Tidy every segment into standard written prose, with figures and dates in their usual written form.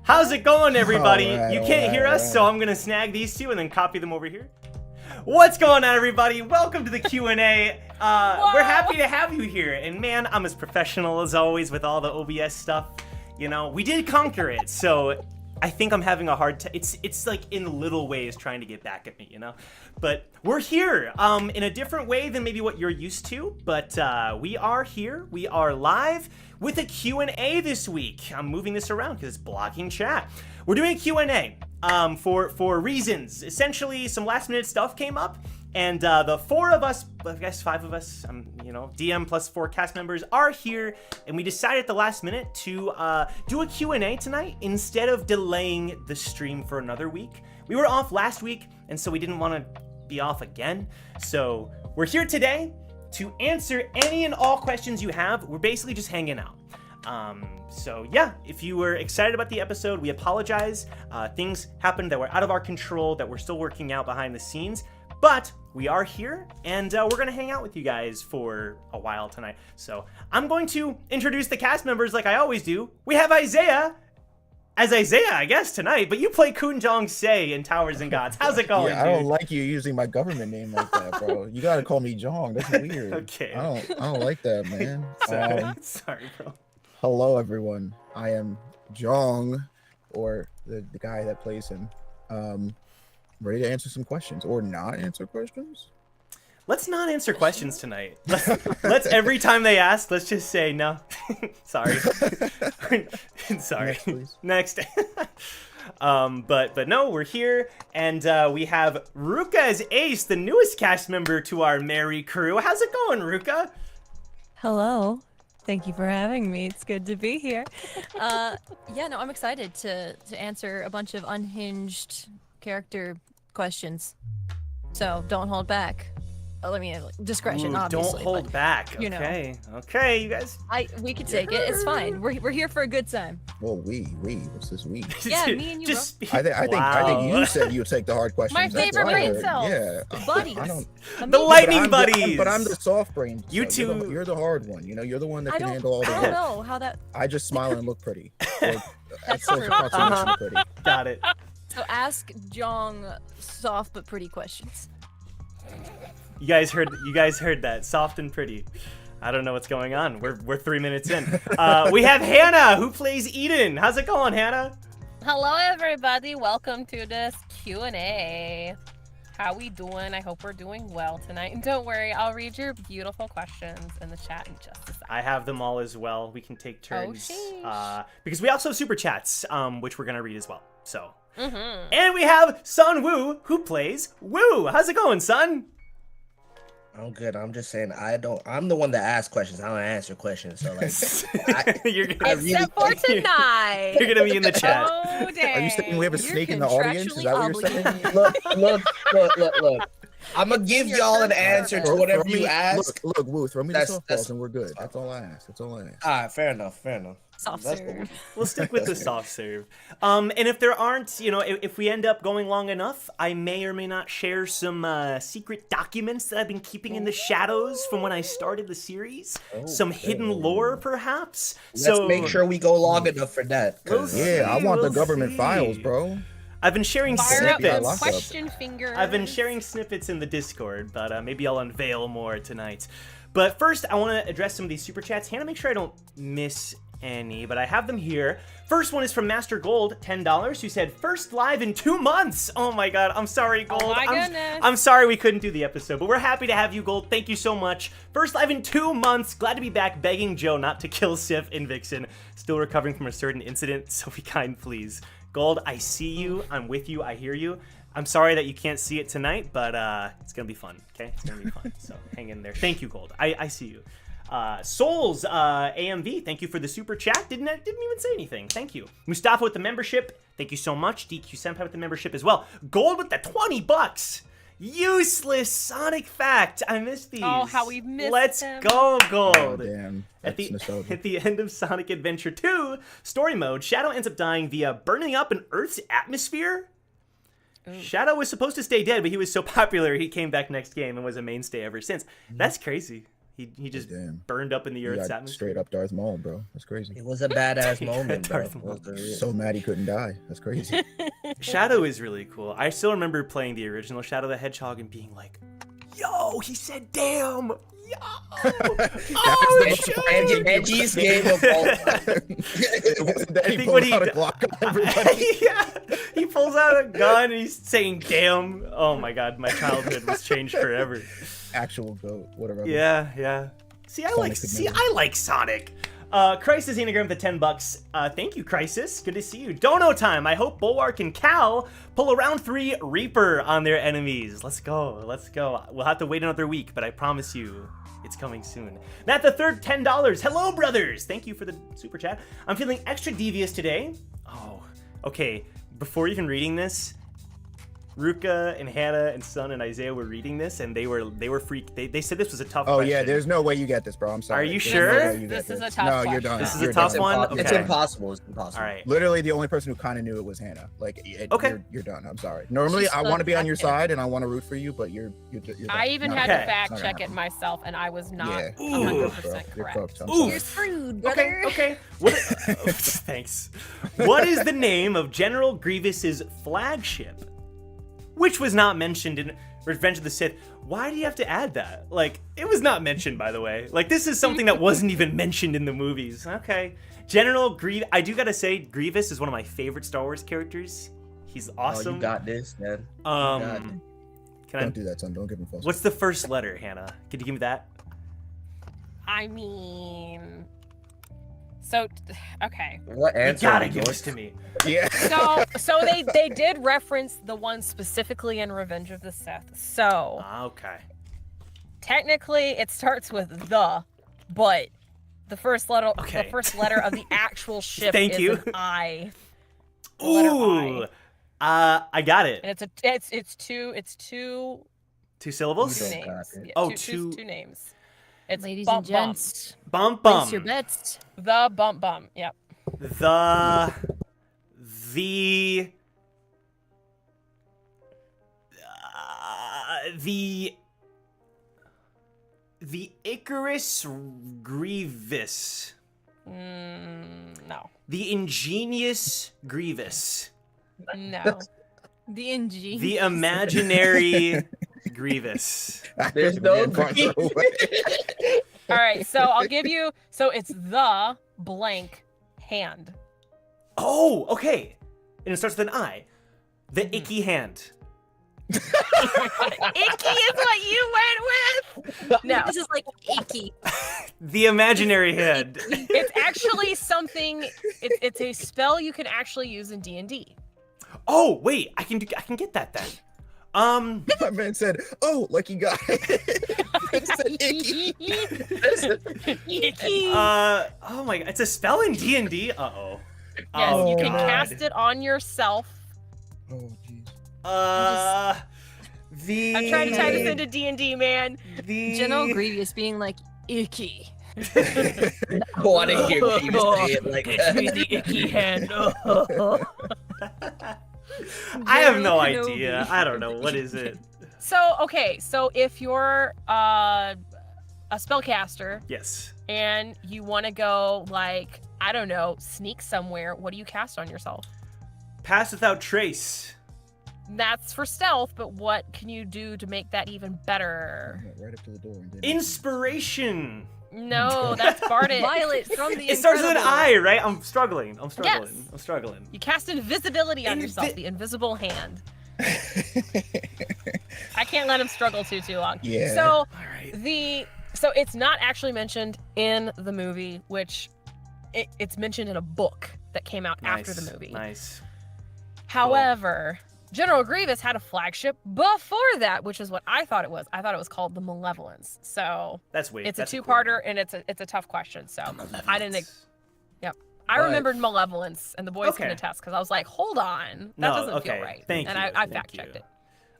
How's it going, everybody? All right, You can't hear us, so I'm gonna snag these two and then copy them over here. What's going on, everybody? Welcome to the Q&A. We're happy to have you here. And man, I'm as professional as always with all the OBS stuff. You know, we did conquer it, so I think I'm having a hard time. It's like in little ways trying to get back at me, you know? But we're here in a different way than maybe what you're used to. But we are here. We are live with a Q&A this week. I'm moving this around because it's blocking chat. We're doing a Q&A for reasons. Essentially, some last minute stuff came up. And the four of us, I guess five of us, you know, DM plus 4 cast members are here, and we decided at the last minute to do a Q&A tonight instead of delaying the stream for another week. We were off last week, and so we didn't want to be off again. So we're here today to answer any and all questions you have. We're basically just hanging out. So yeah, if you were excited about the episode, we apologize. Things happened that were out of our control, that we're still working out behind the scenes. But we are here, and we're going to hang out with you guys for a while tonight. So I'm going to introduce the cast members like I always do. We have Isaiah, as Isaiah, I guess, tonight. But you play Kun Jong Se in Towers and Gods. How's it going, Yeah, I dude? don't like you using my government name like that, bro. You gotta call me Jong. That's weird. Okay. I don't like that, man. Sorry, bro. Hello, everyone. I am Jong, or the guy that plays him. Ready to answer some questions or not answer questions? Let's not answer questions tonight. Let's every time they ask, let's just say no. Sorry. Sorry. Next. But no, we're here, and we have Ruka as Ace, the newest cast member to our merry crew. How's it going, Ruka? Hello. Thank you for having me. It's good to be here. Yeah, no, I'm excited to answer a bunch of unhinged character questions. So don't hold back. I mean, discretion, Ooh, obviously. Don't hold back. you know. Okay, you guys. We can take it. It's fine. We're here for a good time. Well, what's this we? Yeah, me and you, Just I think you said you would take the hard questions. My That's favorite what I brain heard. cells. Yeah. Buddies. I don't. The lightning but buddies. But I'm the soft brain. You so two. You're the hard one. You know, you're the one that I can don't, handle all the I work. don't know how that... I just smile and look pretty. Or, That's so true. pretty. Got it. So ask Jong soft but pretty questions. You guys heard that. Soft and pretty. I don't know what's going on. We're 3 minutes in. We have Hannah, who plays Eden. How's it going, Hannah? Hello, everybody. Welcome to this Q&A. How we doing? I hope we're doing well tonight. And don't worry, I'll read your beautiful questions in the chat in just a second. I have them all as well. We can take turns. sheesh. Because we also have super chats, which we're gonna read as well. So. Mm-hmm. And we have Sun Woo, who plays Woo. How's it going, Sun? I'm good. I'm just saying I'm the one that asks questions. I don't answer questions. So like Except for tonight. You're gonna be in the chat. Oh, dang. Are you saying we have a You're snake in the audience? Is that what you're saying? contractually look. I'm gonna give y'all an answer to whatever you ask. Look, Woo, throw me the That's- softballs and we're good. That's all I ask. All right, fair enough. Soft That's serve. We'll stick with the soft serve. And if there aren't, you know, if we end up going long enough, I may or may not share some secret documents that I've been keeping in the shadows from when I started the series. Some hidden lore, perhaps. Let's make sure we go long enough for that. Yeah, I want the We'll government see. files, bro. I've been sharing Fire up snippets. those question fingers. I've been sharing snippets in the Discord, but maybe I'll unveil more tonight. But first, I want to address some of these super chats. Hannah, make sure I don't miss any, but I have them here. First one is from Master Gold, $10, who said, first live in 2 months. Oh my god, I'm sorry, Gold. Oh my goodness. I'm sorry we couldn't do the episode, but we're happy to have you, Gold. Thank you so much. First live in 2 months. Glad to be back, begging Joe not to kill Sif and Vixen. Still recovering from a certain incident, so be kind, please. Gold, I see you. I'm with you. I hear you. I'm sorry that you can't see it tonight, but it's gonna be fun, okay? It's gonna be fun, so hang in there. Thank you, Gold. I see you. Souls AMV, thank you for the super chat. Didn't even say anything. Thank you. Mustafa with the membership. Thank you so much. DQ Senpai with the membership as well. Gold with the $20. Useless Sonic fact. I missed these. Oh, how we missed Let's them. go, Gold. Oh, damn. At That's nostalgic. at the end of Sonic Adventure 2 story mode, Shadow ends up dying via burning up an Earth's atmosphere. Shadow was supposed to stay dead, but he was so popular he came back next game and was a mainstay ever since. That's crazy. He just Damn. burned up in the You Earth's got atmosphere. straight up Darth Maul, bro. That's crazy. It was a badass Straight moment, bro. Darth Maul. So mad he couldn't die. That's crazy. Shadow is really cool. I still remember playing the original Shadow the Hedgehog and being like, "Yo, he said damn." Yo! Oh, It's the edgiest game of all time. I think when he yeah, he pulls out a gun and he's saying "damn." Oh my god, my childhood was changed forever. Actual goat. Whatever. Yeah. See, I like Sonic. Crisis Anagram with the $10. Thank you, Crisis. Good to see you. Dono time. I hope Bulwark and Cal pull a round 3 Reaper on their enemies. Let's go. We'll have to wait another week, but I promise you, it's coming soon. Matt the Third, $10. Hello, brothers. Thank you for the super chat. I'm feeling extra devious today. Oh, okay. Before even reading this, Ruka and Hannah and Son and Isaiah were reading this, and they were freaked. They said this was a tough question. Yeah, there's no way you get this, bro. I'm sorry. Are you There's sure? no way you This get is a this. tough No, you're question. done. This is You're a tough done. one? It's Okay. impossible. It's impossible. All right. Literally, the only person who kind of knew it was Hannah. Like, Okay. you're done. I'm sorry. Normally, She's I want to be on your stuck in. side and I want to root for you, but you're done. I even Not had gonna to Okay. happen. fact Not check gonna it myself, and I was not Yeah. 100% You're correct. cooked. I'm Ooh. sorry. You're screwed, brother. Okay. What? Thanks. What is the name of General Grievous's flagship, which was not mentioned in Revenge of the Sith? Why do you have to add that? Like, it was not mentioned, by the way. Like, this is something that wasn't even mentioned in the movies. Okay. General Grievous. I do gotta say, Grievous is one of my favorite Star Wars characters. He's awesome. Oh, you got this, man. Can I? Don't do that, son. Don't give him false. What's the first letter, Hannah? Could you give me that? I mean, so okay. What You answer? gotta are you give going this to me. Yeah. So they did reference the one specifically in Revenge of the Sith. So Okay. technically it starts with the, but the first letter Okay. of the actual ship Thank is you. an I. The letter Ooh. I. I got it. And it's two 2 syllables? You names. don't got it. Yeah, Oh, two two- names. It's Ladies bump, and gents, Bum place bum. your bets. bump. The bump bump. Yep. The Icarus Grievous. No. The ingenious Grievous. No. The ingenious. The imaginary Grievous. There's no All right, so I'll give you. So it's the blank hand. Oh, okay. And it starts with an I. The Mm-hmm. icky hand. Icky is what you went with. No, This is like icky. The imaginary hand. it's actually something. It's a spell you can actually use in D&D. Oh, wait. I can get that then. My man said, "Oh, lucky guy." It said icky. Icky. Oh my god. It's a spell in D&D? Uh-oh. Yes, Oh, you can God. cast it on yourself. Oh, jeez. I'm trying to tie this into D&D, man. General Grievous being like icky. I want to hear Grievous say it like It's me, the icky hand. I have no General idea. Kenobi. I don't know. What is it? So if you're a spellcaster Yes. and you want to go like, I don't know, sneak somewhere, what do you cast on yourself? Pass without trace. That's for stealth, but what can you do to make that even better? I went right up to the door and did Inspiration. No, that's Bardic. Violet from the It starts with an Incredibles. I, right? I'm struggling. Yes. I'm struggling. You cast invisibility on yourself, the invisible hand. I can't let him struggle too long. Yeah. So All right. so it's not actually mentioned in the movie, which it's mentioned in a book that came out after the movie. Nice. However, General Grievous had a flagship before that, which is what I thought it was. I thought it was called the Malevolence. So That's weird. it's a That's two-parter, and it's a tough question. So I didn't. I But- remembered Malevolence, and the boys can Okay. attest because I was like, hold on, that No, doesn't okay. feel right. Thank and you. I Thank fact checked you. it.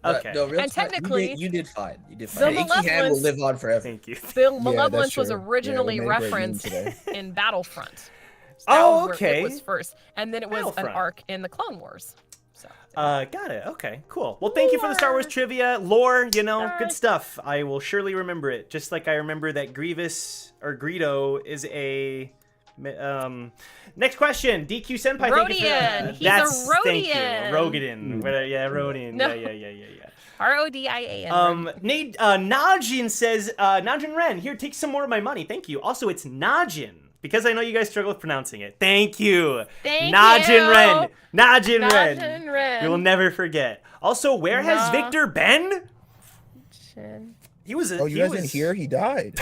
Okay. No, real And talk, technically, you did fine. You did the fine. Icky hand will Malevolence- live on forever. Thank you. The Malevolence that's was true. originally Yeah, we made a great meme referenced today. in Battlefront. Oh, was where okay. It was first, and then it was an Battlefront. arc in the Clone Wars. So. Got it. Okay, cool. Well, thank you for the Star Wars trivia. Lore, you know, good stuff. I will surely remember it. Just like I remember that Grievous or Greedo is a... next question. DQ Senpai. Rodian. He's a Rodian. Thank you. Rogadin. Yeah, Rodian. No. Yeah. Rodian. Nate, Najin says, Najin Ren, here, take some more of my money. Thank you. Also, it's Najin. Because I know you guys struggle with pronouncing it. Thank you. Najin Ren. Najin Ren. We will never forget. Also, where has Victor been? He was. Oh, you guys didn't hear? He died.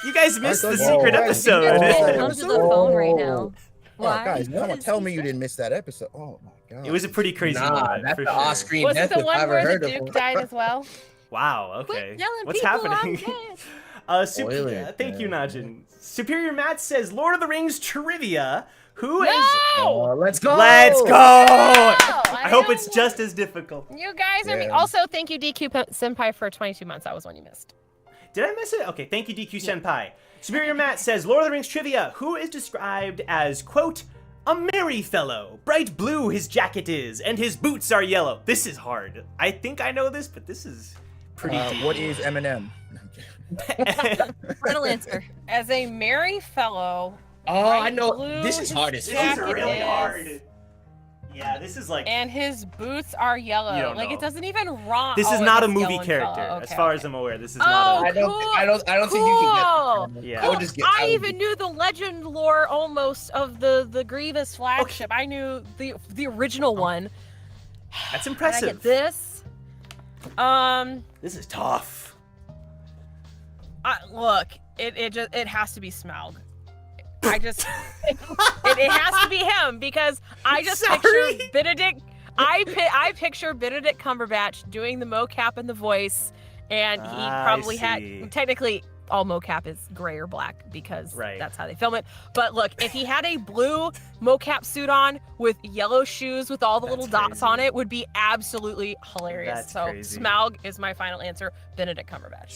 You guys missed the secret episode. Come to the phone right now. Why? Oh, guys, come on, tell me you didn't miss that episode. Oh my god. It was a pretty crazy Nah, moment. that's for the sure. off-screen Was death it the if one I ever where heard the of Duke him. died as well? Wow. Okay. Quit telling What's people happening? I'm dead. Spoiler. Thank you, Najin. Superior Matt says, Lord of the Rings trivia. Who is? No! Let's go. Let's go! I hope don't it's just as difficult. You guys are me. Yeah. Also, thank you, DQ Senpai, for 22 months. That was one you missed. Did I miss it? Okay, thank you, DQ Senpai. Superior Matt says, Lord of the Rings trivia. Who is described as, quote, a merry fellow? Bright blue his jacket is, and his boots are yellow. This is hard. I think I know this, but this is pretty deep. What is Eminem? Final answer. As a merry fellow. Oh, I Bright know. blue This is hard as This fuck. is jacket really is. hard. Yeah, this is like... And his boots are yellow. You don't Like know. it doesn't even rhyme. This is Oh, not a it's movie yellow and character, fellow. as Okay, far okay. as I'm aware. This is Oh, not I a... don't think you can get that. Yeah. I would just get. I even knew the legend lore almost of the Grievous flagship. I knew the original one. That's Can I impressive. get this? This is tough. Look, it has to be Smaug. I just it has to be him because I just Sorry. picture Benedict. I picture Benedict Cumberbatch doing the mocap and the voice, and he I probably see. had technically all mocap is gray or black because Right. that's how they film it. But look, if he had a blue mocap suit on with yellow shoes with all the little That's dots crazy. on it, would be absolutely hilarious. That's so crazy. Smaug is my final answer. Benedict Cumberbatch.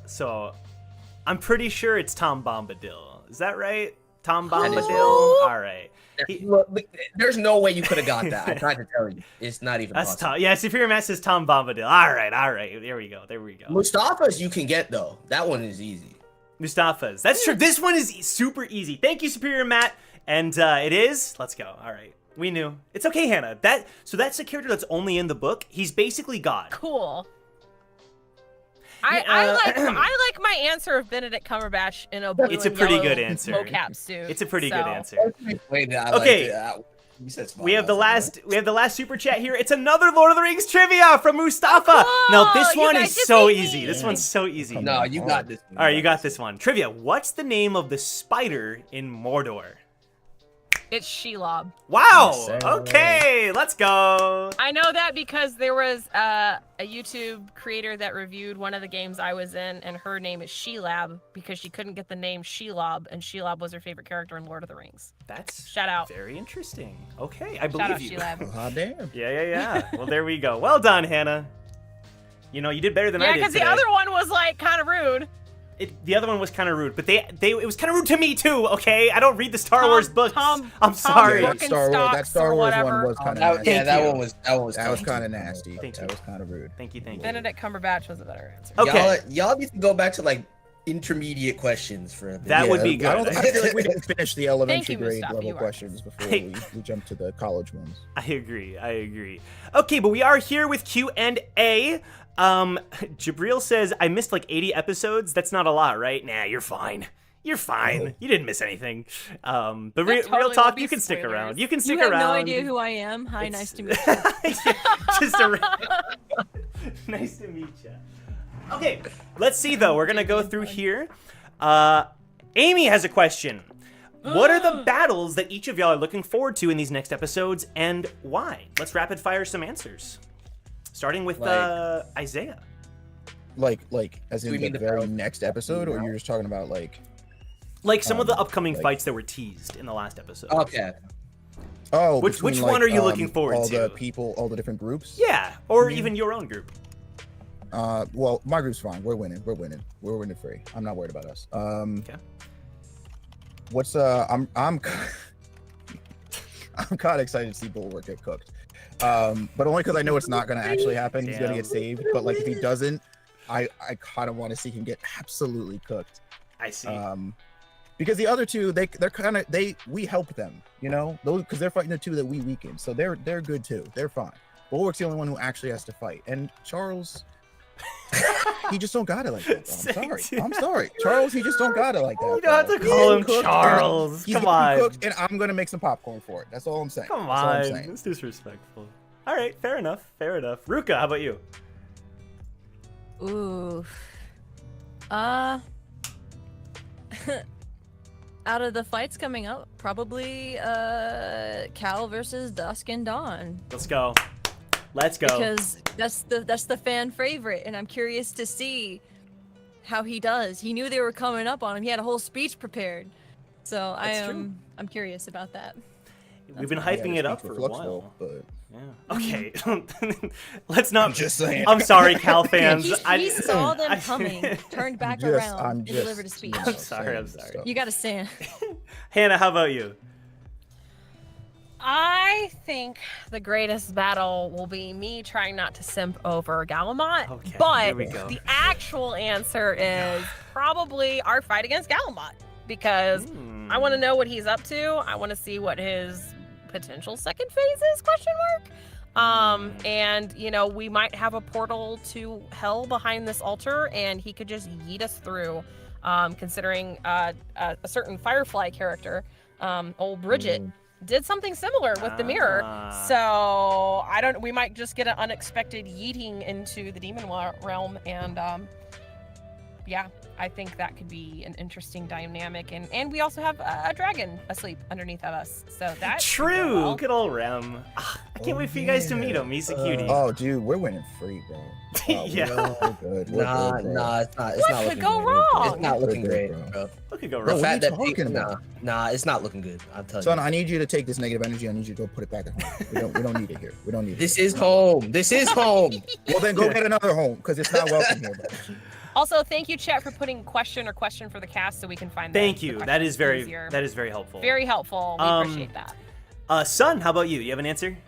So, I'm pretty sure it's Tom Bombadil. Is that right? Tom Bombadil? Who? All right. Look, there's no way you could have got that. I tried to tell you. It's not even That's possible. Tom. Yeah, Superior Matt says Tom Bombadil. All right. There we go. Mustafa's you can get, though. That one is easy. Mustafa's. That's true. This one is super easy. Thank you, Superior Matt. And it is. Let's go. All right. We knew. It's okay, Hannah. That's a character that's only in the book. He's basically God. Cool. Yeah, I like my answer of Benedict Cumberbatch in a blue It's a and pretty yellow good answer. mocap suit. It's a pretty good answer. Wait, I Okay. liked it. You said small, We have the I was like, last super chat here. It's another Lord of the Rings trivia from Mustafa. cool. Now this You one guys is just so beat easy. me. This one's so easy. Come No, on. you got this one. All right, you got this one. Trivia. What's the name of the spider in Mordor? It's Shelob. Wow. Yes, sir. Okay, let's go. I know that because there was a YouTube creator that reviewed one of the games I was in, and her name is Shelab because she couldn't get the name Shelob, and Shelob was her favorite character in Lord of the Rings. That's Shout out. very interesting. Okay, I Shout out believe you. Shelab. Oh, damn. Yeah. Well, there we go. Well done, Hannah. You know, you did better than I Yeah, did because today. the other one was like kind of rude. The other one was kind of rude, but it was kind of rude to me too. Okay, I don't read the Star Wars books. I'm Tom sorry. Yeah, that Star Wars Birkenstocks or one whatever. was kind of That, nasty. yeah, that you. one was That was tough. kind of nasty. Thank you. That was kind of rude. Thank you. Benedict Cumberbatch was a better answer. Okay. Y'all need to go back to like intermediate questions for a bit. That would be I, good. I feel like we didn't finish the elementary you, grade Mustafa, level you are. questions before we jump to the college ones. I agree. Okay, but we are here with Q&A. Jabril says, I missed like 80 episodes. That's not a lot, right? Nah, you're fine. You're fine. You didn't miss anything. But real totally talk, will be you can stick spoilers. around. You can stick You have around. no idea who I am. Hi, It's- nice to meet you. Just nice to meet you. Okay, let's see though. We're gonna go through here. Amy has a question. What are the battles that each of y'all are looking forward to in these next episodes, and why? Let's rapid fire some answers. Starting with Like- Isaiah. Like, as in We the mean the very battle- next episode, or you're just talking about like? Like some of the Um, upcoming like- fights that were teased in the last episode. Okay. Oh, Which between, one like, are you looking forward all to? the people, all the different groups. Yeah, or even your own group. Well, my group's fine. We're winning free. I'm not worried about us. Okay. What's I'm I'm kind of excited to see Bulwark get cooked. But only because I know it's not going to actually happen. He's going to get saved. But like if he doesn't, I kind of want to see him get absolutely cooked. I see. Because the other two, we help them, you know, those because they're fighting the two that we weaken, so they're good too. They're fine. Bulwark's the only one who actually has to fight, and Charles, he just don't got it like that. Bro. I'm sorry, Charles. He just don't got it like that. You don't have to call him Charles. Come on. Cooked, and I'm gonna make some popcorn for it. That's all I'm saying. Come on, it's disrespectful. All right, fair enough. Fair enough. Ruka, how about you? Ooh. Out of the fights coming up, probably Cal versus Dusk and Dawn. Let's go. Let's go. Because that's the fan favorite, and I'm curious to see how he does. He knew they were coming up on him. He had a whole speech prepared. So I'm curious about that. We've been hyping it up for a while. But... Yeah. Okay. Let's not. I'm just saying. I'm sorry, Cal fans. He saw them coming, turned back around, and delivered a speech. I'm sorry. You gotta stand. Hannah, how about you? I think the greatest battle will be me trying not to simp over Galamont. Okay, but here we go. the actual answer is probably our fight against Galamont. Because I want to know what he's up to. I want to see what his potential second phase is, question mark. And, you know, we might have a portal to hell behind this altar, and he could just yeet us through, considering a certain Firefly character, old Bridget, did something similar with the mirror. So we might just get an unexpected yeeting into the demon realm, and yeah, I think that could be an interesting dynamic, and we also have a dragon asleep underneath of us, so that's true. Well. Good old Rem. I can't wait for you guys to meet him. He's a cutie. Oh, dude, we're winning free, bro. Yeah. We're good. Nah, it's not. What looking could go good. wrong? It's not looking We're great, good, bro. What could go Bro, wrong? what are you that talking about? Nah, it's not looking good. I'm telling Son, you. I need you to take this negative energy. I need you to go put it back at home. We don't need it here. We don't need it. This is home. This is home. Well, then go get another home because it's not welcome here, bro. Also, thank you, chat, for putting question for the cast so we can find. Thank the you. That questions is very easier. helpful. Very helpful. We appreciate that. Sun, how about you? You have an answer?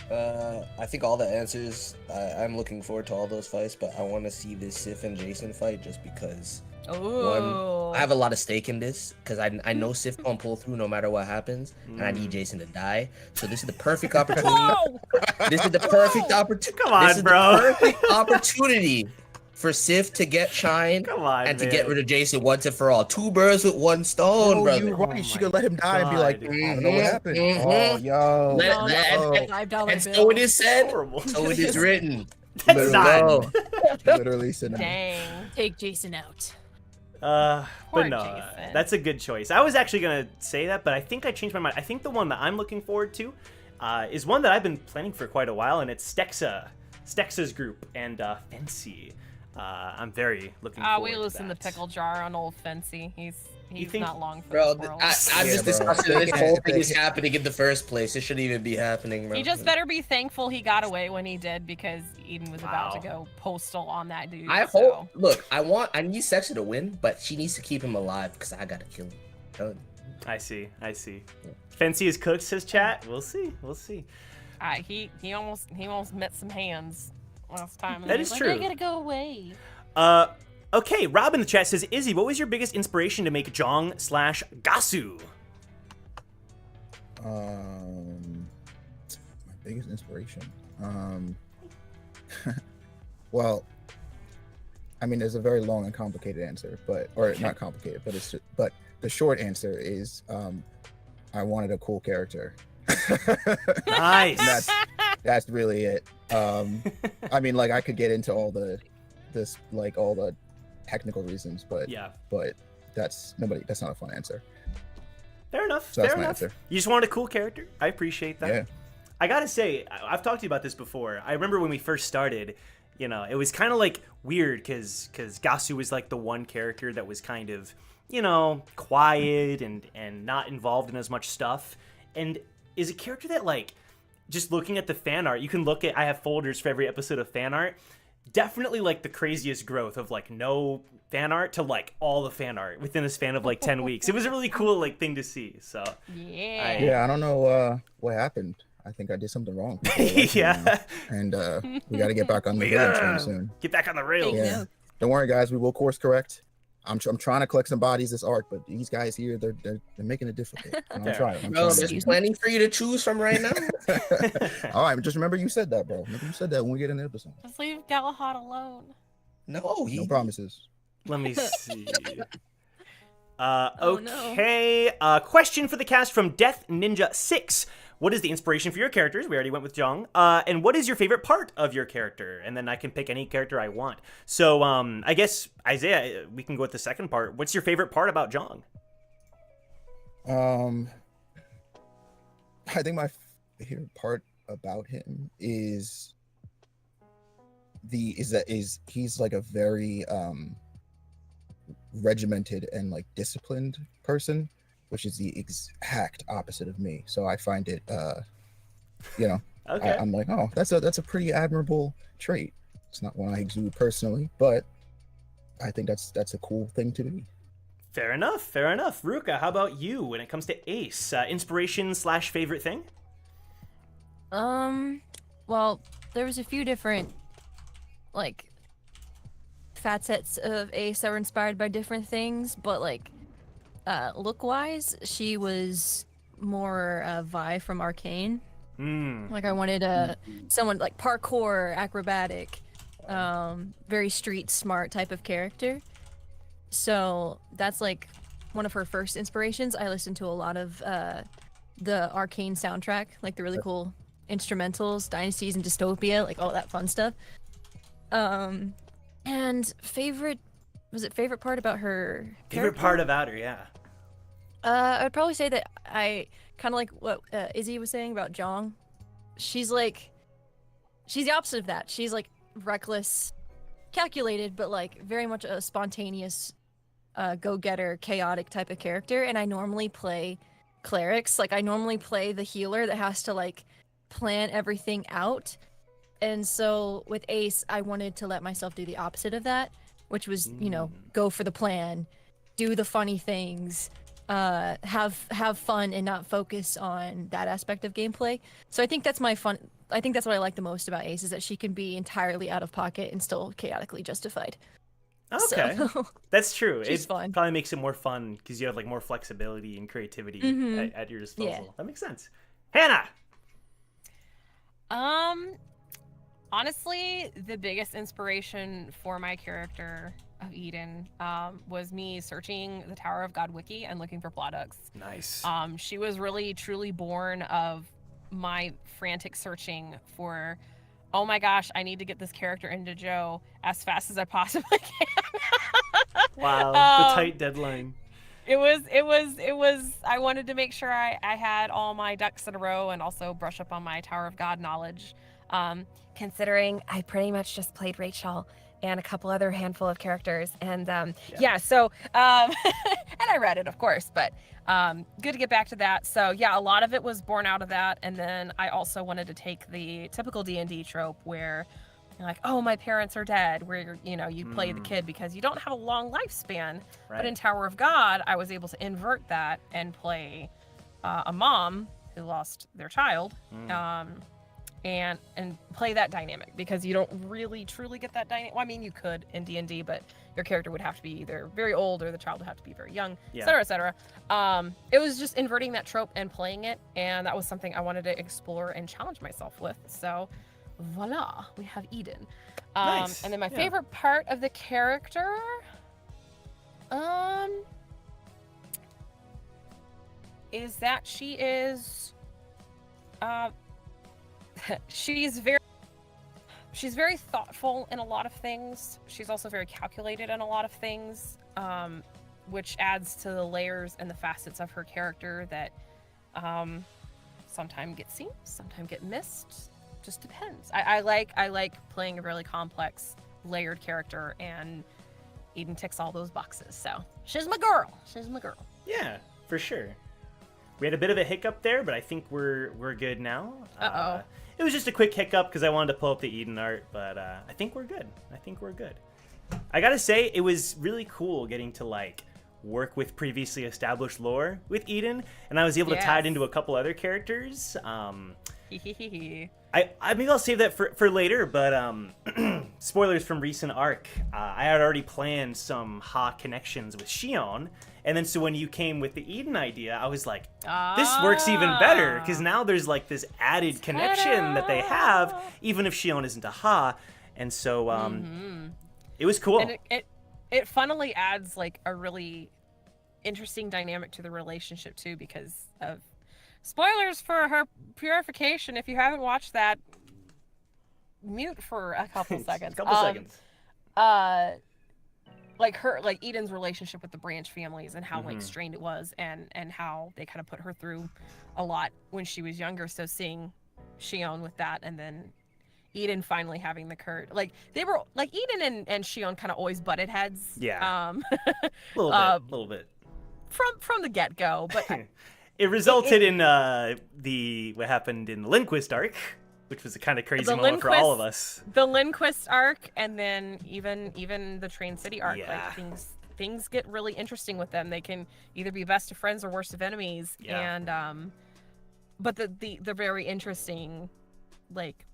I think all the answers. I'm looking forward to all those fights, but I want to see this Sif and Jason fight just because. Ooh. I have a lot of stake in this because I know Sif won't pull through no matter what happens, and I need Jason to die. So this is the perfect opportunity. Whoa! This is the perfect opportunity. Come on, bro. The perfect opportunity for Sif to get Shine Come on, and to man. get rid of Jason once and for all. 2 birds with 1 stone, brother. You're right. She could let him die and be God. like, I don't know what happened. Mhm. Oh, yo. And so it is said, Horrible. so it is written. That's Let it not. go. Literally sitting. Dang. Take Jason out. But Poor no, Jason. that's a good choice. I was actually gonna say that, but I think I changed my mind. I think the one that I'm looking forward to is one that I've been planning for quite a while, and it's Stexa's group and Fancy. I'm very looking forward We to loosen the that. pickle jar on old Fancy. He's think- not long for Bro, this world. I'm just disgusted that this Yeah, whole bro. thing is happening in the first place. It shouldn't even be happening, bro. He just better be thankful he got away when he did, because Eden was about to Wow. go postal on that dude. I so. hope. Look, I need Sexa to win, but she needs to keep him alive because I gotta kill him. Telling you. I see. Fancy is cooked, says chat. We'll see. He almost met some hands last time. and That he is was true. Like, I gotta go away. Okay, Rob in the chat says, Izzy, what was your biggest inspiration to make Jong/Gasu? My biggest inspiration. Well, I mean, there's a very long and complicated answer, not complicated, but the short answer is, I wanted a cool character. Nice. That's really it. I mean, like I could get into all the technical reasons, but Yeah. that's not a fun answer. Fair enough. So that's Fair my enough. answer. You just wanted a cool character. I appreciate that. Yeah. I gotta say, I've talked to you about this before. I remember when we first started, it was kind of like weird because Gasu was like the one character that was kind of, quiet and not involved in as much stuff, and is a character that, like, just looking at the fan art, you can look at, I have folders for every episode of fan art. definitely like the craziest growth of like no fan art to like all the fan art within a span of like 10 weeks. It was a really cool like thing to see. So Yeah. Yeah, I don't know what happened. I think I did something wrong. People like me yeah, now. And we got to get back on the we villain gotta train soon. get back on the rails. Take Yeah. note. Don't worry, guys. We will course correct. I'm trying to collect some bodies this arc, but these guys here, they're making it difficult. And I'm Fair. trying. I'm Bro, trying. there's plenty for you to choose from right now. All right, just remember you said that, bro. Remember you said that when we get in the episode. Just leave Galahad alone. No, he. No promises. Let me see. Oh, no. Okay. Question for the cast from Death Ninja 6. What is the inspiration for your characters? We already went with Jong. And what is your favorite part of your character? And then I can pick any character I want. So I guess, Isaiah, we can go with the second part. What's your favorite part about Jong? I think my favorite part about him is he's like a very regimented and like disciplined person, which is the exact opposite of me. So I find it Okay. I'm like, oh, that's a pretty admirable trait. It's not one I exude personally, but I think that's a cool thing to be. Fair enough. Fair enough. Ruka, how about you when it comes to Ace? Inspiration / favorite thing? Well, there was a few different, like, facets of Ace that were inspired by different things, but, like, look-wise, she was more Vi from Arcane. Like, I wanted someone, like, parkour, acrobatic, very street-smart type of character. So that's, like, one of her first inspirations. I listened to a lot of the Arcane soundtrack, like the really cool instrumentals, Dynasties and Dystopia, like all that fun stuff. And favorite part about her Favorite character? part about her, yeah. I would probably say that I kind of like what Izzy was saying about Jong. She's the opposite of that. She's like reckless, calculated, but like very much a spontaneous, go-getter, chaotic type of character. And I normally play clerics. Like I normally play the healer that has to like plan everything out. And so with Ace, I wanted to let myself do the opposite of that, which was, go for the plan, do the funny things, have fun and not focus on that aspect of gameplay. So I think that's what I like the most about Ace is that she can be entirely out of pocket and still chaotically justified. Okay. So, That's true. she's It fun. probably makes it more fun because you have like more flexibility and creativity at your disposal. Yeah. That makes sense. Hannah! Honestly, the biggest inspiration for my character of Eden was me searching the Tower of God wiki and looking for products. Nice. She was really truly born of my frantic searching for, oh my gosh, I need to get this character into Joe as fast as I possibly can. Wow, the tight deadline. It was I wanted to make sure I had all my ducks in a row and also brush up on my Tower of God knowledge. Considering I pretty much just played Rachel and a couple other handful of characters. And so and I read it, of course, but good to get back to that. So yeah, a lot of it was born out of that. And then I also wanted to take the typical D&D trope where you're like, oh, my parents are dead, where you play the kid because you don't have a long lifespan. Right. But in Tower of God, I was able to invert that and play a mom who lost their child. And play that dynamic because you don't really truly get that dynamic. Well, I mean, you could in D&D, but your character would have to be either very old or the child would have to be very young, Yeah. et cetera, et cetera. It was just inverting that trope and playing it, and that was something I wanted to explore and challenge myself with. So, voila, we have Eden. Nice. And then my Yeah. favorite part of the character, is that she is, she's very thoughtful in a lot of things. She's also very calculated in a lot of things, which adds to the layers and the facets of her character that sometimes get seen, sometimes get missed. Just depends. I like playing a really complex, layered character, and Eden ticks all those boxes. So she's my girl. Yeah, for sure. We had a bit of a hiccup there, but I think we're good now. Uh-oh. It was just a quick hiccup because I wanted to pull up the Eden art, but I think we're good. I gotta say, it was really cool getting to like work with previously established lore with Eden, and I was able to tie it into a couple other characters. Maybe I'll save that for later, but spoilers from recent arc. I had already planned some Ha connections with Shion, and then so when you came with the Eden idea, I was like, this works even better, because now there's like this added connection that they have, even if Shion isn't a Ha, and so it was cool. And it funnily adds like a really interesting dynamic to the relationship too, because of spoilers for her purification. If you haven't watched that, mute for a couple seconds. Like Eden's relationship with the branch families and how like strained it was, and how they kind of put her through a lot when she was younger. So seeing Shion with that, and then Eden finally having the courage, like they were like Eden and Shion kind of always butted heads. Yeah. A little bit. From the get go, but. It resulted in what happened in the Lindquist arc, which was a kind of crazy moment for all of us. The Lindquist arc, and then even the Train City arc. Yeah. Like things get really interesting with them. They can either be best of friends or worst of enemies. Yeah. And but the very interesting like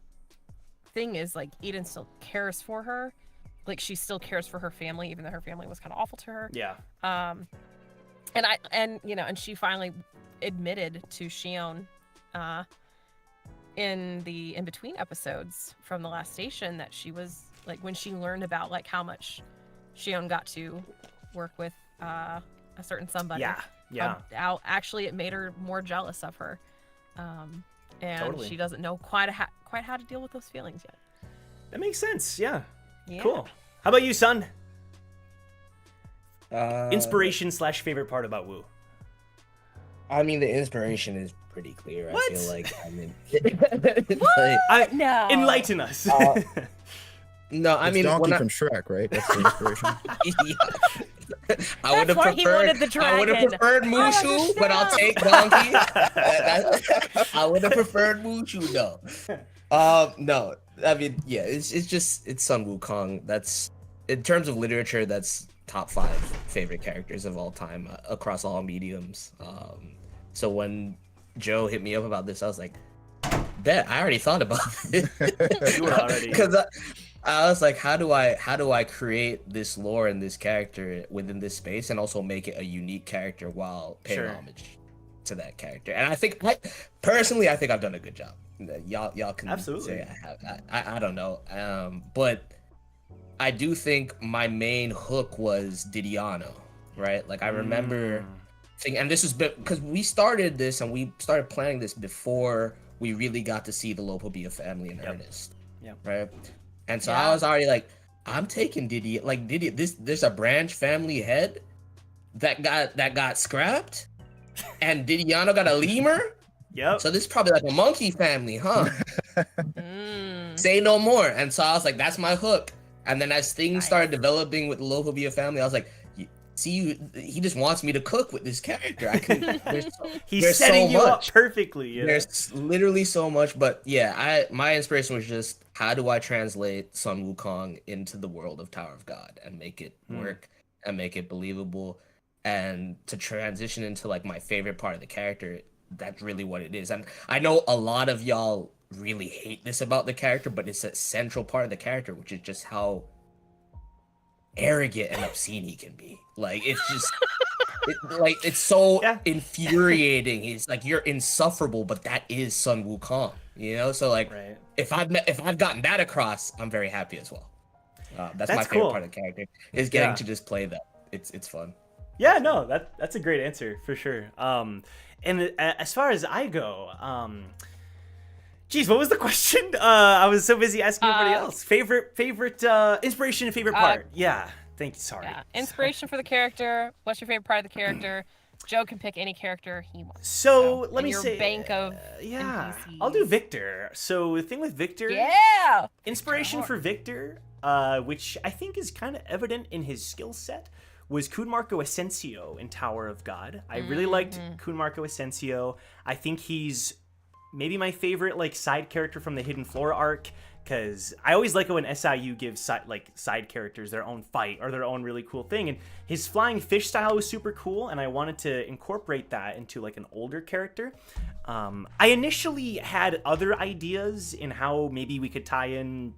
thing is like Eden still cares for her. Like she still cares for her family, even though her family was kind of awful to her. Yeah. And she finally admitted to Shion in the in-between episodes from the last station that she was like, when she learned about like how much Shion got to work with a certain somebody. Yeah. Actually, it made her more jealous of her, and Totally. she doesn't know quite how to deal with those feelings yet. That makes sense. Yeah. Yeah. Cool. How about you, son? Inspiration / favorite part about Wu? I mean, the inspiration is pretty clear. What? I feel like I mean, No. Enlighten us. no, I It's mean, Donkey when from Shrek, right? That's the inspiration. I would have why he wanted the preferred. I would have dragon. preferred Mushu, but I'll take Donkey. I would have preferred Mushu though. No, I mean, yeah, it's Sun Wukong. That's, in terms of literature, that's top 5 favorite characters of all time across all mediums. So when Joe hit me up about this, I was like, bet I already thought about it. You were already. Because I was like, how do I create this lore and this character within this space and also make it a unique character while paying homage to that character? And I think personally I've done a good job. Y'all can absolutely say I don't know, but I do think my main hook was Didiano, right? Like I remember and this was because we started this and we started planning this before we really got to see the Lopobia family in earnest. Yeah. Right. And so I was already like, I'm taking Diddy. Like there's a branch family head that got scrapped, and Didiano got a lemur. Yep. So this is probably like a monkey family, huh? Say no more. And so I was like, that's my hook. And then as things started developing with the Lopobia family, I was like, he just wants me to cook with this character. He's setting you up perfectly. Yeah. There's literally so much, but yeah, my inspiration was just, how do I translate Sun Wukong into the world of Tower of God and make it work and make it believable, and to transition into like my favorite part of the character. That's really what it is. And I know a lot of y'all really hate this about the character, but it's a central part of the character, which is just how arrogant and obscene he can be. Like it's just it's so infuriating. He's like, you're insufferable, but that is Sun Wukong, you know? So like if I've gotten that across, I'm very happy as well. That's my favorite part of the character, is getting to just play that. It's fun. Yeah, no, that's a great answer for sure. And as far as I go, geez, what was the question? I was so busy asking everybody else. Favorite inspiration and favorite part. Yeah, thank you. Sorry. Yeah. Inspiration for the character. What's your favorite part of the character? Joe can pick any character he wants. So let me your say, bank of NPCs. I'll do Victor. So the thing with Victor, inspiration for Victor, which I think is kind of evident in his skill set, was Kun Marco Asensio in Tower of God. I really liked Kun Marco Asensio. I think he's maybe my favorite like side character from the Hidden Floor arc, because I always like it when SIU gives side characters their own fight or their own really cool thing. And his flying fish style was super cool, and I wanted to incorporate that into like an older character. I initially had other ideas in how maybe we could tie in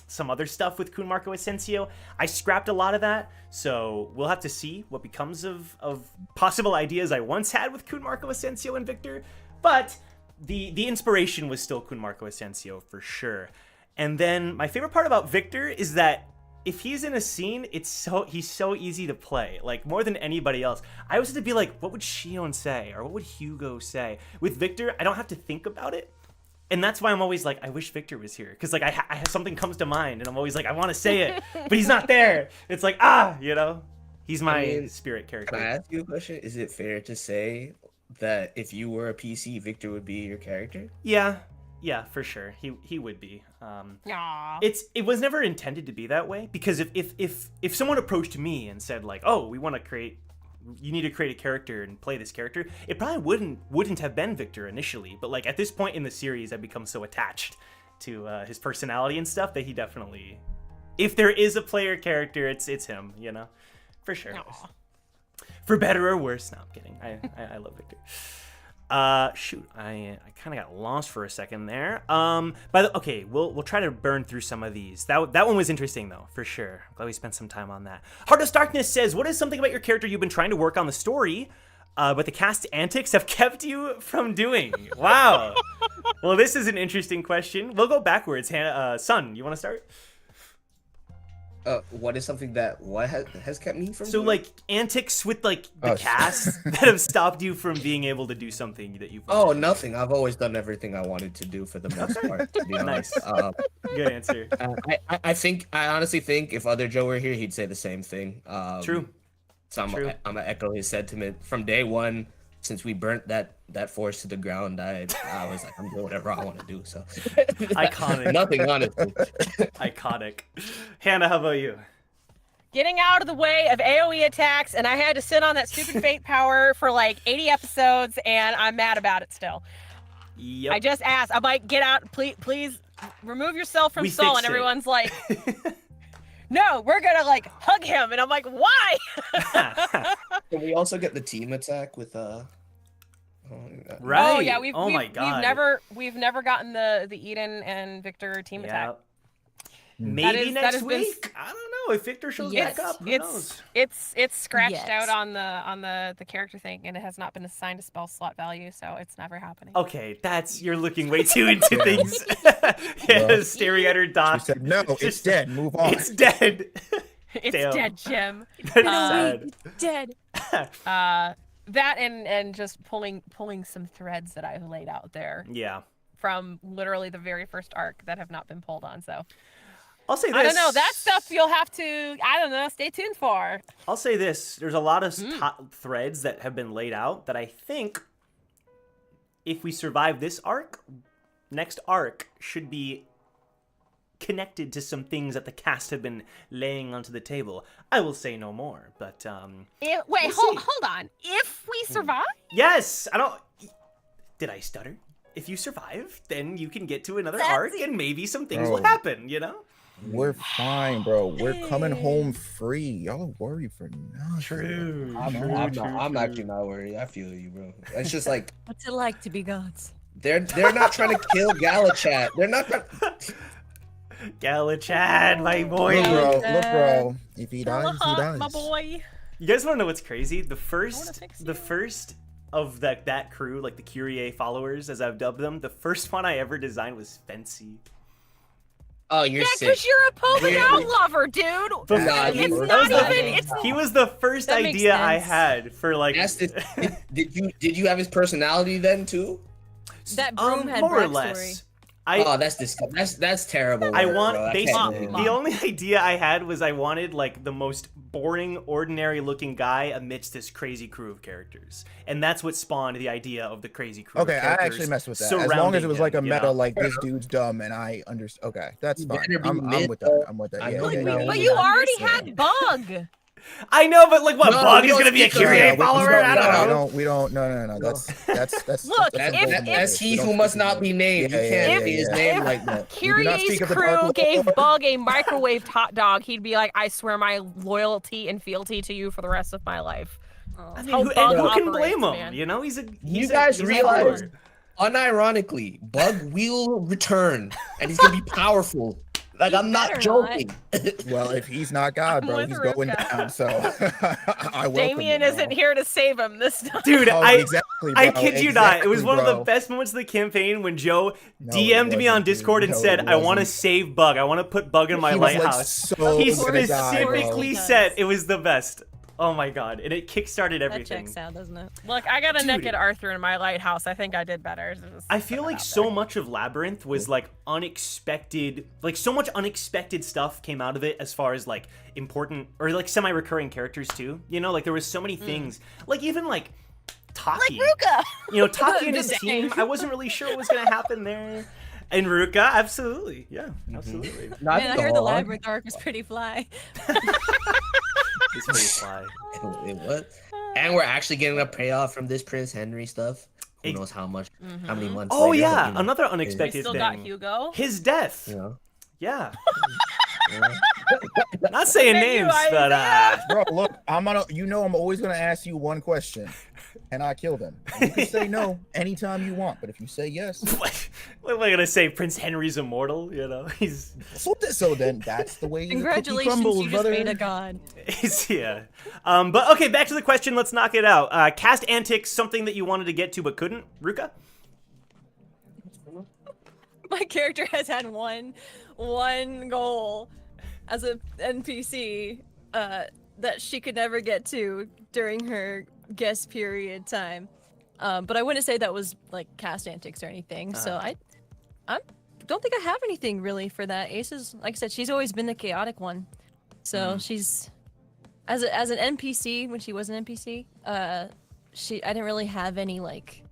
some other stuff with Kun Marco Asensio. I scrapped a lot of that, so we'll have to see what becomes of possible ideas I once had with Kun Marco Asensio and Victor. But the inspiration was still Kun Marco Asensio for sure. And then my favorite part about Victor is that if he's in a scene, he's so easy to play, like more than anybody else. I always have to be like, what would Shion say, or what would Hugo say? With Victor, I don't have to think about it. And that's why I'm always like, I wish Victor was here. Because like I something comes to mind and I'm always like, I want to say it, but he's not there. It's like, he's my spirit character. Can I ask you a question? Is it fair to say that if you were a PC, Victor would be your character? Yeah, for sure. He would be. Aww. It was never intended to be that way, because if someone approached me and said like, oh, you need to create a character and play this character, it probably wouldn't have been Victor initially. But like at this point in the series, I've become so attached to his personality and stuff that he definitely, if there is a player character, it's him, for sure. Aww. For better or worse. No, I'm kidding. I love Victor. Shoot, I kind of got lost for a second there. Okay, we'll try to burn through some of these. That one was interesting though, for sure. Glad we spent some time on that. Heart of Darkness says, what is something about your character you've been trying to work on the story, but the cast antics have kept you from doing? Wow. Well, this is an interesting question. We'll go backwards. Sun, you want to start? What is something that has kept me from So doing? like antics with like the cast that have stopped you from being able to do something that you've Oh, nothing. I've always done everything I wanted to do for the most part, to be honest. Good answer. I honestly think if other Joe were here, he'd say the same thing. True. So I'm gonna echo his sentiment. From day one, since we burnt that force to the ground, I was like, I'm doing whatever I want to do. So Iconic. Nothing, honestly. Iconic. Hannah, how about you? Getting out of the way of AoE attacks, and I had to sit on that stupid fate power for like 80 episodes, and I'm mad about it still. Yep. I just asked, I'm like, get out, please remove yourself from Soul, and everyone's like, no, we're gonna like hug him, and I'm like, why? Can we also get the team attack with Right. Oh yeah, my god. We've never gotten the Eden and Victor team attack. Maybe that next has been week. I don't know if Victor shows back up. Who knows? It's scratched Yes. out on the character thing, and it has not been assigned a spell slot value, so it's never happening. Okay, you're looking way too into things. Staring at her She dot. said, no, it's dead. Move on. It's dead. It's Damn. dead, Jim. That is sad. Dead. That and just pulling some threads that I've laid out there Yeah. from literally the very first arc that have not been pulled on. So I'll say this. I don't know. That stuff you'll have to, stay tuned for. I'll say this. There's a lot of threads that have been laid out that I think if we survive this arc, next arc should be connected to some things that the cast have been laying onto the table. I will say no more, but Hold on. If we survive? yes, did I stutter? If you survive, then you can get to another arc and maybe some things will happen, We're fine, bro. We're coming home free. Y'all worry for nothing. True. I'm actually not worried. I feel you, bro. It's just like What's it like to be gods? they're not trying to kill Galachat. They're not trying. Galachad, my boy. Look, bro. If he dies, he dies. My boy. You guys want to know what's crazy? The fix first of that crew, like the Kyrie followers, as I've dubbed them, the first one I ever designed was Fancy. Oh, you're sick. because you're a polka dot lover, dude. He was the first That makes idea I sense. had for like. Did you have his personality then too? That broom had more or backstory. less. That's disgusting. That's terrible. I work, want bro. I basically can't do it. the only idea I had was I wanted like the most boring, ordinary looking guy amidst this crazy crew of characters, and that's what spawned the idea of the crazy crew. Okay, of I characters actually messed with that. As long as surrounding it was like a him, you meta, know? like this dude's dumb, and I understand. Okay, that's You fine. better be I'm mid, with though. that. I'm with that. I Yeah, know yeah, you yeah, know. But yeah. you already understand. had Bug. I know, but like, what, No, Bug we is don't gonna be a speak of Kyrie that. follower? I don't know. We don't. No. That's. Look, That's he who must not be named. You can't say his name like that. Kyrie's speak of the Dark crew Lord. gave Bug a microwaved hot dog, he'd be like, I swear my loyalty and fealty to you for the rest of my life. I mean, How who, Bug and who can operates, blame him? man. You know, he's You guys a realize, follower. unironically, Bug will return, and he's gonna be powerful. Like, I'm not better joking. Well, if he's not God, I'm bro, with he's going Ruka. down. So I welcome Damien it, isn't bro. here to save him this time. Dude, Oh, I exactly, I bro, kid you not. It was one of the bro. best moments of the campaign when Joe No, DM'd it me on wasn't, dude. Discord and No, said, it "I want to wasn't. save Bug. I want to put Bug in my He was, like, lighthouse." so He gonna die, bro. specifically Does. said it was the best. Oh my god, and it kickstarted That everything. checks out, doesn't it? Look, I got a Dude. naked Arthur in my lighthouse. I think I did better. Just I feel put it like out so there. much of Labyrinth was like unexpected, like so much unexpected stuff came out of it as far as like important or like semi-recurring characters too. You know, like there was so many things, like even like Taki. Ruka! You know, Taki and his Just team, saying. I wasn't really sure what was gonna happen there. And Ruka, absolutely, yeah, absolutely. Not Man, I the heard the hog. labyrinth arc was pretty fly. It's pretty fly. Wait, what? And we're actually getting a payoff from this Prince Henry stuff. Who Ex- knows how many months? Oh later, yeah, but, you know, another We unexpected still thing. got Hugo. His death. You know, Yeah. yeah. Not saying Look at you, names, but Bro, look, I'm always gonna ask you one question, and I kill them. You can say no anytime you want, but if you say yes, what am I gonna say? Prince Henry's immortal. You know, he's so then that's the way the cookie Congratulations, crumbles, you brother. just made a god. yeah. But okay, back to the question. Let's knock it out. Cast Antics, something that you wanted to get to but couldn't. Ruka. My character has had one goal as a NPC that she could never get to during her guest period time. But I wouldn't say that was like cast antics or anything. So I don't think I have anything really for that. Ace is, like I said, she's always been the chaotic one. So she's as an NPC when she was an NPC. I didn't really have any like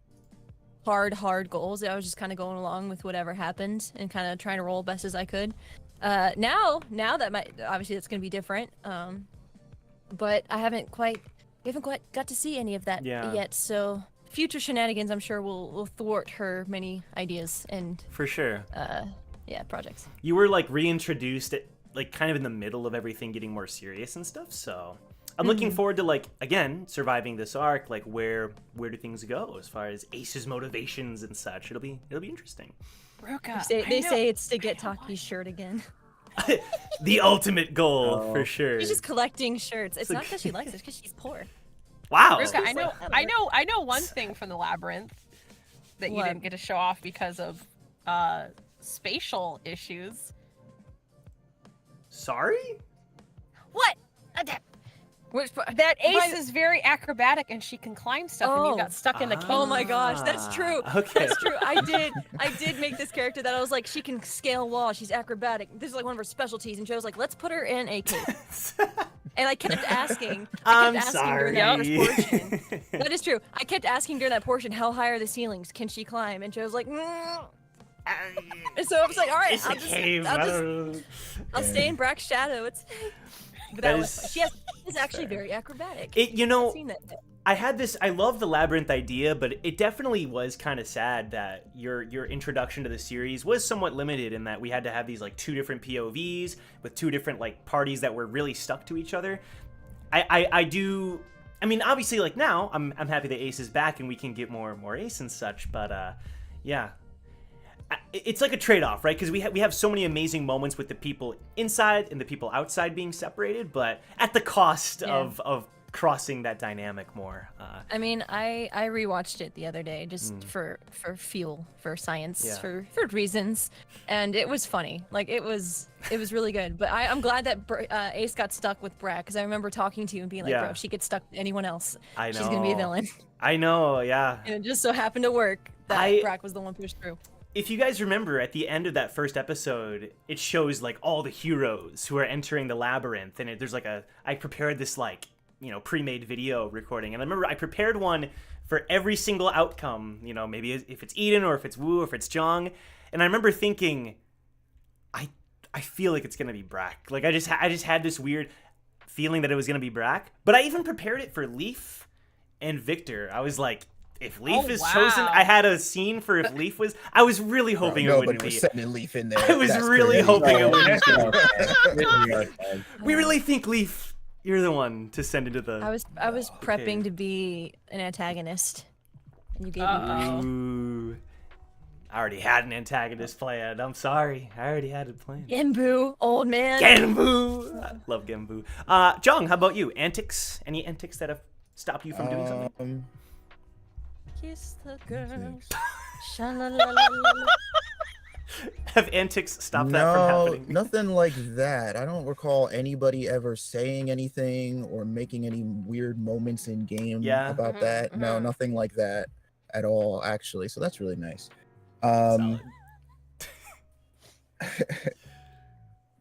hard goals. I was just kind of going along with whatever happened and kind of trying to roll best as I could. Now that obviously that's gonna be different. But we haven't quite got to see any of that yet. So future shenanigans, I'm sure, will thwart her many ideas and For sure. projects. You were like reintroduced at like kind of in the middle of everything getting more serious and stuff. So I'm looking forward to like again surviving this arc. Like where do things go as far as Ace's motivations and such? It'll be interesting. Ruka. They say it's to get Taki's shirt again. The ultimate goal for sure. She's just collecting shirts. It's like- not because she likes it, it's because she's poor. Wow. Ruka, I know one thing from the labyrinth that you What? didn't get to show off because of spatial issues. Sorry? What? Which That Ace why- is very acrobatic and she can climb stuff and you Oh. got stuck in the cave. Oh my gosh, that's true. Okay. That's true. I did make this character that I was like, she can scale walls. She's acrobatic. This is like one of her specialties. And Joe was like, let's put her in a cave. And I kept asking. I'm during that sorry. first portion. That is true. I kept asking during that portion, how high are the ceilings? Can she climb? And Joe was like, And so I was like, all right, It's a cave. I don't know. I'll stay in Brack's shadow. It's. But That that was is- she's actually very acrobatic. You know, I've seen that. I love the labyrinth idea, but it definitely was kind of sad that your introduction to the series was somewhat limited in that we had to have these like two different POVs with two different like parties that were really stuck to each other. I mean, obviously, like now I'm happy that Ace is back and we can get more Ace and such, but yeah. It's like a trade-off, right? Because we have so many amazing moments with the people inside and the people outside being separated, but at the cost of crossing that dynamic more. I mean, I rewatched it the other day just for fuel, for science, Yeah. for reasons, and it was funny. Like it was really good. But I'm glad that Ace got stuck with Brack because I remember talking to you and being like, Yeah. bro, if she gets stuck with anyone else, I know. she's gonna be a villain. I know, yeah. And it just so happened to work that Brack was the one pushed through. If you guys remember, at the end of that first episode, it shows like all the heroes who are entering the labyrinth, and there's like I prepared this like, you know, pre-made video recording, and I remember I prepared one for every single outcome, you know, maybe if it's Eden or if it's Wu or if it's Zhang, and I remember thinking, I feel like it's gonna be Brack. Like I just had this weird. feeling that it was gonna be Brack, but I even prepared it for Leaf and Victor. I was like, if Leaf is chosen, I had a scene for if Leaf was. I was really hoping it wouldn't be. Sending Leaf in there. I was That's really crazy. hoping it Oh, wouldn't. yeah. We really think Leaf, you're the one to send into the. I was prepping okay. to be an antagonist, and you gave me Uh-oh. Ooh. I already had an antagonist planned. I'm sorry. I already had it planned. Genbu, old man. Genbu! I love Genbu. Jung, how about you? Antics? Any antics that have stopped you from doing something? Kiss the girl. Antics. Sha-la-la-la-la. Have antics stopped that from happening? Nothing like that. I don't recall anybody ever saying anything or making any weird moments in game about that. No, nothing like that at all, actually. So that's really nice. Solid.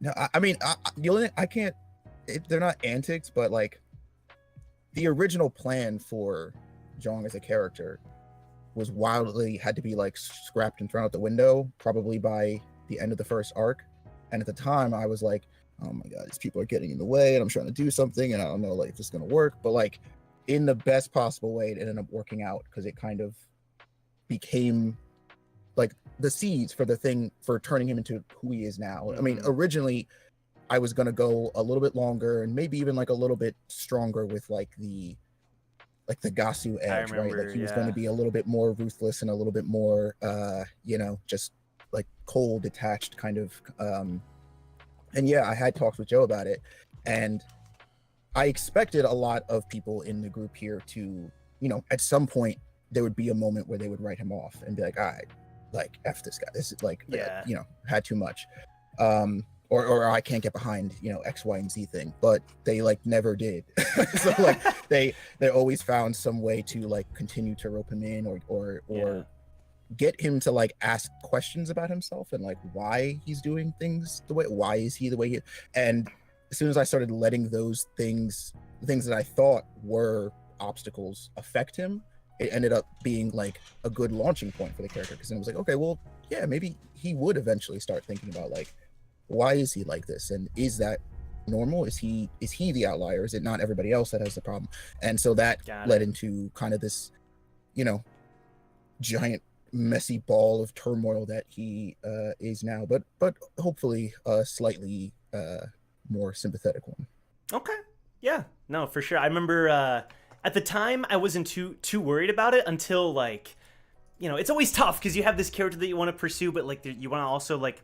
No, I mean, the only I can't. They're not antics, but like the original plan for Jong as a character was wildly had to be like scrapped and thrown out the window probably by the end of the first arc. And at the time, I was like, "Oh my god, these people are getting in the way, and I'm trying to do something, and I don't know like if it's gonna work." But like in the best possible way, it ended up working out because it kind of became like the seeds for the thing for turning him into who he is now. I mean, originally I was gonna go a little bit longer and maybe even like a little bit stronger with like the Gasu edge, right? Like he was going to be a little bit more ruthless and a little bit more just like cold, detached kind of and yeah, I had talks with Joe about it, and I expected a lot of people in the group here to, at some point there would be a moment where they would write him off and be like, all right, like F this guy. This is like had too much. Or I can't get behind, X, Y, and Z thing, but they like never did. So like they always found some way to like continue to rope him in or get him to like ask questions about himself and like why he's doing things why is he the way he, and as soon as I started letting those things, the things that I thought were obstacles affect him, it ended up being like a good launching point for the character, because then it was like, okay, well, yeah, maybe he would eventually start thinking about like, why is he like this, and is that normal? Is he the outlier? Is it not everybody else that has the problem? And so that led into kind of this giant messy ball of turmoil that he is now, but hopefully a slightly more sympathetic one. Okay, yeah, no, for sure. I remember at the time I wasn't too worried about it until like, it's always tough because you have this character that you want to pursue, but like you want to also like,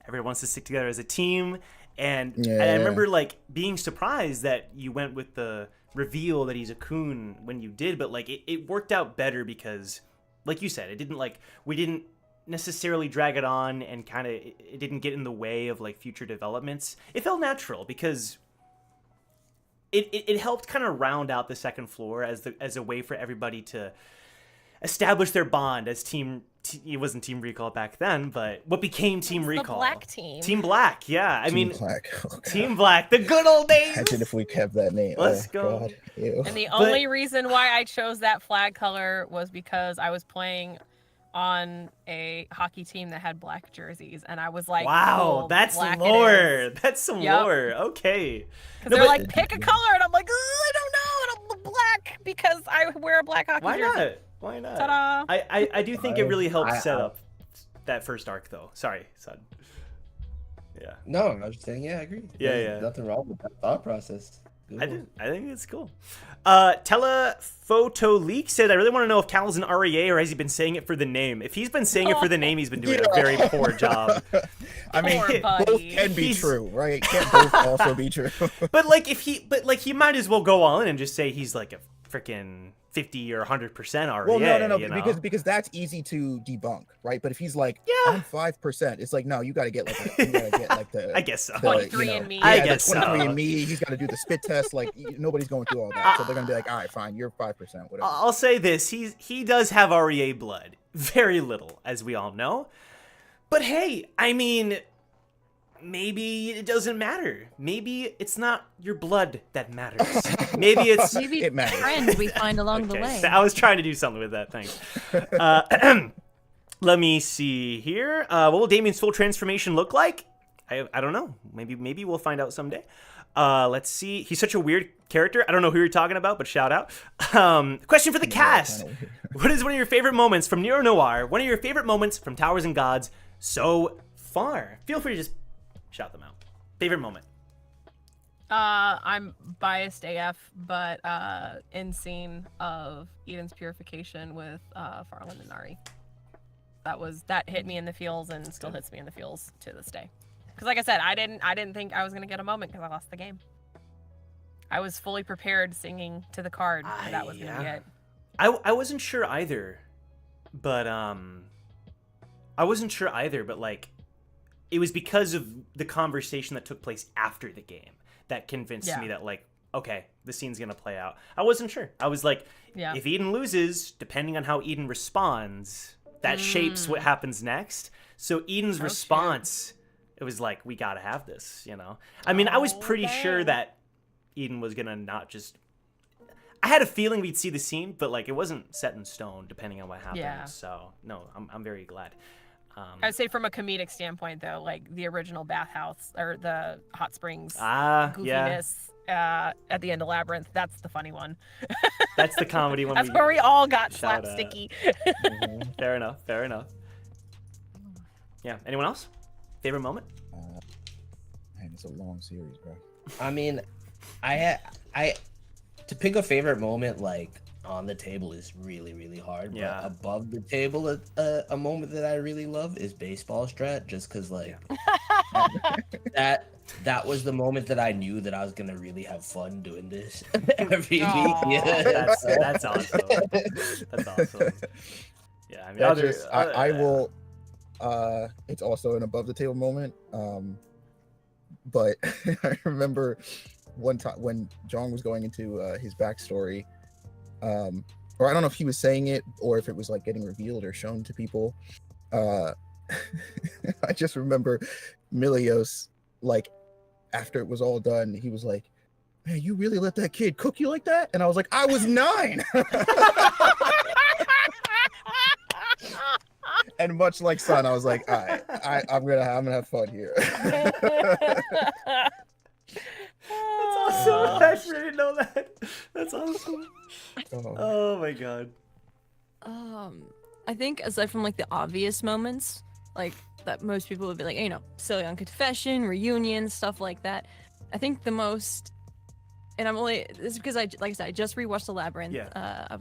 everyone wants to stick together as a team. And I remember like being surprised that you went with the reveal that he's a coon when you did, but like it worked out better because, like you said, it didn't like, we didn't necessarily drag it on, and kind of it didn't get in the way of like future developments. It felt natural because it helped kind of round out the second floor as a way for everybody to establish their bond as team. It wasn't Team Recall back then, but what became Team Recall? The Black Team. Team Black, yeah. Black. Oh, Team Black, the good old days. Imagine if we kept that name. Let's go. God. Ew. And the only reason why I chose that flag color was because I was playing on a hockey team that had black jerseys, and I was like, wow, cool, that's black lore. That's some lore. Okay. Because they're like, pick a color, and I'm like, I don't know, and I'm black because I wear a black hockey jersey. Why not? Ta-da! I do think it really helped set up that first arc, though. Sorry, son. Yeah. No, I was just saying, yeah, I agree. There's nothing wrong with that thought process. I think it's cool. Telephoto Leak said, I really want to know if Cal's an REA or has he been saying it for the name? If he's been saying it for the name, he's been doing a very poor job. I mean, Poor buddy. both can be true, right? Can't both also be true. But like, he might as well go all in and just say he's like a freaking 50 or 100% REA. Well, no, because that's easy to debunk, right? But if he's like, I'm 5%, it's like, no, you got to get like the. I guess so. 23andMe. I guess so. 23andMe. He's got to do the spit test. Like nobody's going through all that, so they're gonna be like, all right, fine, you're 5%, whatever. I'll say this: he does have REA blood, very little, as we all know. But hey, I mean, maybe it doesn't matter. Maybe it's not your blood that matters. Maybe it's it matters. Friends we find along the way. I was trying to do something with that. Thanks. Let me see here. What will Damien's full transformation look like? I don't know. Maybe we'll find out someday. Let's see. He's such a weird character. I don't know who you're talking about, but shout out. Question for the cast. What is one of your favorite moments from Neo Noir? One of your favorite moments from Towers and Gods so far? Feel free to just shout them out. Favorite moment. I'm biased AF, but end scene of Eden's purification with Farland and Nari. That hit me in the feels and still hits me in the feels to this day. Because like I said, I didn't think I was gonna get a moment because I lost the game. I was fully prepared singing to the card that was gonna be it. I wasn't sure either, but like it was because of the conversation that took place after the game that convinced me that like, okay, the scene's gonna play out. I wasn't sure. I was like, if Eden loses, depending on how Eden responds, that shapes what happens next. So Eden's response, it was like, we gotta have this, you know? I mean, I was pretty sure that Eden was gonna not just... I had a feeling we'd see the scene, but like it wasn't set in stone depending on what happened. Yeah. So no, I'm very glad. I'd say from a comedic standpoint though, like the original bathhouse or the hot springs goofiness at the end of Labyrinth, that's the funny one. That's the comedy one. That's where we all got slapsticky. Fair enough. Yeah. Anyone else? Favorite moment? Man, it's a long series, bro. I mean, I to pick a favorite moment like on the table is really, really hard. Yeah. But above the table, a moment that I really love is baseball strat, just because like that was the moment that I knew that I was gonna really have fun doing this every week. Yeah, that's awesome. That's awesome. Yeah, I mean, I will. It's also an above the table moment. But I remember one time when Jong was going into his backstory, or I don't know if he was saying it or if it was like getting revealed or shown to people. I just remember Milios, like after it was all done, he was like, "Man, you really let that kid cook you like that?" And I was like, "I was 9." And much like Son, I was like, "All right, I'm gonna have fun here." That's awesome. I didn't know that. That's awesome. Oh my god. I think aside from like the obvious moments, like that most people would be like, you know, silly on confession, reunion, stuff like that. I think the most, and this is because like I said, I just rewatched The Labyrinth. Yeah. I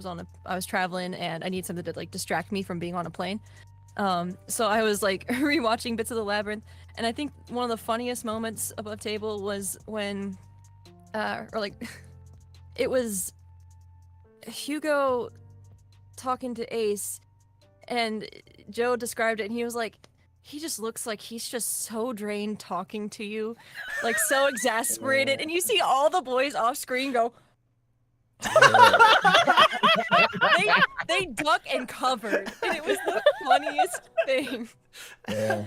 was traveling and I need something to like distract me from being on a plane. So I was like rewatching bits of The Labyrinth, and I think one of the funniest moments above table was when, it was Hugo talking to Ace, and Joe described it, and he was like, he just looks like he's just so drained talking to you, like so exasperated, and you see all the boys off screen go. they duck and covered, and it was the funniest thing. Yeah.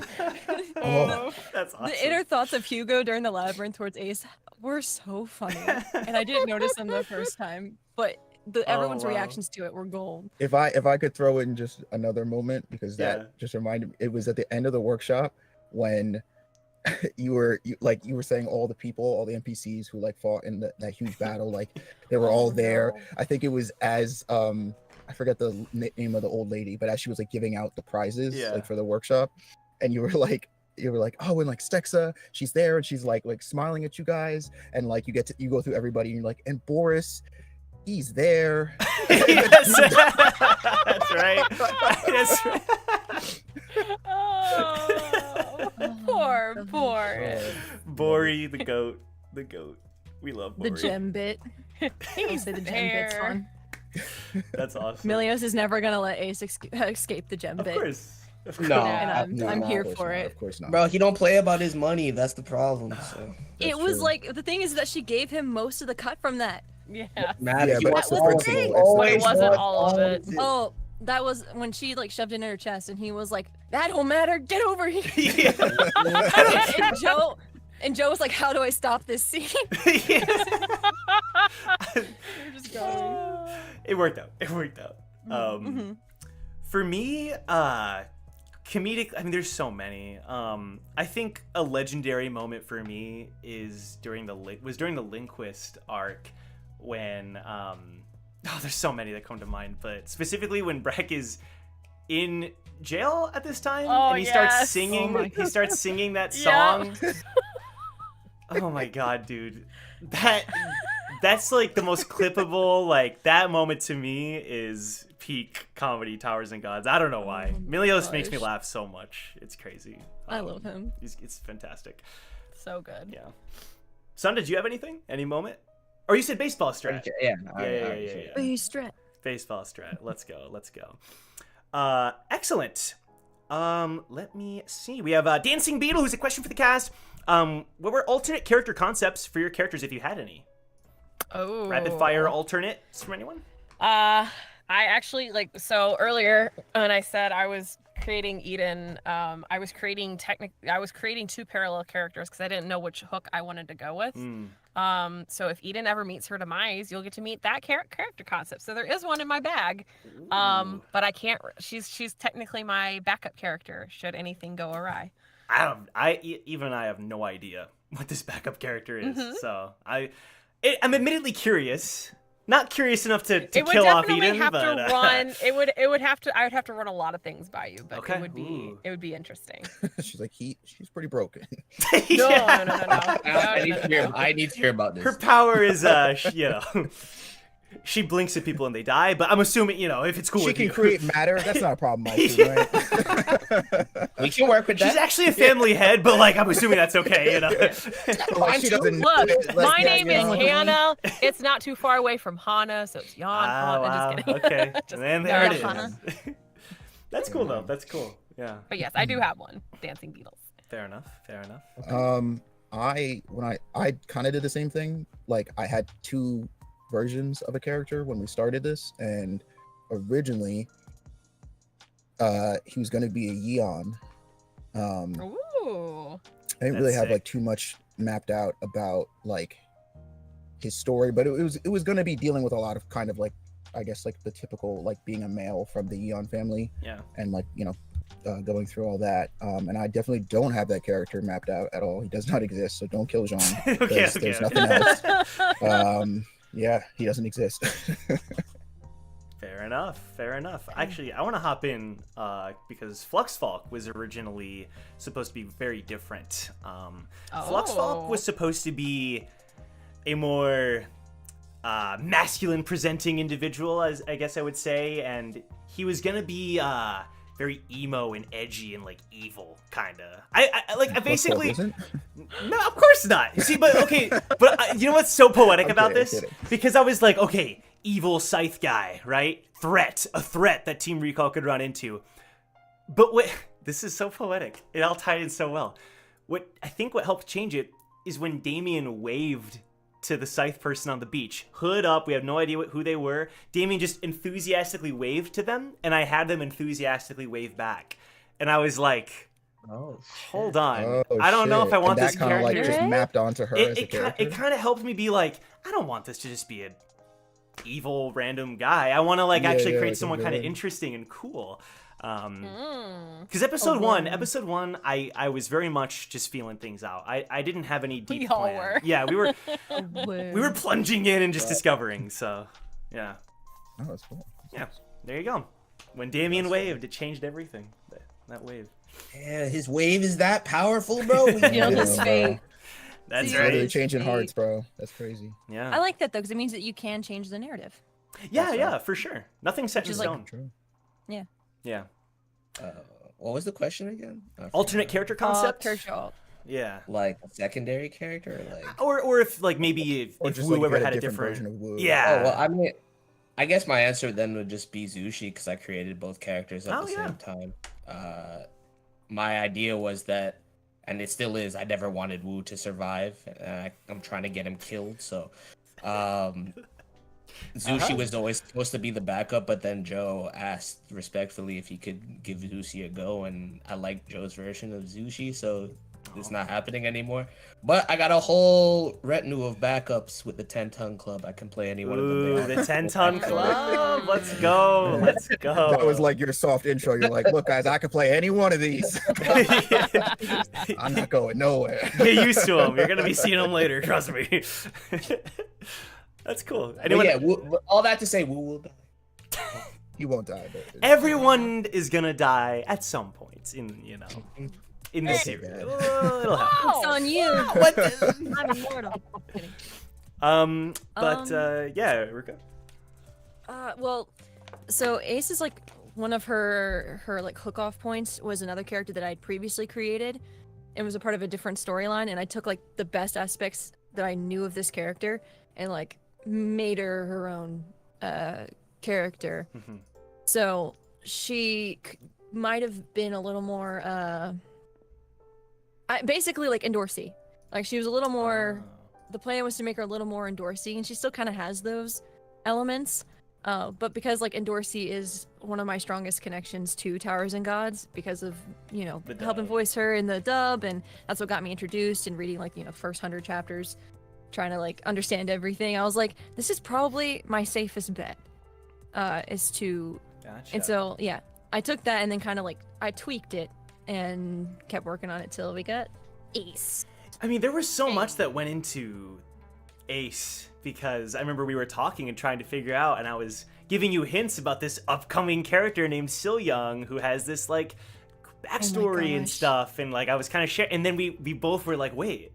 That's awesome. The inner thoughts of Hugo during The Labyrinth towards Ace were so funny, and I didn't notice them the first time, but everyone's reactions to it were gold. If I could throw in just another moment, because that just reminded me, it was at the end of the workshop when you were saying all the people, all the NPCs who like fought in that huge battle, like they were all there. I think it was as I forget the name of the old lady, but as she was like giving out the prizes like for the workshop, and you were like, oh, and like Stexa, she's there and she's like smiling at you guys, and like you go through everybody and you're like, and Boris, he's there. That's right. That's right. Oh, poor Bori, the goat. We love Bori. The gem bit. He's the gem there. bit's fun. That's awesome. Milios is never gonna let Ace escape the gem Of bit. course. No, And I'm here for it. Of course not. bro, he don't play about his money. That's the problem. So. It was like, the thing is that she gave him most of the cut from that. Yeah. Matt, Yeah, he but wants that to was the always- thing. But it always wasn't want all of it. Oh, that was when she like shoved it in her chest, and he was like, "That don't matter. Get over here." Yeah. and Joe was like, "How do I stop this scene?" Yeah. You're just going. It worked out. For me, comedic. I mean, there's so many. I think a legendary moment for me is during the Linquist arc when there's so many that come to mind, but specifically when Breck is in jail at this time and he starts singing. He starts singing that song. Oh my god, dude, that's like the most clippable. Like that moment to me is peak comedy Towers and Gods. I don't know why. Milios makes me laugh so much. It's crazy. I love him. It's fantastic. So good. Yeah. Son, did you have anything? Any moment? Or you said baseball strat? Yeah. Baseball strat. Let's go. Excellent. Let me see. We have Dancing Beetle, who's a question for the cast. What were alternate character concepts for your characters, if you had any? Oh. Rapid fire alternates from anyone? I actually so earlier when I said I was creating Eden, I was creating two parallel characters because I didn't know which hook I wanted to go with. So if Eden ever meets her demise, you'll get to meet that character concept. So there is one in my bag, but I can't. She's technically my backup character should anything go awry. I have no idea what this backup character is. So I'm admittedly curious. Not curious enough to kill off Eden, have but to run. I would have to run a lot of things by you, but okay. it would be interesting. She's like she's pretty broken. No. I need to hear about this. Her power is she blinks at people and they die, but I'm assuming, if it's cool she with can you. create matter. That's not a problem, I assume, right? We can work with that. She's actually a family head, but I'm assuming that's okay, Like, she doesn't Look, my yeah, name is Hannah. It's not too far away from Hana, so it's Jan. Wow. Just kidding. Okay. Just And there it no, is. Hana. That's cool though. That's cool. Yeah. But yes, I do have one. Dancing Beetles. Fair enough. I kind of did the same thing. Like I had two versions of a character when we started this, and originally he was going to be a Yeon. Ooh. I didn't really have like too much mapped out about like his story, but it was going to be dealing with a lot of kind of like, I guess, like the typical like being a male from the Yeon family, and like going through all that, and I definitely don't have that character mapped out at all. He does not exist, so don't kill Jean. There's nothing else. Yeah, he doesn't exist. Fair enough. Actually, I want to hop in because Fluxfalk was originally supposed to be very different. Fluxfalk was supposed to be a more masculine presenting individual, as I guess I would say, and he was gonna be very emo and edgy and like evil, kinda. I basically no, of course not. See, but okay, but you know what's so poetic about this? Because I was like, okay, evil scythe guy, right? A threat that Team Recall could run into. But this is so poetic. It all tied in so well. What helped change it is when Damien waved to the scythe person on the beach. Hood up, we have no idea who they were. Damien just enthusiastically waved to them, and I had them enthusiastically wave back. And I was like, hold on. I don't know if I want this character. Like just mapped onto her as a character. It kind of helped me be like, I don't want this to just be an evil random guy. I want to actually create someone kind of interesting and cool. Because episode one, I was very much just feeling things out. I didn't have any deep plan. Were. Yeah, we were plunging in and just discovering. So, yeah. Oh, that's cool. Yeah, there you go. When Damien waved, it changed everything. That wave. Yeah, his wave is that powerful, bro. His fate. That's It's right. literally changing hearts, bro. That's crazy. Yeah. I like that though, because it means that you can change the narrative. Yeah, for sure. Nothing's set in stone. True. Yeah. What was the question again? Alternate character concept. Yeah. Like a secondary character, Or if maybe if just Wu like ever get a had a different different version of Wu. Yeah. Oh, well, I mean, I guess my answer then would just be Zushi because I created both characters at the same time. My idea was that, and it still is, I never wanted Wu to survive. I'm trying to get him killed, so Zushi was always supposed to be the backup, but then Joe asked respectfully if he could give Zushi a go, and I liked Joe's version of Zushi, so it's not happening anymore. But I got a whole retinue of backups with the 10-ton club. I can play any one of them. Ooh, the 10-ton club. Let's go. Let's go. That was like your soft intro. You're like, look, guys, I can play any one of these. I'm not going nowhere. Get used to them. You're gonna be seeing them later. Trust me. That's cool. But Anyone? yeah, all that to say, we will die. You won't die, but Everyone is gonna die at some point in in the series. It'll happen. It's on you. What? I'm immortal. Kidding. Yeah, Ruka. Well, so Ace is like one of her like hook off points was another character that I'd previously created. It was a part of a different storyline, and I took like the best aspects that I knew of this character and like made her own character. Mhm. So she might have been a little more basically like Endorsey. Like she was a little more the plan was to make her a little more Endorsey, and she still kind of has those elements. But because like Endorsey is one of my strongest connections to Towers and Gods because of, helping voice her in the dub, and that's what got me introduced and reading like, first 100 chapters, trying to like understand everything. I was like, this is probably my safest bet, is to, Gotcha. and so, yeah, I took that and then kind of like, I tweaked it and kept working on it till we got Ace. I mean, there was so much that went into Ace, because I remember we were talking and trying to figure out, and I was giving you hints about this upcoming character named Young who has this like backstory and stuff, and like I was kind of sharing, and then we both were like, wait,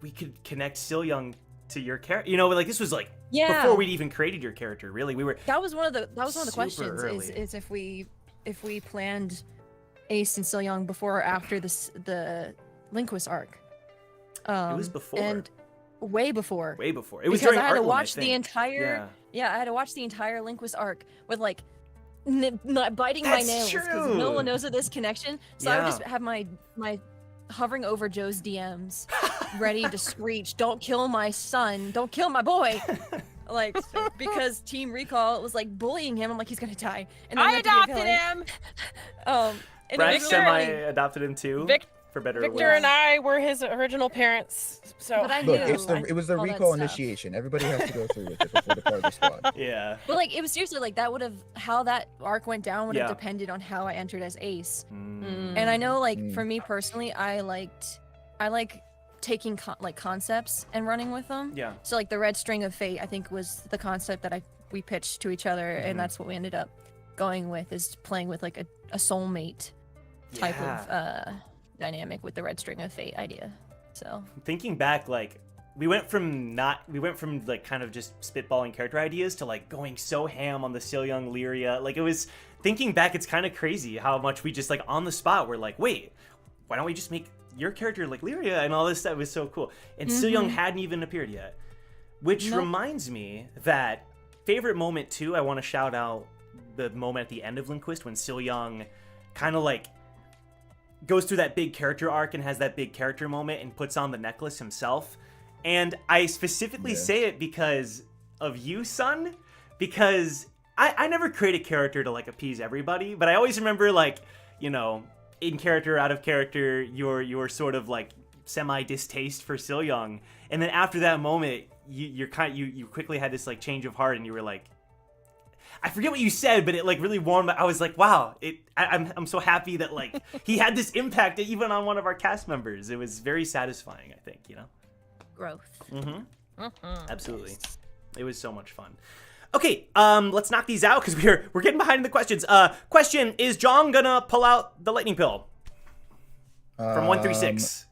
we could connect Young to your character, like this was like before we'd even created your character. Really, we were that was one of the questions early. is if we planned Ace and Young before or after the Linquist arc. It was before. And way before. Way before. It was because during I had to Artland, watch I the think. entire. Yeah, I had to watch the entire Linquist arc with like not biting That's my nails because true. no one knows of this connection. So I Yeah. would just have my hovering over Joe's DMs, ready to screech, "Don't kill my son! Don't kill my boy!" Like because Team Recall was like bullying him. I'm like, he's gonna die. And then I we had to get adopted going. him. And Bryce it was semi-adopted him too, for better or Victor worse. and I were his original parents. So But I look, knew it was the all that recall stuff. initiation. Everybody has to go through with it before the part of the squad. Yeah. But like it was seriously like that would have how that arc went down would have Yeah. depended on how I entered as Ace. Mm. And I know like for me personally, I like taking concepts and running with them. Yeah. So like the Red String of Fate, I think was the concept that we pitched to each other, Mhm. and that's what we ended up going with is playing with like a soulmate type of dynamic with the Red String of Fate idea. So Thinking back, like we went from like kind of just spitballing character ideas to like going so ham on the Young Lyria. Like it was thinking back, it's kind of crazy how much we just like on the spot we're like, wait, why don't we just make your character like Lyria and all this stuff. Was so cool. And Young hadn't even appeared yet, which reminds me that favorite moment too. I want to shout out the moment at the end of Linquist when Young kind of like goes through that big character arc and has that big character moment and puts on the necklace himself. And I specifically say it because of you, son, because I never create a character to like appease everybody, but I always remember like, in character, out of character, your sort of like semi distaste for Young, and then after that moment, you quickly had this like change of heart, and you were like, I forget what you said, but it like really warmed. I was like, wow, I'm so happy that like he had this impact even on one of our cast members. It was very satisfying, I think, growth. Absolutely, it was so much fun. Okay, let's knock these out because we're getting behind in the questions. Question: is John gonna pull out the lightning pill from 1 through 6?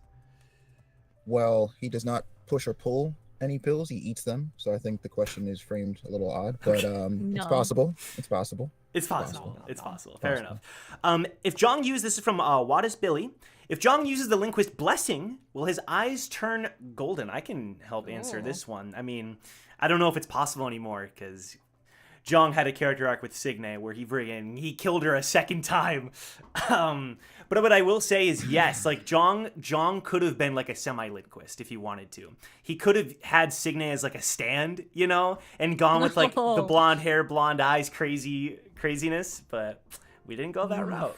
Well, he does not push or pull any pills. He eats them. So I think the question is framed a little odd, but it's possible. It's possible. It's possible. It's possible. Fair enough. If Jong uses this is from Wadis Billy. If Jong uses the Linquist blessing, will his eyes turn golden? I can help answer this one. I mean, I don't know if it's possible anymore because Jong had a character arc with Signe where he killed her a second time. But what I will say is yes, like Jong could have been like a semi-Linquist if he wanted to. He could have had Signe as like a stand, and gone with like the blonde hair, blonde eyes, craziness. But we didn't go that route.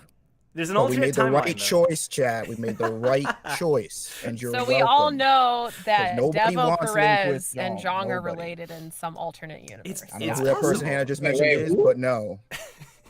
There's an But we alternate made the timeline. right though. choice, Chad. We made the right choice, and you're So welcome. we all know that nobody Devo wants to link Perez with and Zhong. Zhong are Nobody. related in some alternate universe. I don't know It's who that person possible. Hannah just Wait, mentioned is, who? but no.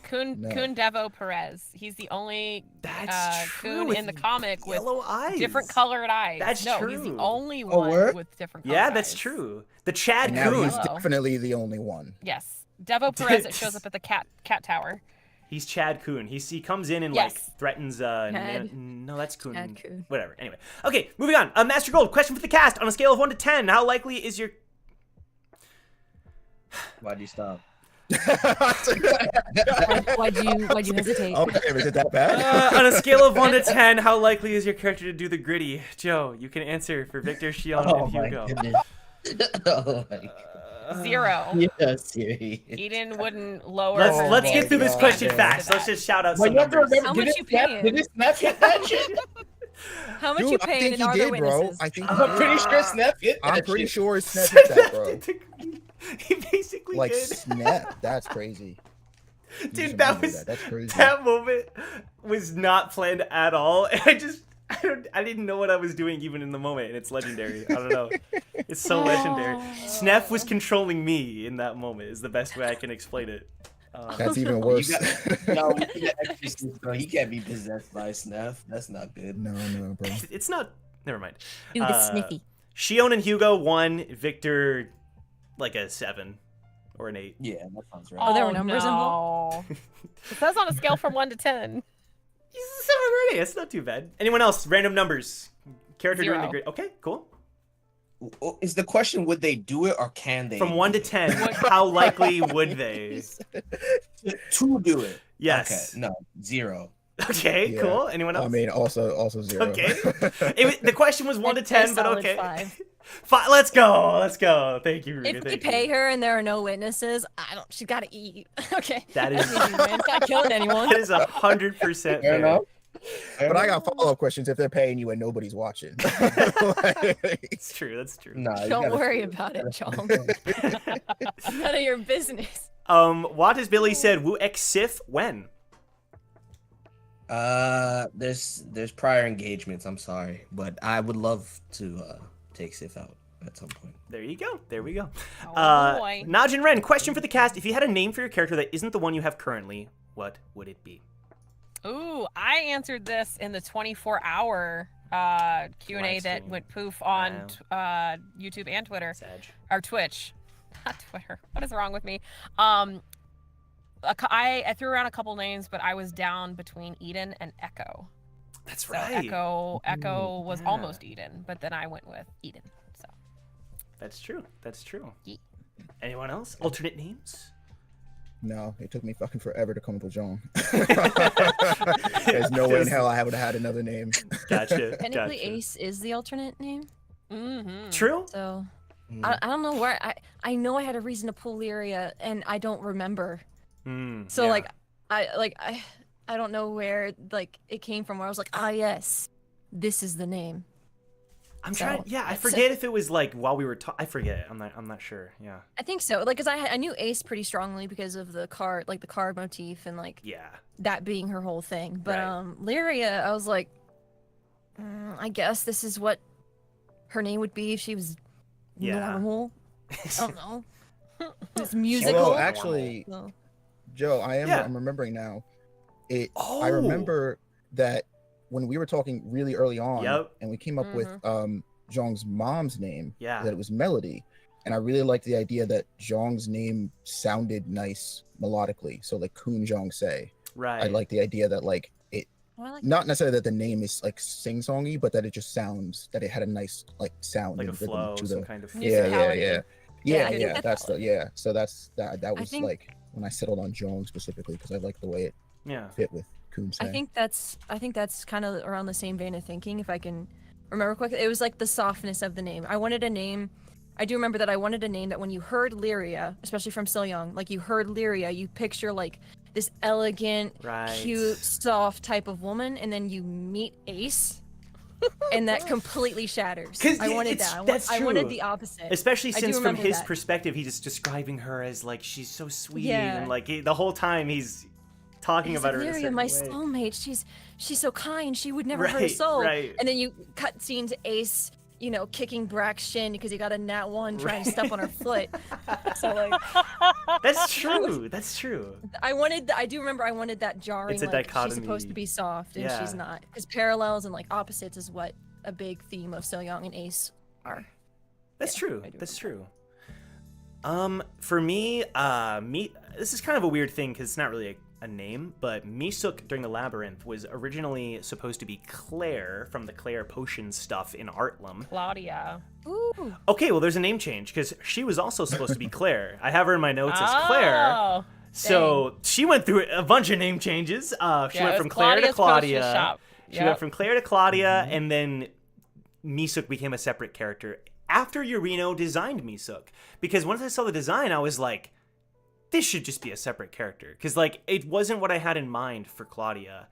Kun No. Devo Perez. He's the only That's true. Kun with in the comic with yellow eyes. different colored eyes. That's no, he's the true. only Oh, one word? with different colored Yeah, eyes. that's true. The Chad And now Coon. he's Hello. definitely the only one. Yes. Devo Perez, it shows up at the cat tower. He's Chad Coon. He comes in and Yes. like threatens. Chad. No, that's Coon. Chad Coon. Whatever. Anyway. Okay, moving on. Master Gold. Question for the cast. On a scale of 1 to 10, how likely is your? Why'd you stop? Why'd you hesitate? Okay, is it that bad? On a scale of 1 to 10, how likely is your character to do the gritty? Joe, you can answer for Victor, Shion, Oh and my Hugo. goodness. Oh my god. 0. Yeah, serious. Eden wouldn't lower. Let's her let's name get through this God, question yeah. fast. Let's just shout out But some you have to numbers. remember, How did much it you snap? paying? Did it snap hit that shit? How much Dude, you I paying think and he are there did, bro. witnesses? I think I'm he pretty did. sure Snap hit that I'm pretty shit. sure Snap hit that, bro. He basically Like did. Snap, that's crazy. You just Dude, that remember was that's crazy. that moment was not planned at all. And I didn't know what I was doing even in the moment, and it's legendary. I don't know. It's so legendary. Snef was controlling me in that moment. Is the best way I can explain it. That's even You worse. got, no, you got exorcist, bro. He can't be possessed by Snap. That's not good. No, bro. It's not. Never mind. Dude, it's sniffy. Shion and Hugo 1, Victor like a 7 or an 8. Yeah, that sounds right. Oh, there were numbers no. It says on a scale from 1 to 10. He's a 7 or an 8. It's not too bad. Anyone else? Random numbers. Character doing the 0. great. Okay, cool. Is the question, would they do it or can they? From 1 to 10, how likely would they? to do it? Yes. Okay, no, 0. Okay, Yeah. cool. Anyone else? I mean, also 0. Okay. The question was 1 to I'd say 10, but solid okay. 5. Let's go. Thank you, Rudy. If we Thank pay you. her and there are no witnesses, she's got to eat. Okay. That is- That's easy, man. It's not killing anyone. That is 100% Fair fair. enough. But I got follow-up questions if they're paying you and nobody's watching. It's true. That's true. Nah, you Don't gotta- worry about it, John. None of your business. What has Billy said? Woo X Sif when? There's prior engagements. I'm sorry, but I would love to take Sif out at some point. There you go. There we go. Oh, boy. Najin Ren, question for the cast. If you had a name for your character that isn't the one you have currently, what would it be? Ooh, I answered this in the 24-hour Q&A Live that stream. went poof on YouTube and Twitter. Sag. Or Twitch. Not Twitter. What is wrong with me? I threw around a couple names, but I was down between Eden and Echo. That's So right. Echo was yeah. almost Eden, but then I went with Eden. So That's true. That's true. Yeah. Anyone else? Alternate names? No, it took me fucking forever to come up with John. There's no way in hell I would have had another name. Gotcha. Technically, gotcha. Ace is the alternate name. True. So Mm. I don't know where I know I had a reason to pull Lyria and I don't remember. So yeah. I don't know where like it came from where I was like, yes, this is the name. I'm So, trying. Yeah, I that's forget if it was like while we were talking. I forget. I'm not sure. Yeah. I think so. Like, cause I knew Ace pretty strongly because of the card motif and like Yeah. that being her whole thing. But Right. Lyria, I was like, I guess this is what her name would be if she was Yeah. normal. I don't know. It's musical. Well, actually, So- Joe, Yeah. I'm remembering now. I Oh. remember that when we were talking really early on, Yep. and we came up with Zhong's mom's name, Yeah. that it was Melody, and I really liked the idea that Zhong's name sounded nice melodically. So like Kun Zhong Se, Right. I like the idea that like it, Well, I like not necessarily that the name is like sing-songy, but that it just sounds that it had a nice like sound like a and rhythm flow, to some the kind of. yeah. Musicality. Yeah, I think Yeah. that's That's the valid. So that was think- like when I settled on Zhong specifically because I like the way it Yeah. fit with Kun Se. I think that's kind of around the same vein of thinking. If I can remember quickly, it was like the softness of the name. I wanted a name. I do remember that I wanted a name that when you heard Lyria, especially from So Young, like you heard Lyria, you picture like this elegant, Right. cute, soft type of woman, and then you meet Ace, and that completely shatters. 'Cause I wanted it's- that. that's I wanted true. the opposite. Especially I do since from remember his that. perspective, he's just describing her as like she's so sweet Yeah. and like the whole time he's talking He's about like, her in a Lyria, certain my way. soulmate. She's so kind. She would never hurt a Right, soul. right. And then you cut scene to Ace, you know, kicking Brack's shin because he got a nat 1 trying to step on her foot. So like, That's true. That's true. I do remember I wanted that jarring. It's a like, she's dichotomy. supposed to be soft and Yeah. she's not. Because parallels and like opposites is what a big theme of So Young and Ace are. That's Yeah, true. I do That's remember. true. For me, this is kind of a weird thing because it's not really a name, but Misuk during the Labyrinth was originally supposed to be Claire from the Claire Potion stuff in Artlum. Claudia. Ooh. Okay, well, there's a name change because she was also supposed to be Claire. I have her in my notes as Claire. Oh, So she went through a bunch of name changes. She yeah, went it was from Claire to Claudia's Potion Claudia. Shop. She went from Claire to Claudia, and then Misuk became a separate character after Yurino designed Misuk. Because once I saw the design, I was like, this should just be a separate character. Because, like, it wasn't what I had in mind for Claudia.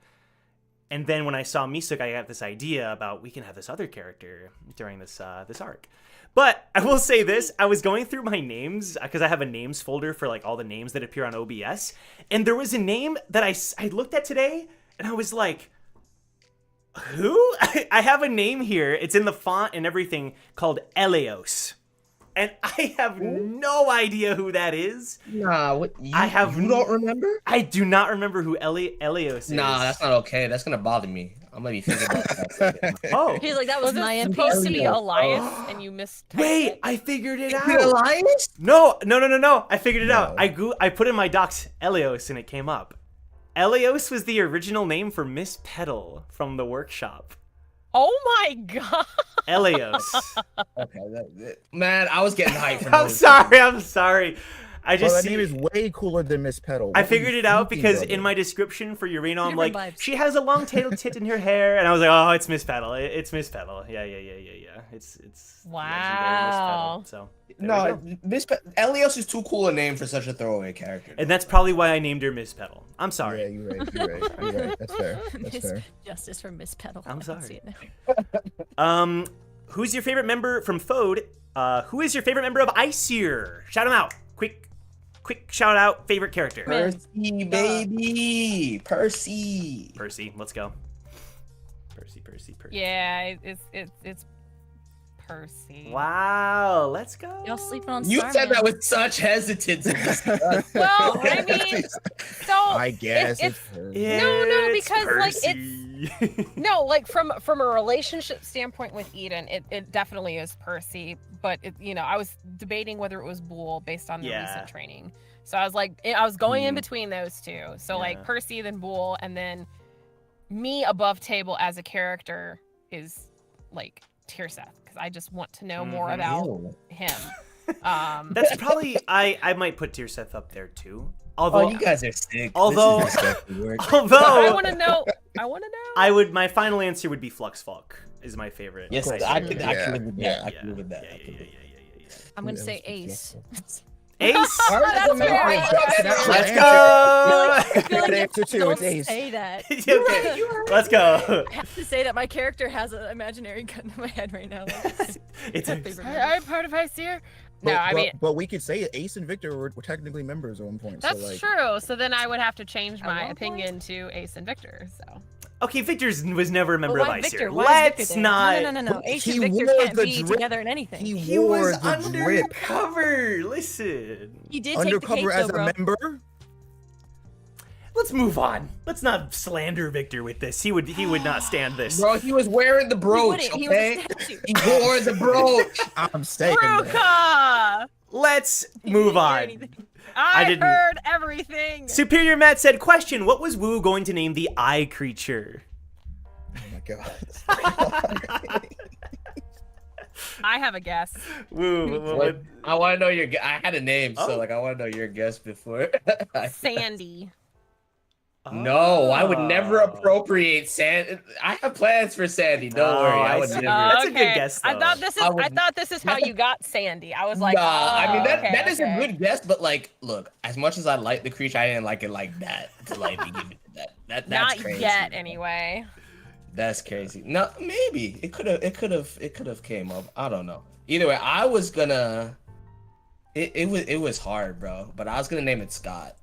And then when I saw Misuk, I got this idea about we can have this other character during this this arc. But I will say this, I was going through my names, because I have a names folder for, like, all the names that appear on OBS. And there was a name that I looked at today, and I was like, who? I have a name here. It's in the font and everything called Eleos. And I have no idea who that is. Nah, what? You, you don't remember? I do not remember who Eleos is. Nah, that's not okay. That's gonna bother me. I'm gonna be thinking about that. Oh, He's like, that was Was my it NPC. supposed to be Elias and you missed? wait, I figured it out. Elias? No. I figured it out. No. I put in my docs Eleos and it came up. Eleos was the original name for Miss Petal from the workshop. Oh my god! Eleos. Okay, man, I was getting hyped for I'm sorry. I Well, just that see name is way cooler than Miss Petal. I What were figured you it out thinking, because brother? in my description for Ureno, I'm Different like, vibes. she has a long tail tit in her hair, and I was like, oh, it's Miss Petal. It's Miss Petal. Yeah. It's legendary Miss Wow. Petal. So there we go. Miss Elios is too cool a name for such a throwaway character. And that's probably why I named her Miss Petal. I'm sorry. Yeah, you're right. That's fair. That's Miss fair. Justice from Miss Petal. I'm I can see sorry. it now. Who's your favorite member from Fode? Who is your favorite member of Iceyear? Shout him out. Quick shout out. Favorite character. Percy, baby, Percy. Percy. Let's go. Percy. Yeah, it's Percy. Wow. Let's go. Y'all sleeping on You Starman. said that with such hesitance. Well, I mean, so I guess if- it's her. No, It's because, like, Percy. no, like from a relationship standpoint with Eden, it definitely is Percy. But I was debating whether it was Bull based on the Yeah. recent training. So I was like, I was going in between those two. So like Yeah. Percy, then Bull, and then me above table as a character is like Tearseth, because I just want to know more about him. That's probably I might put Tearseth up there too. Oh, Although you guys are sick. although- This is disgusting work. I although want to know. my final answer would be Fluxfalk is my favorite. Yes, Iceyear. I could live with that. Yeah. I could live with that. Yeah. I'm gonna say Ace. Ace. That's fair. Let's I go. feel like Answer two, don't it's Ace. say that. Okay, let's go. I have to say that my character has an imaginary gun in my head right now. Like, It's my Ace. favorite member. I'm part of Iceyear. No, But, I mean but we could say Ace and Victor were technically members at one point. that's so like, true. So then I would have to change my one opinion to Ace and Victor. So Okay, Victor was never a member But of why Iceyear. Victor? Why is Victor Let's there? not. No. Ace He and Victor wore can't the be drip. together in anything. He He wore was the drip. undercover. Listen. He did take the Undercover cape, as though, bro. a member. Let's move on. Let's not slander Victor with this. He would not stand this. Bro, he was wearing the He brooch, wouldn't. He was okay? a statue. He wore the brooch. I'm staying there. Ruka! Let's He move didn't hear on. anything. I didn't. heard everything. Superior Matt said, question, what was Wu going to name the eye creature? Oh my god. I have a guess. Woo, What? I want to know your. I had a name, Oh. so like I want to know your guess before. Sandy. No, I would never appropriate Sandy. I have plans for Sandy. Don't Oh, worry, I I would see. never. That's a good Okay. guess, I though. thought this is. I I, would- thought this is how you got Sandy. I was like, nah, I mean that okay, that is okay. a good guess, but like, look, as much as I like the creature, I didn't like it like that. To like be given that. That's Not crazy. yet, anyway. That's crazy. No, maybe it could have came up. I don't know. Either way, I was gonna. It was hard, bro. But I was gonna name it Scott.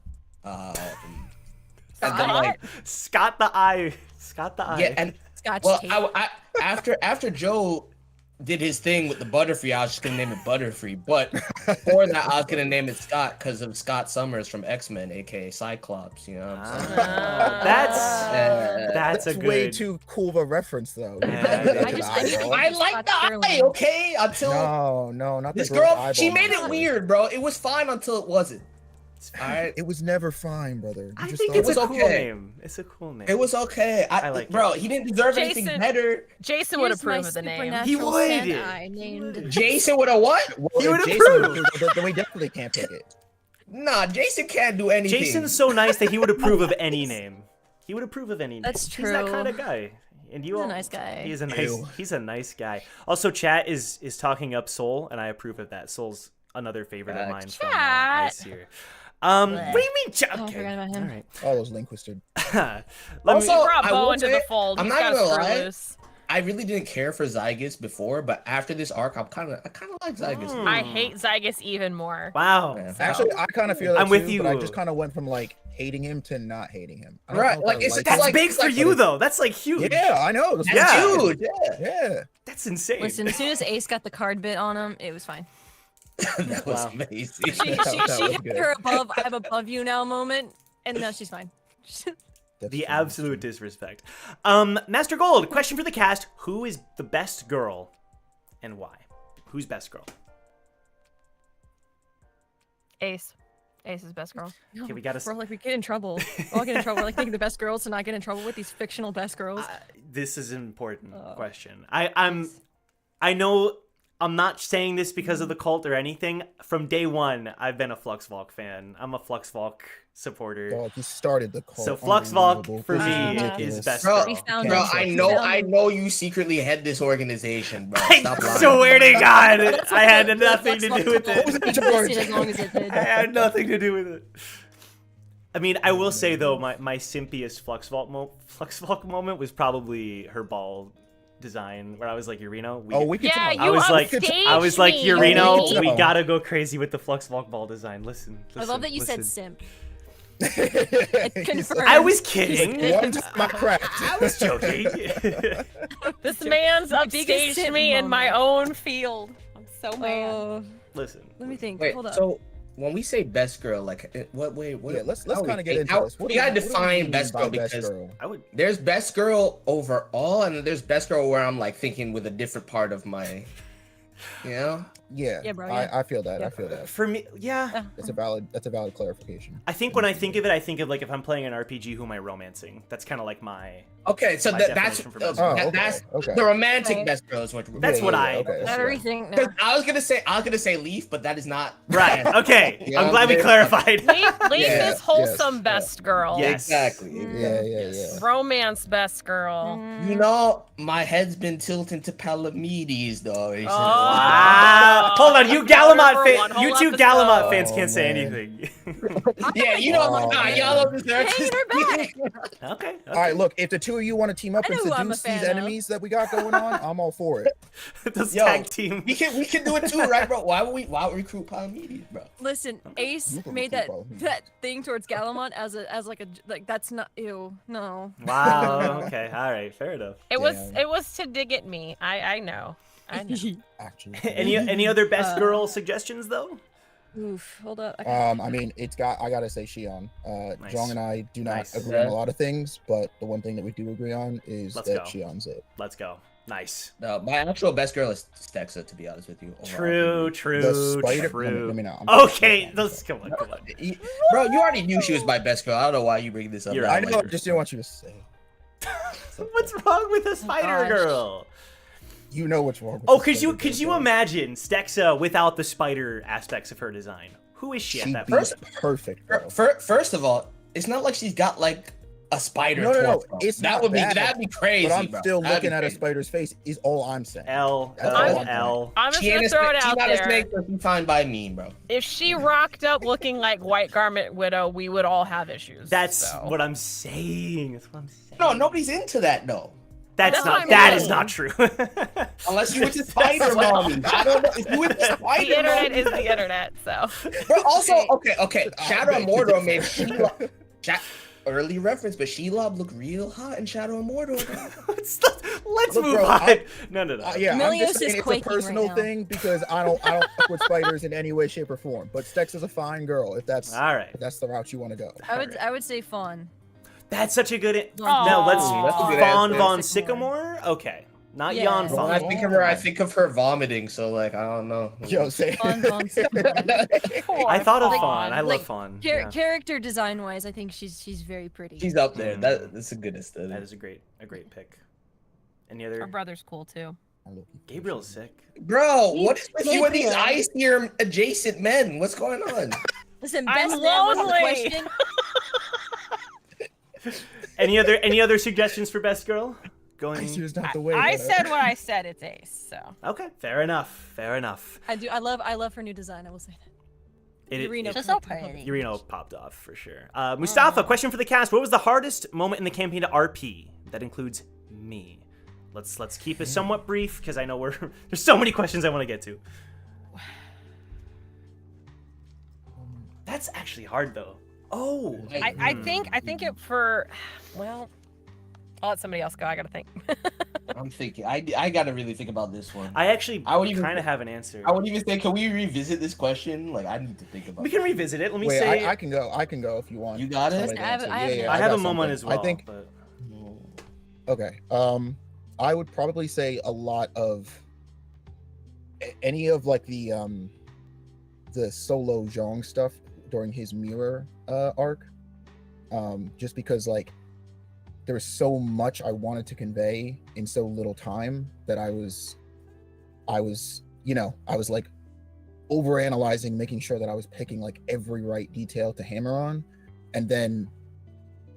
And then, like, Scott the Eye. Scott the Eye. yeah, and Scotch well, tape. after Joe did his thing with the Butterfree, I was just gonna name it Butterfree. But before that, I was gonna name it Scott because of Scott Summers from X-Men, aka Cyclops. You know what I'm saying? That's a good. way too cool of a reference, though. Yeah, I like the eye, okay? Until No, not this the girl's girl, she eyeball made it monster. weird, bro. It was fine until it wasn't. All right, It was never fine, brother. I just think thought it's a was cool okay. name. It's a cool name. it was okay. I like bro. it. He didn't deserve anything Jason- better. Jason would Here's my approve of the name. He supernatural would. Sandai named Jason would have what? Well, He if would Jason approve. then we definitely can't pick it. Nah, Jason can't do anything. Jason's so nice that he would approve of any name. He would approve of any name. That's He's that true. kind of guy. And you He's a all, nice guy. He's a nice. Ew. He's a nice guy. Also, chat is talking up Soul, and I approve of that. Soul's another favorite of mine from Chat. Ice here. What do you mean, chat? Oh, I Okay. forgot about him. All right. All those linguisted. Let Also, me. He brought I Bo will into say, the fold. I'm He's not gotta gonna screw lie. loose. I really didn't care for Zygus before, but after this arc, I kind of like Zygus. Hmm. I hate Zygus even more. Wow. Yeah. Actually, I kind of feel that I'm with too, but I you. just kind of went from like hating him to not hating him. I don't Right, know if like, I it's- like That's him. like- big for like- you, though. That's like huge. Yeah, I know. That's Yeah. huge. Yeah. Yeah. That's insane. Listen, as soon as Ace got the card bit on him, it was fine. That was Wow. amazing. She That was had good. her above, I'm above you now moment, and now she's fine. That's The true, absolute that's disrespect. Master Gold, question for the cast. Who is the best girl and why? Who's best girl? Ace. Ace is best girl. Okay, we gotta. We're like, we get in trouble. We all get in trouble. We're like thinking the best girls to not get in trouble with these fictional best girls. This is an important question. I know I'm not saying this because of the cult or anything. From day one, I've been a Fluxvolk fan. I'm a Fluxvolk supporter. Dog, he started the call. So Fluxvolk for me Ridiculous. is best Bro, girl. We found Bro, him. I We know, found I him. know you secretly head this organization, bro. I Stop lying. swear to God, I had nothing to do with It it. existed as long as it did. I had nothing to do with it. I mean, I will say though, my simpiest Fluxvolk moment was probably her ball design, where I was like, Urino, We can Yeah, talk. I you was like, upstaged I was like, me. Urino, Oh, we no. gotta go crazy with the Fluxvolk ball design. Listen, I love that you said listen. simp. He Confirmed. said, I was kidding. One time I cracked. I was joking. This man's My biggest upstaged simp me in my moment. own field. I'm so mad. Oh, Listen. let me think. Wait, Hold up. so when we say best girl, like, what? Wait, what? Yeah, let's how we kind of get think- into how- this. We do gotta what do we define mean best by girl best because girl? I would. there's best girl overall, and then there's best girl where I'm like thinking with a different part of my, you know. Yeah, Yeah, bro, yeah. I feel that. Yeah. I feel that. For me, yeah. That's a valid clarification. I think when I think of it, I think of like if I'm playing an RPG, who am I romancing? That's kind of like my. Okay, so My that's definition for best girl. that's okay. the romantic Okay. best girl is what. That's what I- Okay, Not sure. everything. No. 'Cause I was gonna say Leaf, but that is not Right. Okay. Yeah, I'm glad we yeah. clarified. Leaf Yeah, is wholesome yes, best girl. Yeah. exactly. Yeah. Romance best girl. You know, my head's been tilting to Palamedes though. recently. Wow. Hold on, you Galamot For fan, one whole you two episode. Galamot fans Oh, can't say man. anything. Yeah, you know, Oh, nah, man. y'all don't deserve Hanging her back. Okay. All right, look, if the two of you want to team up I and know who I'm a seduce these fan of. enemies that we got going on, I'm all for it. Those Yo, tag team. we can do it too, right, bro? Why would we recruit Palamedes, bro? Listen, Ace You can made that keep on. that thing towards Galamont as like that's not ew no. Wow. Okay. All right. Fair enough. It was Damn. To dig at me. I know. I know. Actually, Any other best girl suggestions though? Oof, hold up. I mean, I gotta say Shion. Nice. Jong and I do not Nice. agree on a lot of things, but the one thing that we do agree on is Let's that go. Shion's it. Let's go. Nice. No, my actual best girl is Stexa, to be honest with you. True. The True. spider. True. Let me know. Okay. Let's come on. Come on. Bro, you already knew she was my best girl. I don't know why you bring this up. You're now, right. I know. I like- just didn't want you to say. What's wrong with a spider gosh. girl? You know what's wrong. With Oh, the could you spider girl. imagine Stexa without the spider aspects of her design? Who is she at She'd that be point? perfect, bro. First of all, it's not like she's got like a spider. No, torch, bro. it's that not would be bad, that'd be crazy. But I'm bro. still That'd looking be at a crazy. spider's face. Is all I'm saying. L That's L all I'm L. I'm just She gonna ain't throw it she out not a there. snake, so she's fine by me, bro. If she rocked up looking like White Garment Widow, we would all have issues. That's so. what I'm saying. That's what I'm saying. No, nobody's into that though. That's That's not. what I That mean. is not true. Unless you went to Spider Mommy. I don't know. If you went to The Spider internet Mommy. is the internet, so. But also, okay. Shadow Mordor made Sheila. early reference, but Shelob looked real hot in Shadow of Mordor. Let's Look, move bro, on. No. Yeah, I'm Melios just is saying it's a quaking right personal now. thing because I don't fuck with spiders in any way, shape, or form. But Stex is a fine girl if that's All right. the route you want to go. I would say fawn. That's such a good. Fawn. Now let's That's a good Fawn answer. von Sycamore. Okay, not Yeah. Jan When Fawn. I think of her, I think of her vomiting. So like, I don't know. Yo, say Fawn von Sycamore. I thought of Like- Fawn. I like, love Fawn. Char- Yeah. Character design wise, I think she's very pretty. She's up there. Mm. That's a good aesthetic. That is a great pick. Any Our other? brother's cool too. Gabriel's sick. Bro, what is with you and these Gabriel. ice serum adjacent men? What's going on? Listen, I'm best man was the lonely. question. Any other suggestions for best girl? Going. is not the way. I but, said what I said. It's Ace. So Okay, fair enough. I do. I love her new design. I will say that. Urino She's so popped- pretty. Urino popped off for sure. Mustafa, question for the cast: what was the hardest moment in the campaign to RP? That includes me. Let's keep it somewhat brief because I know there's so many questions I want to get to. That's actually hard though. Oh, I think it for, well, I'll let somebody else go. I gotta think. I'm thinking. I gotta really think about this one. I actually I would even- kind of have an answer. I would even say, can we revisit this question? Like, I need to think about. We can revisit it. Let me Wait, say. I can go. I can go if you want. You got it? somebody to I have- answer. I have an Yeah, I have got a moment something. as well. I think. But... Okay. I would probably say a lot of any of like the solo Zhong stuff during his mirror arc. Just because like there was so much I wanted to convey in so little time that I was like overanalyzing, making sure that I was picking like every right detail to hammer on. And then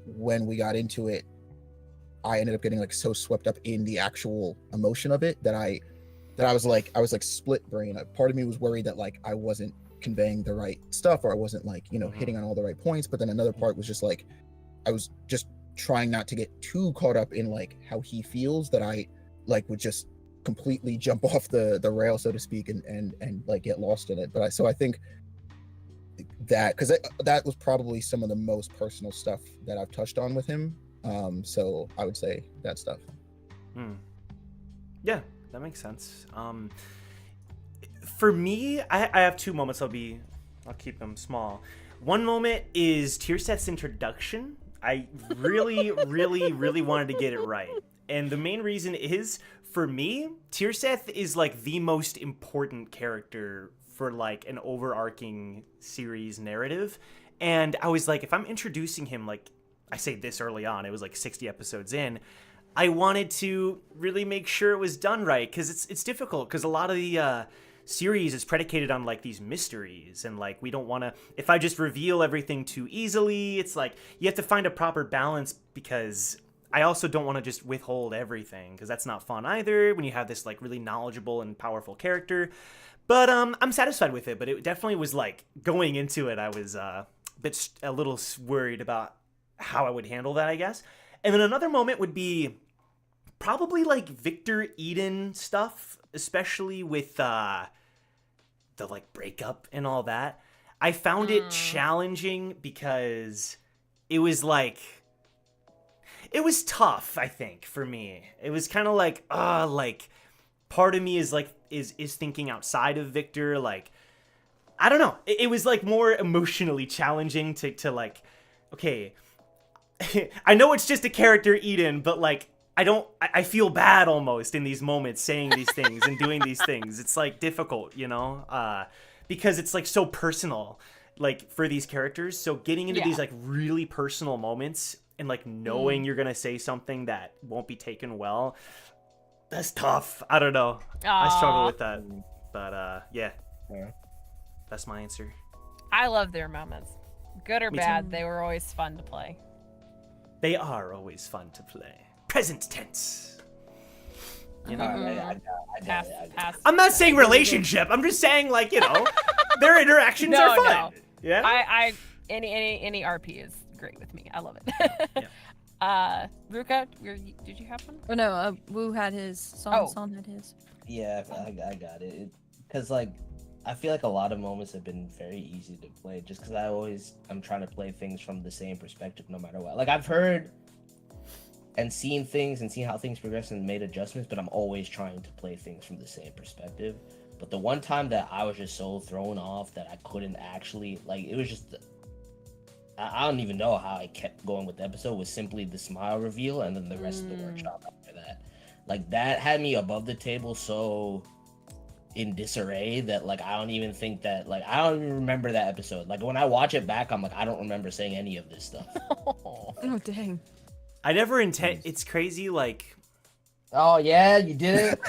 when we got into it, I ended up getting like so swept up in the actual emotion of it that I was like split brain. Part of me was worried that like I wasn't conveying the right stuff or I wasn't like, hitting on all the right points. But then another part was just like, I was just trying not to get too caught up in like how he feels that I like would just completely jump off the rail, so to speak, and like get lost in it. But I think that, because that was probably some of the most personal stuff that I've touched on with him. So I would say that stuff. Yeah, that makes sense. For me, I have two moments. I'll keep them small. One moment is Tierset's introduction. I really, really, really wanted to get it right. And the main reason is, for me, Tierset is like the most important character for like an overarching series narrative. And I was like, if I'm introducing him, like I say this early on, it was like 60 episodes in, I wanted to really make sure it was done right, because it's difficult, because a lot of the series is predicated on like these mysteries, and like we don't want to, if I just reveal everything too easily, it's like you have to find a proper balance, because I also don't want to just withhold everything, because that's not fun either when you have this like really knowledgeable and powerful character. But I'm satisfied with it. But it definitely was like, going into it, I was a little worried about how I would handle that, I guess. And then another moment would be probably like Victor Eden stuff, especially with the like breakup and all that. I found it challenging because it was like, it was tough, I think, for me. It was kind of like, part of me is like, is thinking outside of Victor. Like, I don't know. It was like more emotionally challenging to like, okay, I know it's just a character, Eden, but like, I feel bad almost in these moments saying these things and doing these things. It's like difficult, because it's like so personal, like for these characters. So getting into these like really personal moments and like knowing you're going to say something that won't be taken well, that's tough. I don't know. I struggle with that, but yeah, that's my answer. I love their moments, good or Me bad. too. They were always fun to play. They are always fun to play. Present tense. You know? I got it. I'm not saying relationship. I'm just saying, like, their interactions No, are fun. no. Yeah. I any RP is great with me. I love it. Ruka, did you have one? Oh no, Wu had his. Son had his. Yeah, I got it. Because like I feel like a lot of moments have been very easy to play just because I'm trying to play things from the same perspective no matter what. Like I've heard and seen things and seen how things progress and made adjustments, but I'm always trying to play things from the same perspective. But the one time that I was just so thrown off that I couldn't actually, like, it was just, I don't even know how I kept going with the episode, was simply the smile reveal and then the rest of the workshop after that. Like, that had me above the table so in disarray that, like, I don't even think that, like, I don't even remember that episode. Like, when I watch it back, I'm like, I don't remember saying any of this stuff. Oh, dang. I never intend. It's crazy. Like, Oh, yeah, you did it?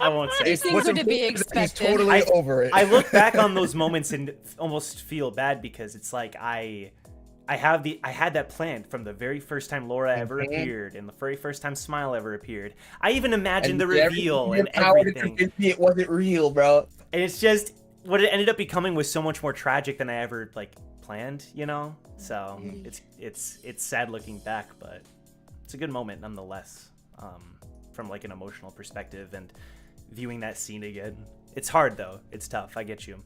I won't say. These things are to be He's expected. totally over it. I look back on those moments and almost feel bad because it's like I had that planned from the very first time Laura ever appeared and the very first time Smile ever appeared. I even imagined the reveal and everything. It wasn't real, bro. And it's just what it ended up becoming was so much more tragic than I ever like planned, you know? So it's sad looking back, but it's a good moment nonetheless. From like an emotional perspective and viewing that scene again. It's hard though. It's tough. I get you.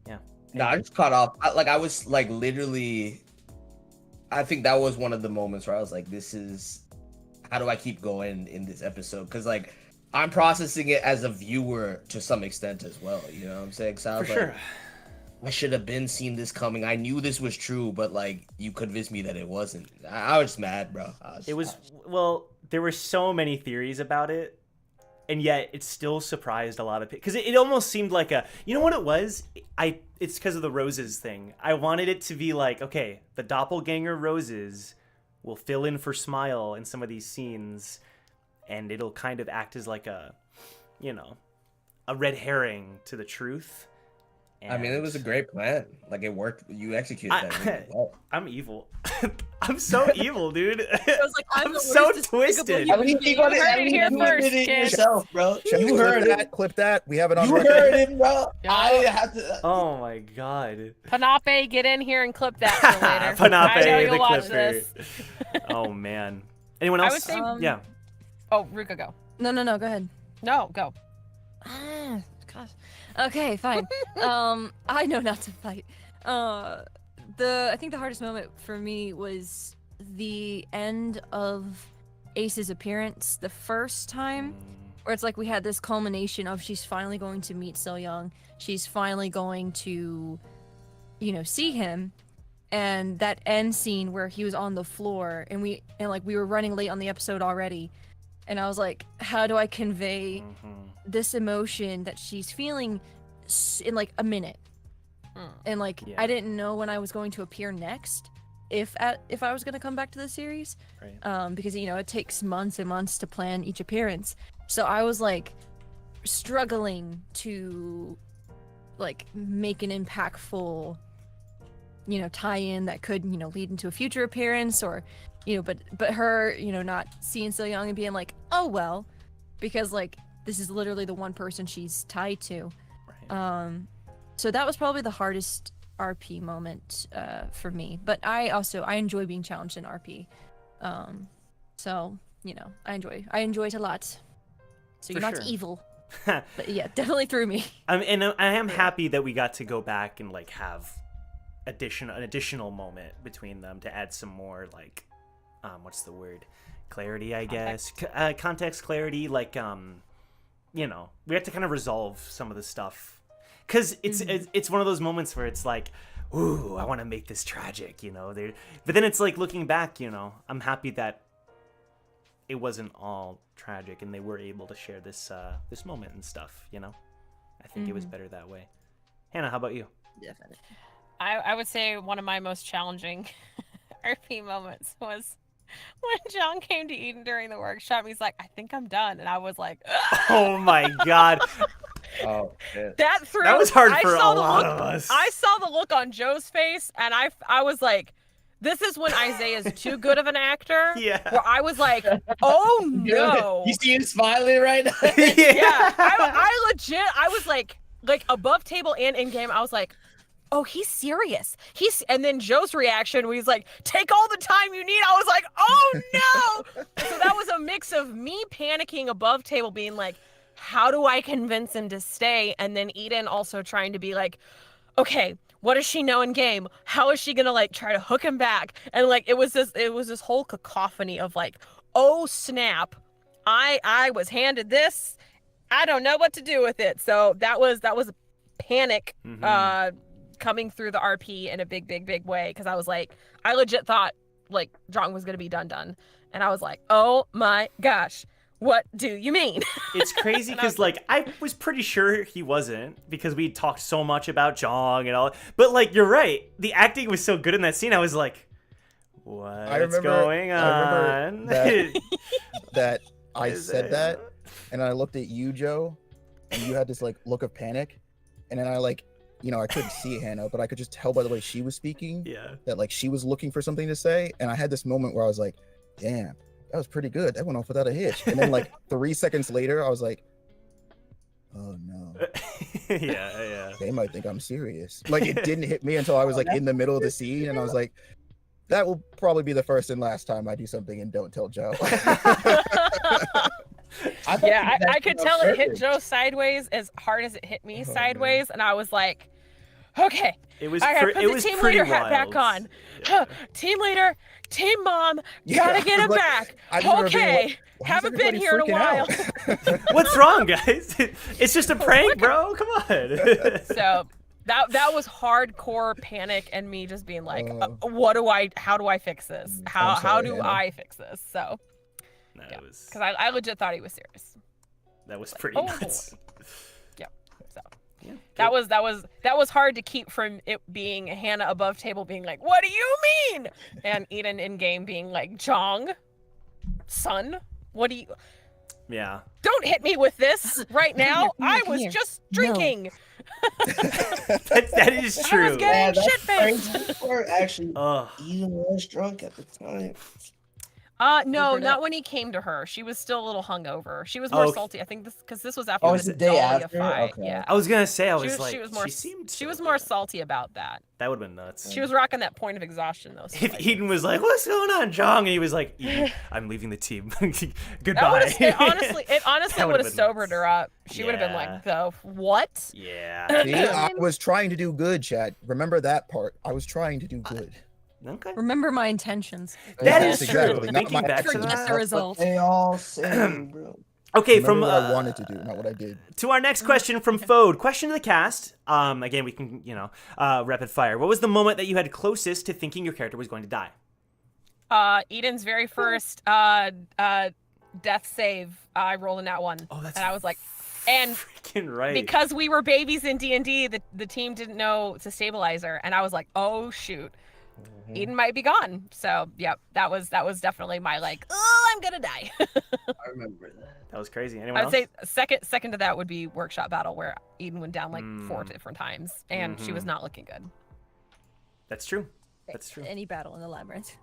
Yeah. No, I just caught off. I was like literally, I think that was one of the moments where I was like, this is, how do I keep going in this episode? Because like, I'm processing it as a viewer to some extent as well. You know what I'm saying? So I was For like, sure. I should have been seen this coming. I knew this was true, but like, you convinced me that it wasn't. I was mad, bro. Well, there were so many theories about it. And yet it still surprised a lot of people because it almost seemed like you know what it was? It's because of the roses thing. I wanted it to be like, okay, the doppelganger roses will fill in for Smile in some of these scenes, and it'll kind of act as like a red herring to the truth. I mean, it was a great plan. Like, it worked. You executed that really well. I'm evil. I'm so evil, dude. I was like, I'm so twisted. I mean, you heard it here first, did it kids. yourself, bro. You heard that. Clip that. We have it on You record. heard it, bro. Yeah. I have to. Oh my god. Panape, get in here and clip that for later. Panape, I know the you'll watch clipper. this. Oh man. Anyone else? I would say, yeah. oh, Ruka, go. No, go ahead. No, go. Gosh. Okay, fine. I know not to fight. I think the hardest moment for me was the end of Ace's appearance the first time, where it's like we had this culmination of she's finally going to meet So Young. She's finally going to, see him. And that end scene where he was on the floor and we were running late on the episode already. And I was like, how do I convey this emotion that she's feeling in like a minute? And like, Yeah. I didn't know when I was going to appear next, if I was going to come back to the series, Right. because it takes months and months to plan each appearance. So I was like struggling to like make an impactful tie-in that could lead into a future appearance, or but her not seeing So Young and being like, oh well, because like this is literally the one person she's tied to. Right. So that was probably the hardest RP moment for me, but I enjoy being challenged in RP. So I enjoy it a lot. So For you're not sure. evil, but yeah, definitely threw me. I am happy that we got to go back and like have an additional moment between them to add some more like what's the word, clarity, I guess. Context, clarity, like we have to kind of resolve some of the stuff because it's one of those moments where it's like, ooh, I want to make this tragic, but then it's like looking back, I'm happy that it wasn't all tragic and they were able to share this moment and stuff. I think it was better that way. Hannah, how about you? Definitely. I would say one of my most challenging RP moments was when John came to Eden during the workshop. He's like, I think I'm done. And I was like, Oh my god. Oh, shit. that Was hard I for a saw the lot look, of us. I saw the look on Joe's face, and I was like, this is when Isaiah's too good of an actor. Yeah. Where I was like, oh no. You see him smiling right now? Yeah. I legit, I was like above table and in game, I was like, oh, he's serious. And then Joe's reaction when he's like, take all the time you need. I was like, oh no. So that was a mix of me panicking above table being like, how do I convince him to stay? And then Eden also trying to be like, okay, what does she know in game? How is she gonna like try to hook him back? And like it was this whole cacophony of like, oh snap, I was handed this. I don't know what to do with it. So that was panic coming through the RP in a big way, because I was like, I legit thought like Jong was gonna be done. And I was like, oh my gosh, what do you mean? It's crazy because like I was pretty sure he wasn't, because we talked so much about Jong and all. But like you're right, the acting was so good in that scene. I was like, what's going on? I remember that I said that, and I looked at you, Joe, and you had this like look of panic, and then I like, you know, I couldn't see Hannah, but I could just tell by the way she was speaking that like she was looking for something to say, and I had this moment where I was like, damn, that was pretty good. That went off without a hitch. And then like 3 seconds later, I was like, oh no. yeah. They might think I'm serious. Like it didn't hit me until I was like in the middle of the scene, and I was like, that will probably be the first and last time I do something and don't tell Joe. I could tell it hit Joe sideways as hard as it hit me sideways, and I was like, okay, it was I gotta put the team leader hat back on. Yeah. Team leader, team mom, gotta get him like, back. Okay, Like, haven't been here in a while. What's wrong, guys? It's just a prank, bro. Come on. So that was hardcore panic, and me just being like, how do I fix this? How do I fix this? So no, yeah, it was, because I legit thought he was serious. that was pretty nuts. Yeah. So Yeah, that was hard to keep from it being Hannah above table being like, what do you mean? And Eden in game being like, Jong, son, what do you? Yeah. Don't hit me with this right now. I was just drinking. That is true. I was getting shit-faced. Or actually, Eden was drunk at the time. No, not when he came to her. She was still a little hungover. She was more salty. I think this was after it's the day Dahlia after? fight. Okay. Yeah. I was gonna say, She was more salty about that. That would have been nuts. She was rocking that point of exhaustion though. If Eden was like, "What's going on, Jong?" and he was like, "Eden, I'm leaving the team. Goodbye." It honestly would have been sobered nuts. her up. She would have been like, "The what?" Yeah. See, I was trying to do good, Chad. Remember that part. I was trying to do good. Okay. Remember my intentions. That Yes, is true. exactly. Not Thinking my back to Forget that. the result. They all say, bro. Okay, Remember from what I wanted to do, not what I did. to our next question from Fode. Question to the cast. Again, we can, rapid fire. What was the moment that you had closest to thinking your character was going to die? Eden's very first death save. I rolled in that one. Oh, that's and I was like, and freaking right. because we were babies in D&D, the team didn't know to stabilize her, and I was like, oh shoot. Eden might be gone. So yep, that was definitely my like, oh, I'm gonna die. I remember that. That was crazy. Anyone I'd else? say second to that would be workshop battle, where Eden went down like 4 different times, and she was not looking good. That's true. That's true. Any battle in the labyrinth.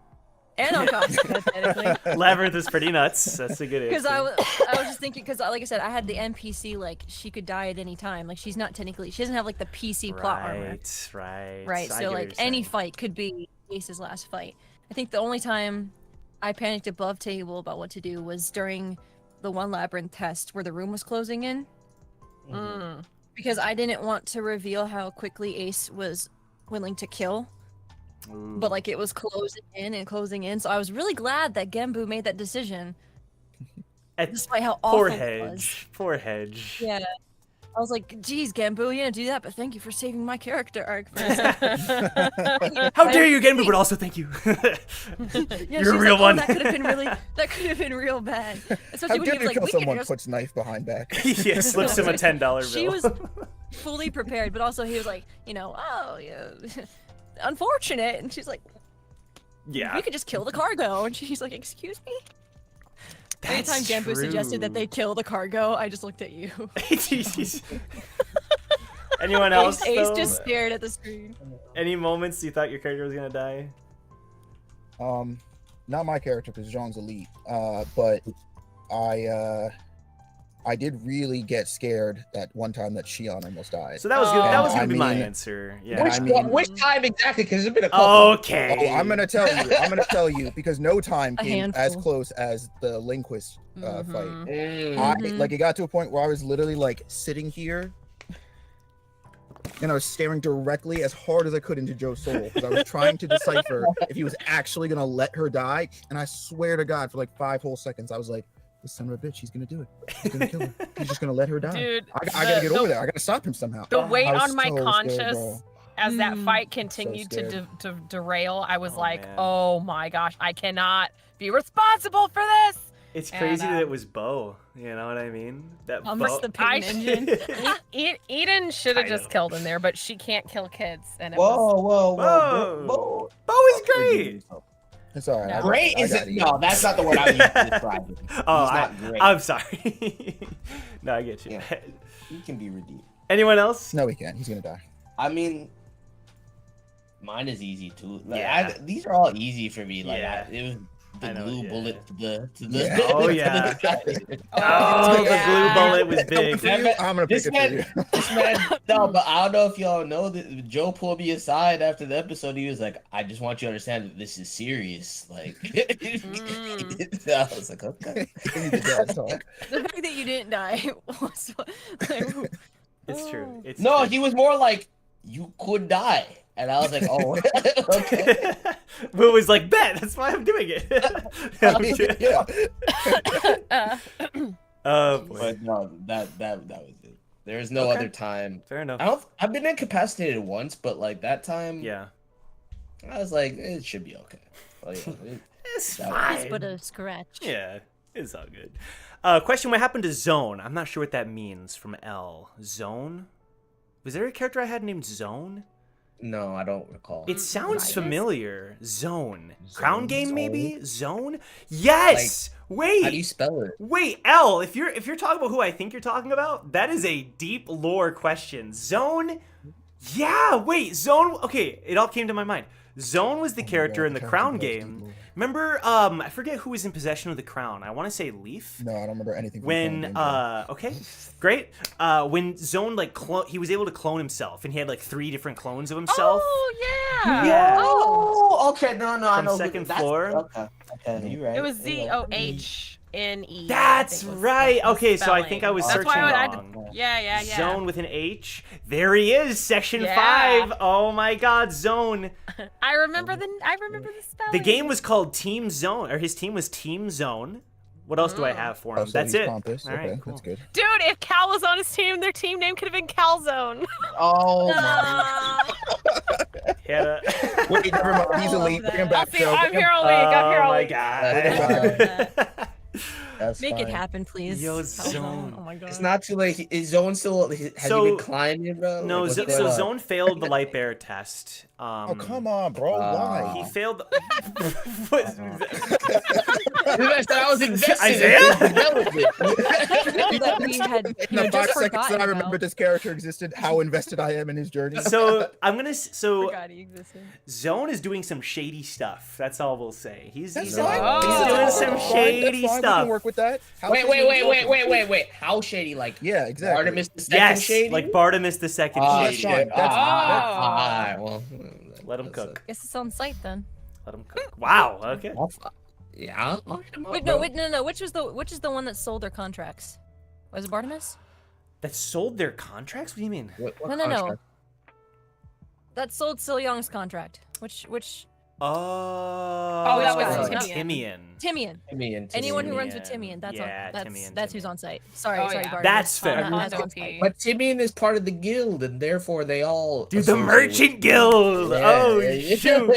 And on costume, technically. Labyrinth is pretty nuts. That's a good answer. Because I was just thinking, because like I said, I had the NPC, like, she could die at any time. Like, she's not technically, she doesn't have, like, the PC plot armor. Right. Right, I get so, what like, you're any saying. fight could be Ace's last fight. I think the only time I panicked above table about what to do was during the one labyrinth test where the room was closing in. Because I didn't want to reveal how quickly Ace was willing to kill. But like it was closing in, so I was really glad that Genbu made that decision, despite how awful it was. Poor Hedge. Yeah, I was like, "Geez, Genbu, you didn't do that, but thank you for saving my character arc." How dare you, Genbu? But also thank you. Yeah, You're a she was real like, one. Oh, that could have been real bad. How Especially when dare he was you like, kill "We could someone just." puts knife behind back? Yeah, slips him a $10 bill. She was fully prepared, but also he was like, oh yeah, unfortunate, and she's like, Yeah. we could just kill the cargo, and she's like, excuse me. Anytime Genbu suggested that they kill the cargo, I just looked at you. Anyone else? Ace though? just stared at the screen. Any moments you thought your character was gonna die? Not my character because Zhang's elite. But I did really get scared that one time that Shion almost died. So that was good. That was I gonna be my mean- answer. Yeah. Which time exactly? Because there's been a couple. Okay. Oh, I'm gonna tell you because no time A came as handful. close as the Linquist fight. Mhm. Like it got to a point where I was literally like sitting here and I was staring directly as hard as I could into Joe's soul because I was trying to decipher if he was actually gonna let her die. And I swear to God, for like 5 whole seconds, I was like, "This son of a bitch, he's gonna do it. He's gonna kill her. He's just gonna let her die. Dude, I gotta get over there. I gotta stop him somehow." The weight I was on my so scared, conscience bro. as that Mm. fight continued scared. to derail, I was Oh, like, man. oh my gosh, I cannot be responsible for this. It's And, crazy that it was Bo. You know what I mean? That Almost Bo. the pig engine. Eden should have I just know. killed him there, but she can't kill kids. And it was, Whoa. Bo is great. It's all right. No. I got Great it. I is got it? it. No, that's not the word I used to describe him. Oh, He's not great. I'm sorry. No, I get you. Yeah. He can be redeemed. Anyone else? No, he can't. He's gonna die. I mean, mine is easy too. Like, Yeah. these are all easy for me. Like Yeah. it was I the know, glue yeah. bullet to the Yeah. Oh, to yeah. the- Oh, the glue yeah. bullet was Pick it big. for you, I'm gonna pick This it man, for you. this man, no, but I don't know if y'all know that Joe pulled me aside after the episode. He was like, "I just want you to understand that this is serious." Like, I was like, "Okay." Give me the dad talk. The fact that you didn't die was like, It's true. It's No, true. he was more like, "You could die," and I was like, "Oh, okay." But it was like, bet, that's why I'm doing it. Yeah. Oh, boy. But no, that was it. There's no Okay. other time. Fair enough. I've been incapacitated once, but like that time, Yeah. I was like, it should be okay. Like, It's That was- fine. it's but a scratch. Yeah, it's all good. Question, what happened to Zone? I'm not sure what that means from L. Zone? Was there a character I had named Zone? no, I don't recall. It sounds Right. familiar. Zone. Crown Zone, game maybe? Zone? Yes! How do Wait! you spell it? Wait, L, if you're talking about who I think you're talking about, that is a deep lore question. Zone? Yeah, wait, Zone, okay, it all came to my mind. Zone was the character in the Crown game. Remember, I forget who was in possession of the crown. I want to say Leaf. No, I don't remember anything. From When Crown Game, okay, great. When Zone like he was able to clone himself, and he had like 3 different clones of himself. oh yeah. Yeah. Oh, okay. No, I From know. second floor? Okay, you're right. It was You're right. ZOHNE. That's right. Okay, so I think I was That's searching why wrong. Yeah. Zone with an H. There he is, section Yeah. 5. Oh my God, Zone. I remember the spelling. The game was called Team Zone, or his team was Team Zone. What else do I have for him? Oh, so That's he's it. pompous. All Okay, right, cool. that's good. Dude, if Cal was on his team, their team name could have been Calzone. Oh my. He had a- Wait, never mind. He's I love elite. Bring him that. back, See, Joe. I'm Bring him- here all week. I'm here Oh all my week. God. That's Make it fine. happen, please. Yo, Calzone. Zone. Oh my god. It's not too late. Is Zone still? Has So- he been climbing, bro? No, Like, what's so going on? Zone failed the light bear test. Oh, come on, bro. Why? He failed. What- I said I was invested Isaiah? in development. that we had, In you the had 5 just seconds that I forgotten remember about. this character existed, how invested I am in his journey. so I'm gonna. So Forgot he existed. Zone is doing some shady stuff. That's all we'll say. He's That's doing fine. Oh. some That's fine. shady That's fine. We stuff. can work with that. How Wait. shady- How shady? Like Yeah, exactly. Artemis the second Yes, shady? like Bartimus the second Oh, shady. shit. shit. That's- Alright, well, Let him that's cook. Guess it's on site then. Let him cook. Wow. Okay. Yeah. Wait, no, no. Which is the one that sold their contracts? Was it Bartimus? That sold their contracts? What do you mean? No. That sold Sil Young's contract. Which Oh, that was Timian. Timian. Anyone who runs with Timian. Timian, that's Yeah, on. Timian, That's who's Timian. on site. Sorry, Oh, sorry, yeah. Bartimus. That's fair. That's Not on OP. site. But Timian is part of the guild, and therefore they all. Dude, the associate Merchant with- Guild. Yeah, Oh yeah. shoot.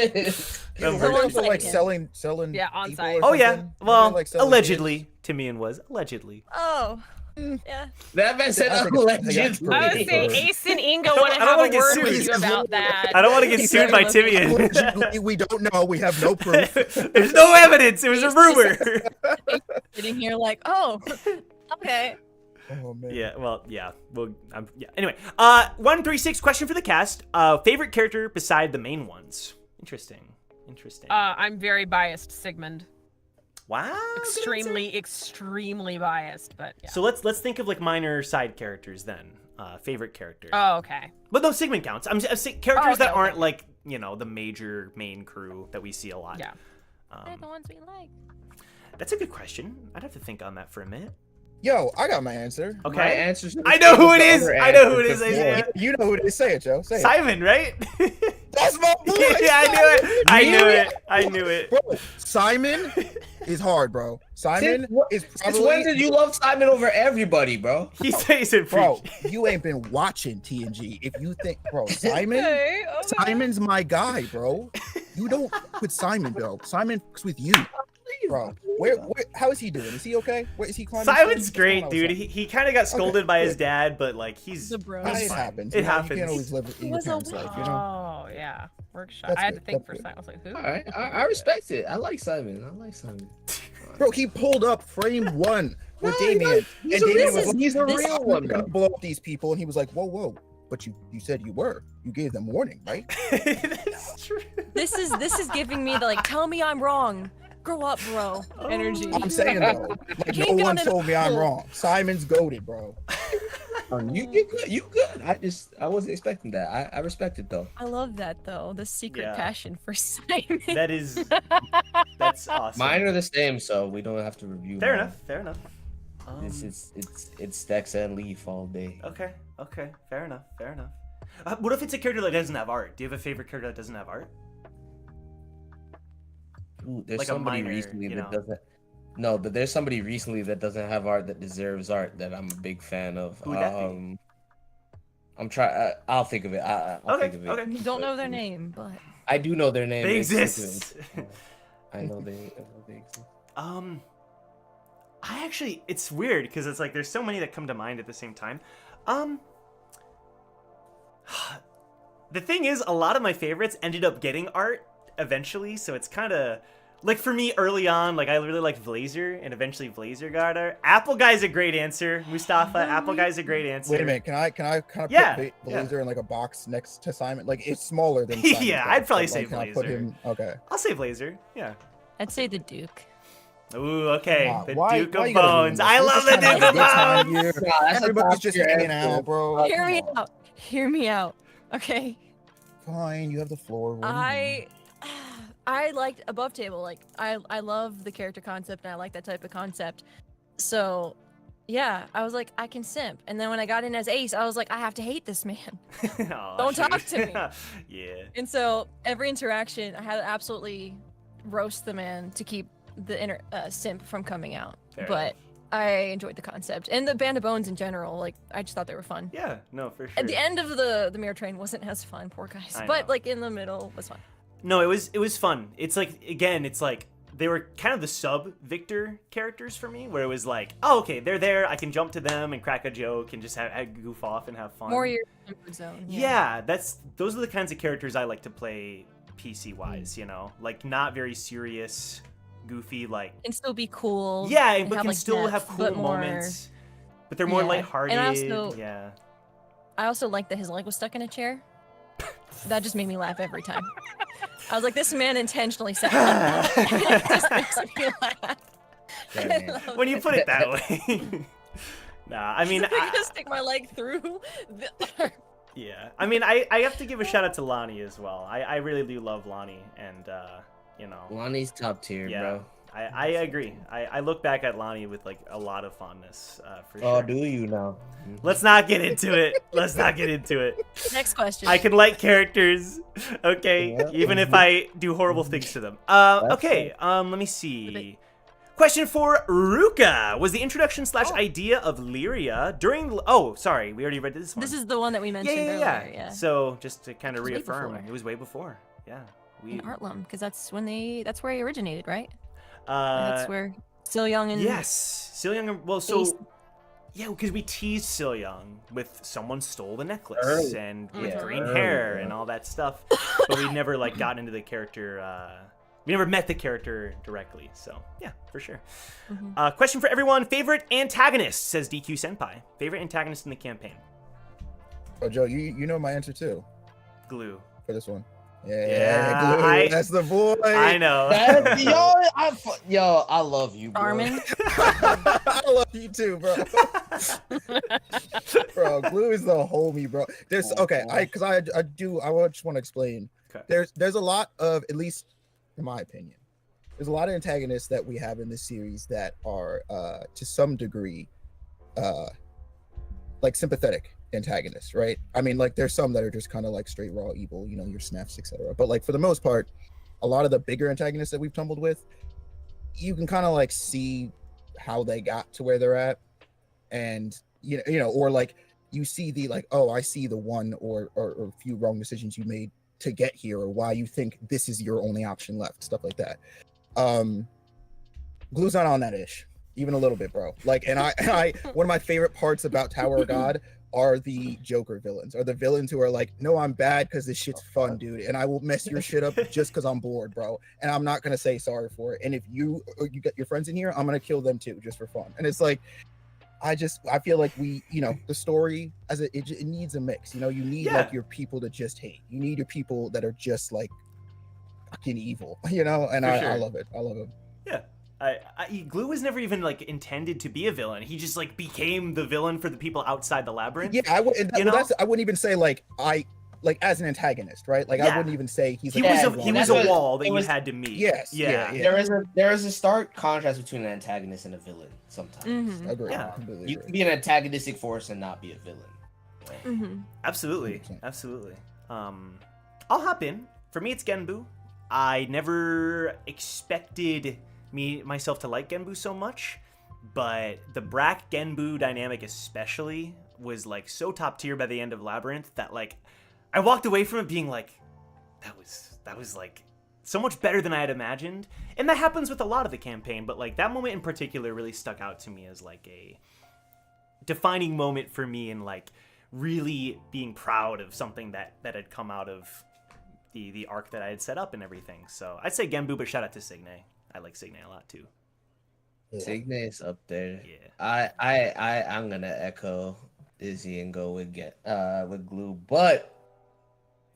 People The So were on also site like again. selling Yeah, on people site. or Oh yeah. something? Were Well, they, like, selling allegedly, Timian was allegedly. Oh, yeah. That man said I think it's- allegedly. I would say Or- Ace and Inga don't- want I to don't have wanna a get word sued. with you about that. I don't want to get He sued said by allegedly. Timian. We don't know. We have no proof. There's no evidence. It was a rumor. Sitting here like, oh, okay. Oh man. Yeah, well, yeah. Well, yeah. Anyway, 136 question for the cast. Favorite character beside the main ones. Interesting. I'm very biased, Sigmund. Wow. Extremely biased, but yeah. So let's think of like minor side characters then. Favorite character. Oh, okay. But no, Sigmund counts. I'm saying characters okay, that okay, aren't okay. like, you know, the major main crew that we see a lot. Yeah. They're the ones we like. That's a good question. I'd have to think on that for a minute. Yo, I got my answer. Okay. My answer's I know who it is. I know who it is. Yeah, you know who it is. Say it, Joe. Say it. Simon, right? That's my boy. Yeah, I knew it. I knew it. I knew it. Bro, Simon is hard, bro. Simon is Since when did you love Simon over everybody, bro? He says it, Bro, you ain't been watching TNG. If you think, bro, Simon's my guy, bro. You don't fuck with Simon, bro. Simon's with you, bro. Where, how is he doing? Is he okay? Where is he climbing? Simon's What's great, going on dude. with Simon? He kind of got scolded Okay, by his good. dad, but like he's The bro. It fine. happens. It You know, happens. You can't always live in your was a parents' life, you know. Oh yeah, workshop. That's I had to good, think that's for a good. second. I was like, who? All right, I respect it. I like Simon. Bro, he pulled up frame 1 with No, Damien, he's and a Damien real- was like, he's a this- real "I'm one, gonna bro. blow up these people," and he was like, "Whoa, but you said you were. You gave them warning, right?" That's true. This is giving me the like, tell me I'm wrong. Grow up, bro. Energy. I'm saying though, like Can't no one get on told me I'm an- wrong. Simon's goaded, bro. You good. You good. I wasn't expecting that. I respect it though. I love that though. The secret Yeah. passion for Simon. That's awesome. Mine are the same, so we don't have to review. Fair mine. enough. Fair enough. It's Stacks and Leaf all day. Okay. Fair enough. What if it's a character that doesn't have art? Do you have a favorite character that doesn't have art? Ooh, there's Like a somebody minor, recently you that know. doesn't. No, but there's somebody recently that doesn't have art that deserves art that I'm a big fan of. Who would that be? I'm trying. I'll think of it. I'll think of it. Okay. You don't know their name, but I do know their name. They It's exist. I know they exist. I actually, it's weird because it's like there's so many that come to mind at the same time. The thing is, a lot of my favorites ended up getting art eventually, so it's kind of like for me early on, like I really liked Blazer, and eventually Blazer got art. Apple Guy's a great answer, Mustafa. Apple Guy's a great answer. Wait a minute, can I kind of Yeah, put yeah. Blazer in like a box next to Simon? Like it's smaller than Simon's Yeah, box, I'd probably but, say like, can I put Blazer. him? Okay. I'll say Blazer. Yeah. I'd say the Duke. Ooh, okay. Wow, The why- Duke why of you gotta ruin Bones. this? I We're love just the trying to Duke have a of good time Bones. here. Nah, that's a Everybody's top just tier hanging answer. out, bro. Hear me Come on. out. Hear me out. Okay. Fine, you have the floor. What do you mean? I liked Above Table. Like I love the character concept and I like that type of concept. So yeah, I was like, I can simp. And then when I got in as Ace, I was like, I have to hate this man. Aw, Don't talk shoot. to me. Yeah. And so every interaction, I had to absolutely roast the man to keep the simp from coming out. Fair but enough. I enjoyed the concept and the Band of Bones in general. Like I just thought they were fun. Yeah, no, for sure. At the end of the mirror train wasn't as fun, poor guys. I But know. like in the middle was fun. No, it was fun. It's like, again, it's like they were kind of the sub Victor characters for me, where it was like, oh, okay, they're there. I can jump to them and crack a joke and just have goof off and have fun. More your comfort zone. Yeah, those are the kinds of characters I like to play PC wise. You know, like not very serious, goofy, like Can still be cool. yeah, and but have, can like, still depth, have cool but more- moments. But they're more Yeah. lighthearted. And I also- yeah. I also like that his leg was stuck in a chair. That just made me laugh every time. I was like, this man intentionally set that up. It just makes me laugh. Yeah, I man. love When you it. put it that way. Nah, I mean, I'm gonna stick my leg through the yeah. I mean, I have to give a shout out to Lonnie as well. I really do love Lonnie, and you know, Lonnie's top tier, yeah, bro. I agree. I look back at Lonnie with like a lot of fondness, for Oh, sure. do you now? Let's not get into it. Let's not get into it. Next question. I can like characters, okay, Yeah. even if I do horrible things to them. Okay, let me see. Question for Ruka. Was the introduction / idea of Lyria during... Oh, sorry, we already read this one. This is the one that we mentioned earlier. Yeah. So, just to kind of It was way reaffirm, before. it was way before. Yeah. In Artlum, because that's where he originated, right? Uh, That's where Still Young and yes. Sil Young, well, Ace- so... Yeah, because we teased Sil Young with someone stole the necklace Early. and with Yeah, green early, hair yeah. and all that stuff, but we never like got into the character. We never met the character directly, so yeah, for sure. Mhm. Question for everyone: favorite antagonist? Says DQ Senpai. Favorite antagonist in the campaign? Oh, Joe, you know my answer too Glue. for this one. Yeah, Glue, that's the boy. I know. I love you, bro. Armin. I love you too, bro. Bro, Glue is the homie, bro. There's okay, I just want to explain. Okay. There's a lot of, at least in my opinion, there's a lot of antagonists that we have in this series that are to some degree like sympathetic antagonists, right? I mean, like there's some that are just kind of like straight raw evil, you know, your snaps, etc. But like for the most part, a lot of the bigger antagonists that we've tumbled with, you can kind of like see how they got to where they're at, and you know, or like you see the like, oh, I see the one or few wrong decisions you made to get here, or why you think this is your only option left, stuff like that. Glue's not on that ish, even a little bit, bro. Like, and I one of my favorite parts about Tower of God are the Joker villains, or the villains who are like, no, I'm bad because this shit's fun, dude, and I will mess your shit up just because I'm bored, bro, and I'm not gonna say sorry for it. And if you get your friends in here, I'm gonna kill them too, just for fun. And it's like, I feel like we, you know, the story it needs a mix. You know, you need like your people to just hate. You need your people that are just like fucking evil, you know. And I love it. I love it. Yeah. Glue was never even like intended to be a villain. He just like became the villain for the people outside the labyrinth. Yeah, I wouldn't even say like as an antagonist, right? Like I wouldn't even say he was a wall that you had to meet. Yes. Yeah. There is a stark contrast between an antagonist and a villain sometimes. Mm-hmm. Agree. Yeah. Completely You agree. can be an antagonistic force and not be a villain. Right? Mm-hmm. Absolutely. 100%. Absolutely. I'll hop in. For me, it's Genbu. I never expected myself to like Genbu so much, but the Brack Genbu dynamic especially was like so top tier by the end of Labyrinth that like I walked away from it being like, that was like so much better than I had imagined. And that happens with a lot of the campaign, but like that moment in particular really stuck out to me as like a defining moment for me, and like really being proud of something that had come out of the arc that I had set up and everything. So I'd say Genbu, but shout out to Signe. I like Signe a lot too. Signe is up there. Yeah. I'm gonna echo Izzy and go with Glue, but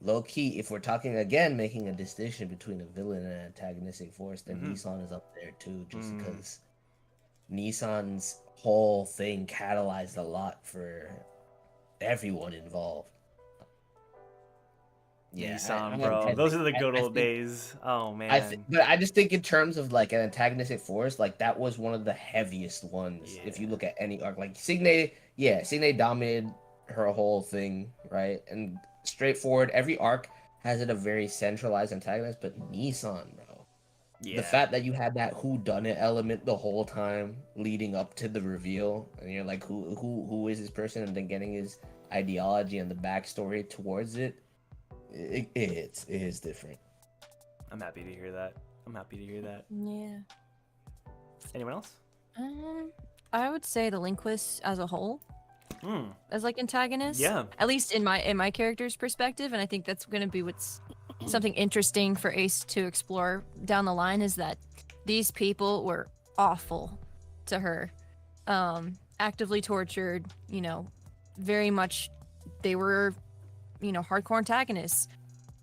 low key, if we're talking again, making a distinction between a villain and an antagonistic force, then Nissan is up there too, just because Nissan's whole thing catalyzed a lot for everyone involved. Yeah, Nissan, bro. Those are the good old days. Oh man. But I just think in terms of like an antagonistic force, like that was one of the heaviest ones. Yeah. If you look at any arc, like Signe dominated her whole thing, right? And straightforward, every arc has it a very centralized antagonist, but Nissan, bro. Yeah. The fact that you had that whodunit element the whole time leading up to the reveal, and you're like, who is this person, and then getting his ideology and the backstory towards it. It is different. I'm happy to hear that. Yeah. Anyone else? I would say the Linguist as a whole, as like antagonist. Yeah. At least in my character's perspective, and I think that's going to be what's something interesting for Ace to explore down the line, is that these people were awful to her, actively tortured. You know, very much they were, you know, hardcore antagonists.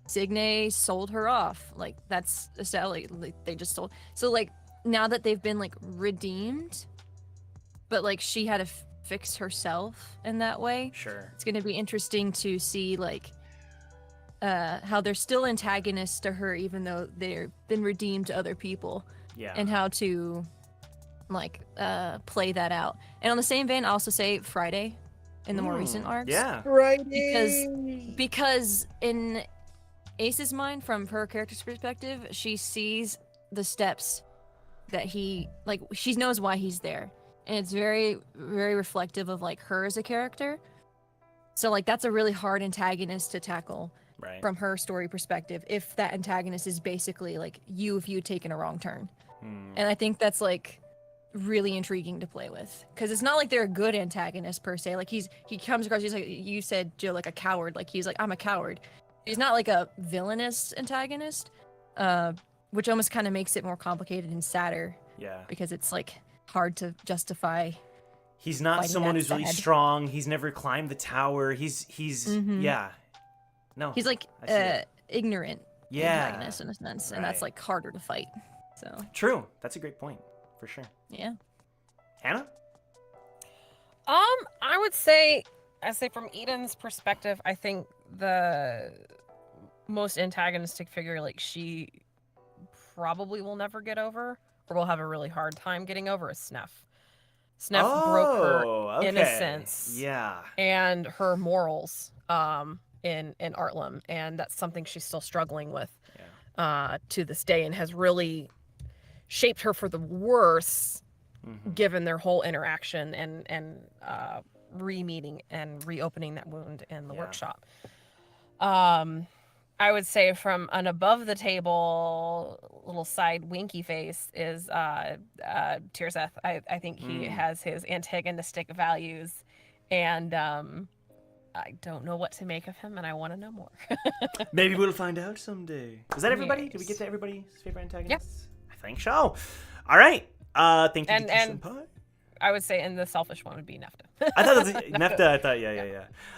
Signe sold her off. Like that's like they just sold. So like now that they've been like redeemed, but like she had to fix herself in that way. Sure. It's gonna be interesting to see like how they're still antagonists to her, even though they've been redeemed to other people. Yeah. And how to like play that out. And on the same vein, I also say Friday in the more recent arcs. Yeah. Right. Because in Ace's mind, from her character's perspective, she sees the steps that he like. She knows why he's there, and it's very, very reflective of like her as a character. So like that's a really hard antagonist to tackle from her story perspective. If that antagonist is basically like you, if you'd taken a wrong turn, and I think that's like really intriguing to play with, because it's not like they're a good antagonist per se. Like he comes across, he's like you said, Joe, like a coward. Like he's like, I'm a coward. He's not like a villainous antagonist, which almost kind of makes it more complicated and sadder. Yeah. Because it's like hard to justify. He's not someone who's really sad. strong. He's never climbed the tower. He's yeah. No. He's like ignorant Yeah. antagonist in a sense, and that's Right. like harder to fight. So True. That's a great point, for sure. yeah. Hannah? I would say, from Eden's perspective, I think the most antagonistic figure, like, she probably will never get over, or will have a really hard time getting over, is Sneff. Sneff broke her okay. innocence Yeah. and her morals in Artlam, and that's something she's still struggling with to this day, and has really shaped her for the worse, given their whole interaction and re-meeting and reopening that wound in the workshop. I would say from an above the table little side winky face is Tirzeth. I think he has his antagonistic values, and I don't know what to make of him, and I want to know more. Maybe we'll find out someday. Is that everybody? Yes. Did we get to everybody's favorite antagonists? I think so. All right. Thank you, And- Senpai. I would say, and the selfish one would be Nefta. I thought it was Nefta. I thought,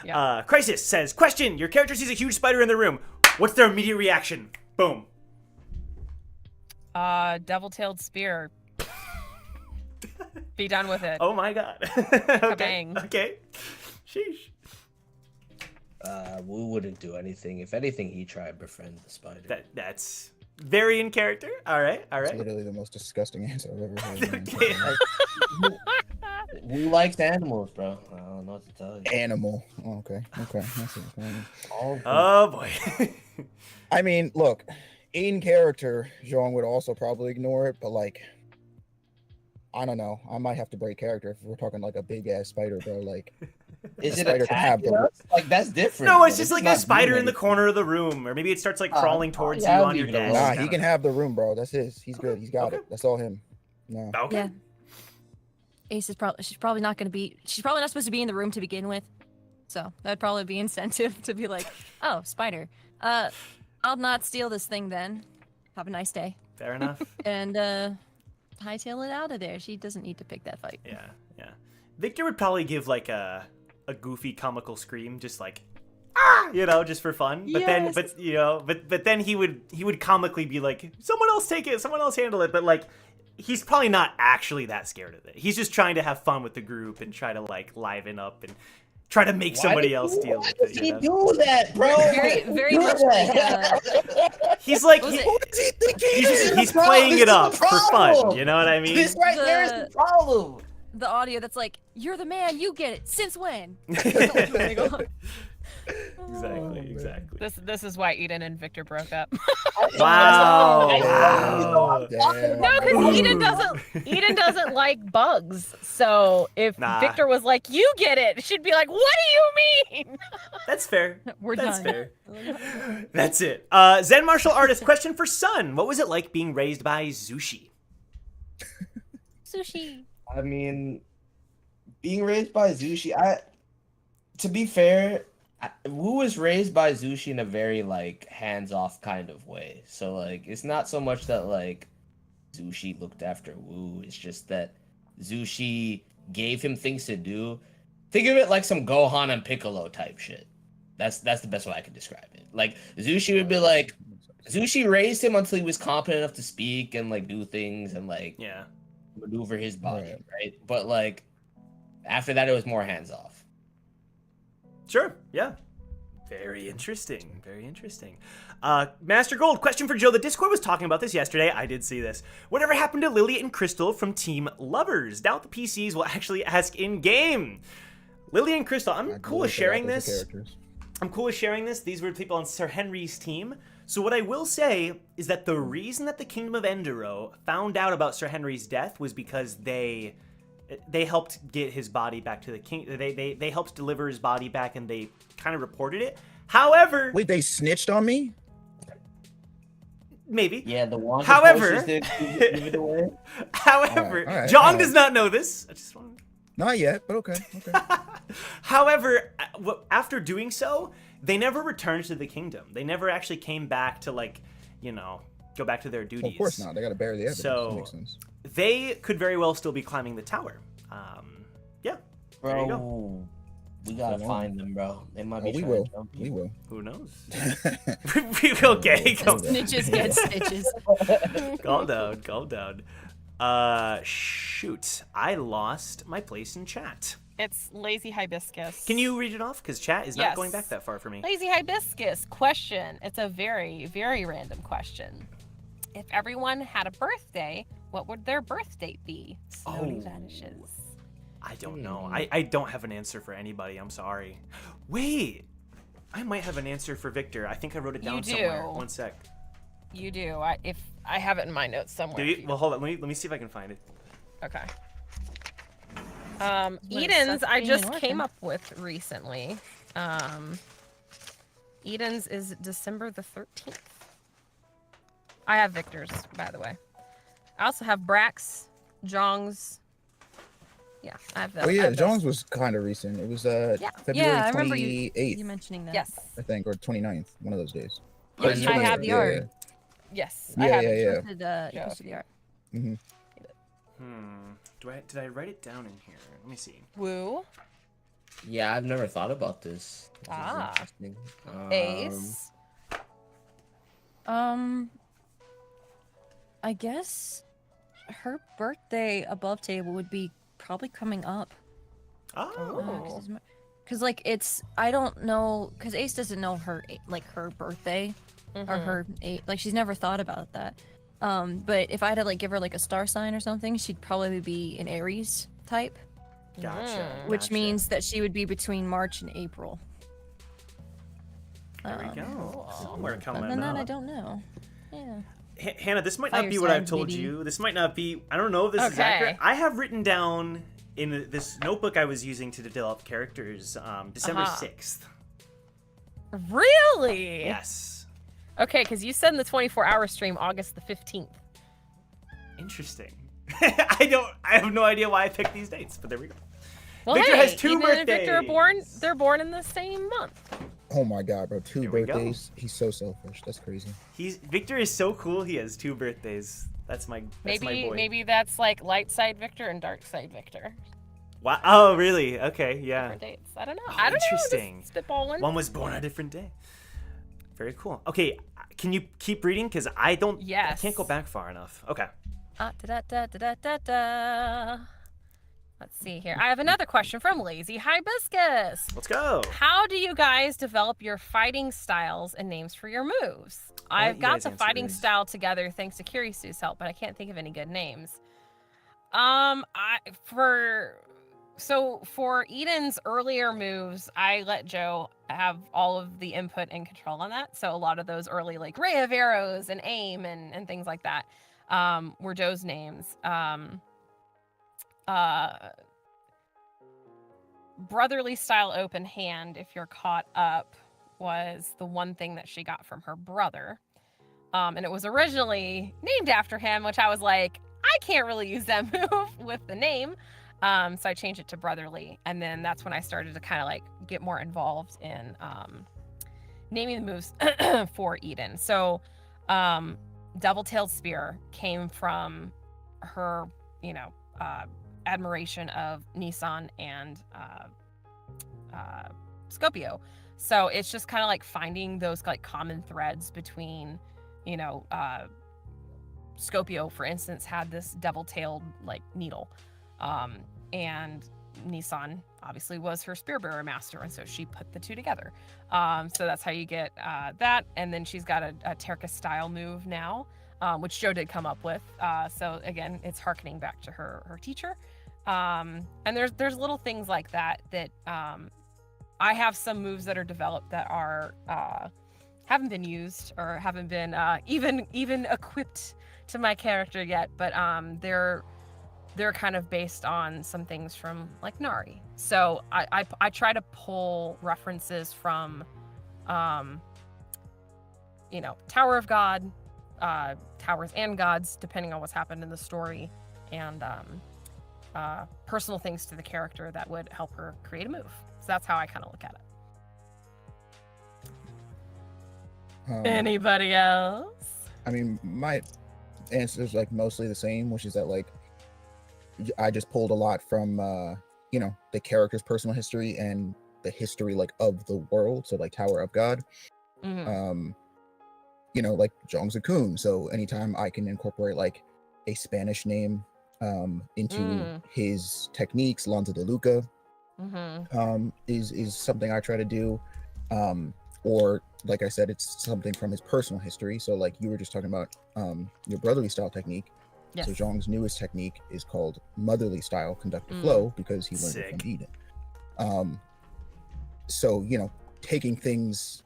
yeah. Crisis says, question, your character sees a huge spider in the room. What's their immediate reaction? Boom. Devil-tailed spear. Be done with it. Oh my god. Kabang. Okay. Sheesh. Wu wouldn't do anything. If anything, he tried befriend the spider. That's very in character. All right. It's literally the most disgusting answer I've ever heard. Okay. Wu likes animals, bro. I don't know what to tell you. Animal. Oh, okay. That's it. Oh boy. I mean, look, in character, Zhong would also probably ignore it, but like, I don't know. I might have to break character if we're talking like a big ass spider, bro. Like, Is a it spider can have attacking the- us? Like, that's different. No, it's bro. just This like is a not spider doing in the anything. corner of the room, or maybe it starts like crawling towards you yeah, on your leave it alone. desk. nah, I he don't can know. have the room, bro. That's his. He's good. He's got Okay. it. That's all him. No. Okay. Yeah. Ace is probably she's probably not supposed to be in the room to begin with. So that'd probably be incentive to be like, oh, spider. I'll not steal this thing then. Have a nice day. Fair enough. And hightail it out of there. She doesn't need to pick that fight. Yeah. Victor would probably give like a goofy comical scream, just like just for fun. But Yes. but then he would comically be like, someone else take it, someone else handle it. But like, he's probably not actually that scared of it. He's just trying to have fun with the group and try to like liven up and try to make somebody else deal with Why does it. he You know? do that, bro? Very much like, He's like What was What is he thinking? he's playing it up for fun. You know what I mean? This right there is the problem. the audio that's like, you're the man, you get it. Since when? Exactly. This is why Eden and Victor broke up. Wow. Damn. No, because Ooh. Eden doesn't like bugs. So if Nah. Victor was like, "You get it," she'd be like, "What do you mean?" That's fair. We're That's done. fair. That's it. Zen martial artist question for Sun. What was it like being raised by Zushi? Sushi. I mean, being raised by Zushi, to be fair, Wu was raised by Zushi in a very like hands-off kind of way. So like, it's not so much that like Zushi looked after Wu. It's just that Zushi gave him things to do. Think of it like some Gohan and Piccolo type shit. That's the best way I could describe it. Like Zushi would be like, Zushi raised him until he was competent enough to speak and like do things and like Yeah. maneuver his body, Right. right? But like after that, it was more hands-off. Sure. Yeah. Very interesting. Very interesting. Master Gold, question for Joe. The Discord was talking about this yesterday. I did see this. Whatever happened to Lily and Crystal from Team Lovers? Doubt the PCs will actually ask in-game. Lily and Crystal, I'm cool with sharing this. I'm cool with sharing this. These were people on Sir Henry's team. So what I will say is that the reason that the Kingdom of Enduro found out about Sir Henry's death was because they helped get his body back to the king. They helped deliver his body back, and they kind of reported it. However, Wait, they snitched on me? maybe. Yeah, the one. However- give it away. However, All right, Jong all right. does not know this. I just want. Not yet, but okay. However, after doing so, they never returned to the kingdom. They never actually came back to go back to their duties. Well, of course not. They got to bury the evidence. So- That makes sense. They could very well still be climbing the tower. Yeah. There you Bro, We gotta So, find them, bro. They might be Oh, we trying will. to jump We you. will. Who knows? We will get Snitches get stitches. Calm down, calm down. Shoot. I lost my place in chat. It's lazy hibiscus. Can you read it off? Because chat is not going Yes. back that far for me. Lazy hibiscus question. It's a very, very random question. If everyone had a birthday, what would their birth date be? Slowly Oh. vanishes. I don't know. I don't have an answer for anybody. I'm sorry. Wait. I might have an answer for Victor. I think I wrote it down You do. somewhere. One sec. You do. If I have it in my notes somewhere. Do you? Well, hold on. Let me see if I can find it. Okay. What Eden's sucks I being just an came orphan. up with recently. Eden's is December the 13th. I have Victor's, by the way. I also have Brax, Jong's. Yeah, I have those. Oh I yeah, have those. Jones was kind of recent. It was February Yeah, I remember you 28th, mentioning that. Yes. I think, or 29th, one of those days. Yes, you I have the yeah, art. Yes, Yeah, I have yeah, it. yeah. Posted, you Yeah. posted the art. Did I write it down in here? Let me see. Woo. Yeah, I've never thought about this. This is Ah. interesting. Ace. I guess her birthday above table would be probably coming up. Oh. Because like I don't know, because Ace doesn't know her her birthday or Mhm. her like she's never thought about that. But if I had to like give her like a star sign or something, she'd probably be an Aries type, Gotcha. which gotcha. means that she would be between March and April. There we go. Somewhere coming Other than that, up. I don't know. Yeah. Hannah, this might Fire not be what I've signs, told maybe. you. This might not be. I don't know if this is Okay. accurate. I have written down in this notebook I was using to develop characters, December Uh-huh. 6th. Really? Yes. Okay, because you said in the 24-hour stream August the 15th. Interesting. I have no idea why I picked these dates, but there we go. Well, Victor hey, has two Eden and Victor are birthdays. they're born in the same month. Oh my god, bro! 2 Here we go. birthdays. He's so selfish. That's crazy. Victor is so cool. He has 2 birthdays. That's my my boy. Maybe that's like light side Victor and dark side Victor. Wow. Oh, really? Okay. Yeah. Different dates. I don't know. Oh, I don't interesting. know. Just spitballing. One was born on a different day. Very cool. Okay, can you keep reading? Because I don't. Yes. I can't go back far enough. Okay. Da-da-da-da-da-da. Let's see here. I have another question from Lazy Hibiscus. Let's go. How do you guys develop your fighting styles and names for your moves? I'll let I've you got guys the answer fighting this. style together thanks to Kirisu's help, but I can't think of any good names. For Eden's earlier moves, I let Joe have all of the input and control on that. So a lot of those early like ray of arrows and aim and things like that were Joe's names. Brotherly style open hand, if you're caught up, was the one thing that she got from her brother. And it was originally named after him, which I was like, I can't really use that move with the name. So I changed it to brotherly. And then that's when I started to kind of like get more involved in naming the moves for Eden. So double-tailed spear came from her, admiration of Nissan and Scopio. So it's just kind of like finding those like common threads between, Scopio, for instance, had this double-tailed like needle, and Nissan obviously was her spear bearer master, and so she put the two together. So that's how you get that. And then she's got a Terka style move now, which Joe did come up with. So again, it's harkening back to her teacher. And there's little things like that I have some moves that are developed that are haven't been used or haven't been even equipped to my character yet, but they're kind of based on some things from like Nari. So I try to pull references from Tower of God, Towers and Gods, depending on what's happened in the story, and personal things to the character that would help her create a move. So that's how I kind of look at it. Anybody else? I mean, my answer is like mostly the same, which is that like I just pulled a lot from the character's personal history and the history like of the world. So like Tower of God. Mhm. You know, like Zhongzi Kun. So anytime I can incorporate like a Spanish name into his techniques, Lanza de Luca, is something I try to do. Or like I said, it's something from his personal history. So like you were just talking about your brotherly style technique. Yes. So Zhong's newest technique is called motherly style conductive flow because he learned it from Eden. So you know, taking things,